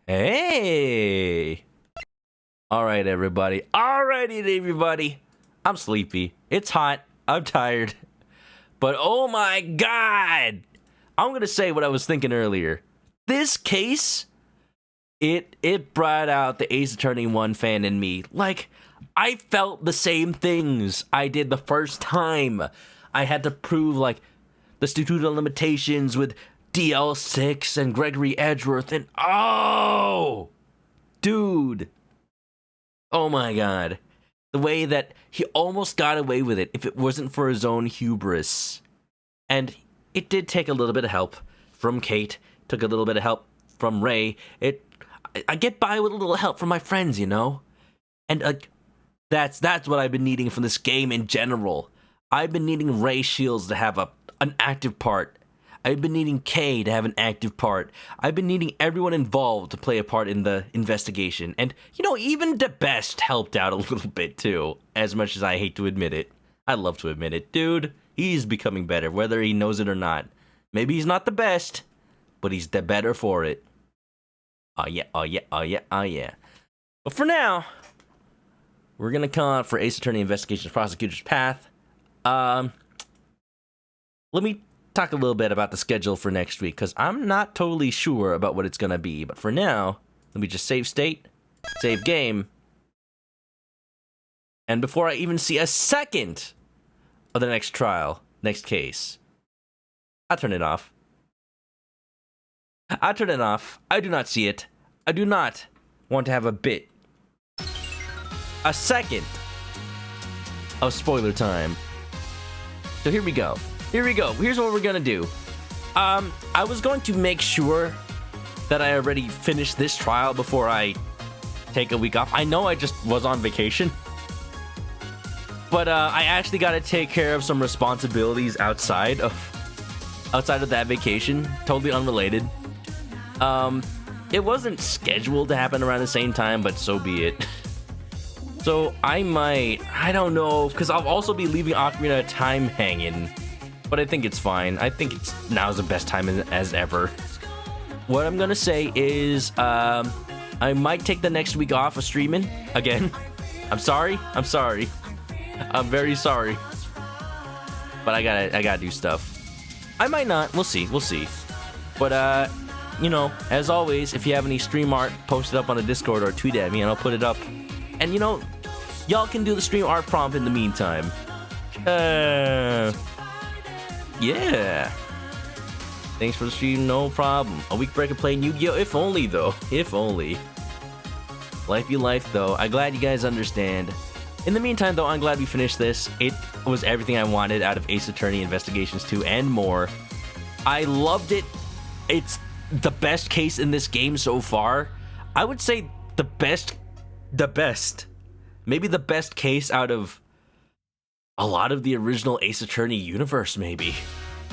Hey. All right, everybody. Alrighty, everybody. I'm sleepy. It's hot. I'm tired. But oh my God. I'm going to say what I was thinking earlier. This case, it brought out the Ace Attorney 1 fan in me. Like, I felt the same things I did the first time. I had to prove, like, the statute of limitations with DL6 and Gregory Edgeworth, and oh, dude. Oh my God. The way that he almost got away with it if it wasn't for his own hubris. And it did take a little bit of help from Kate, took a little bit of help from Ray. I get by with a little help from my friends, you know? And that's what I've been needing from this game in general. I've been needing Ray Shields to have an active part. I've been needing Kay to have an active part. I've been needing everyone involved to play a part in the investigation. And, you know, even the best helped out a little bit too, as much as I hate to admit it. I love to admit it. Dude, he's becoming better, whether he knows it or not. Maybe he's not the best, but he's the better for it. Oh yeah, oh yeah, oh yeah, oh yeah. But for now, we're gonna come out for Ace Attorney Investigations Prosecutor's Path. Let me talk a little bit about the schedule for next week, because I'm not totally sure about what it's gonna be. But for now, let me just save state, save game. And before I even see a second of the next trial, next case, I'll turn it off. I turn it off. I do not see it. I do not want to have a second of spoiler time. So here we go. Here's what we're gonna do. I was going to make sure that I already finished this trial before I take a week off. I know I just was on vacation, but I actually got to take care of some responsibilities outside of that vacation, totally unrelated. It wasn't scheduled to happen around the same time, but so be it. So I don't know, because I'll also be leaving Ocarina of Time hanging, but I think it's fine. I think now's the best time as ever. What I'm gonna say is, I might take the next week off of streaming again. I'm sorry. I'm very sorry. But I gotta do stuff. I might not. We'll see. But, you know, as always, if you have any stream art, post it up on the Discord or tweet at me and I'll put it up. And, you know, y'all can do the stream art prompt in the meantime. Yeah. Thanks for the stream, no problem. A week break of playing Yu-Gi-Oh! If only, though. If only. Life be life, though. I'm glad you guys understand. In the meantime, though, I'm glad we finished this. It was everything I wanted out of Ace Attorney Investigations 2 and more. I loved it. It's the best case in this game so far. I would say the best. Maybe the best case out of a lot of the original Ace Attorney universe, maybe.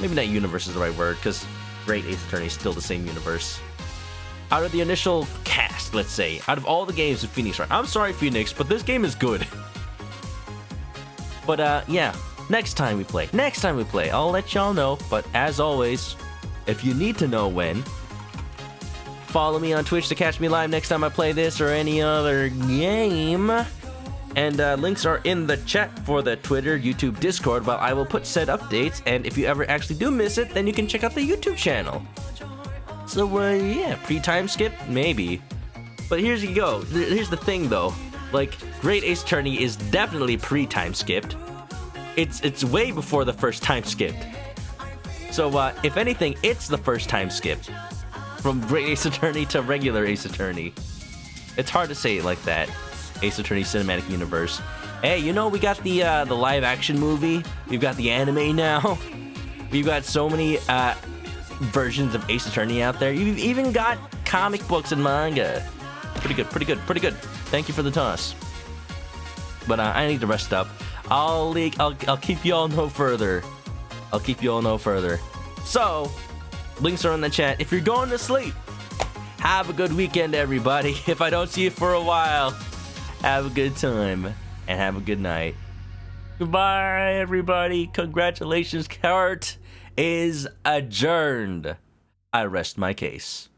Maybe not universe is the right word, because Great Ace Attorney is still the same universe. Out of the initial cast, let's say, out of all the games with Phoenix Wright. I'm sorry, Phoenix, but this game is good. But, yeah, next time we play, I'll let y'all know. But as always, if you need to know when, follow me on Twitch to catch me live next time I play this or any other game. And links are in the chat for the Twitter, YouTube, Discord, but I will put said updates. And if you ever actually do miss it, then you can check out the YouTube channel. So, yeah, pre-time skip? Maybe. But here's the thing, though. Like, Great Ace Attorney is definitely pre-time skipped. It's way before the first time skipped. So, if anything, it's the first time skipped. From Great Ace Attorney to regular Ace Attorney. It's hard to say it like that. Ace Attorney Cinematic Universe. Hey, you know, we got the live action movie. We've got the anime now. We've got so many versions of Ace Attorney out there. You've even got comic books and manga. Pretty good. Thank you for the toss. But I need to rest up. I'll keep you all no further. So, links are in the chat. If you're going to sleep, have a good weekend, everybody. If I don't see you for a while, have a good time and have a good night. Goodbye, everybody. Congratulations, court is adjourned. I rest my case.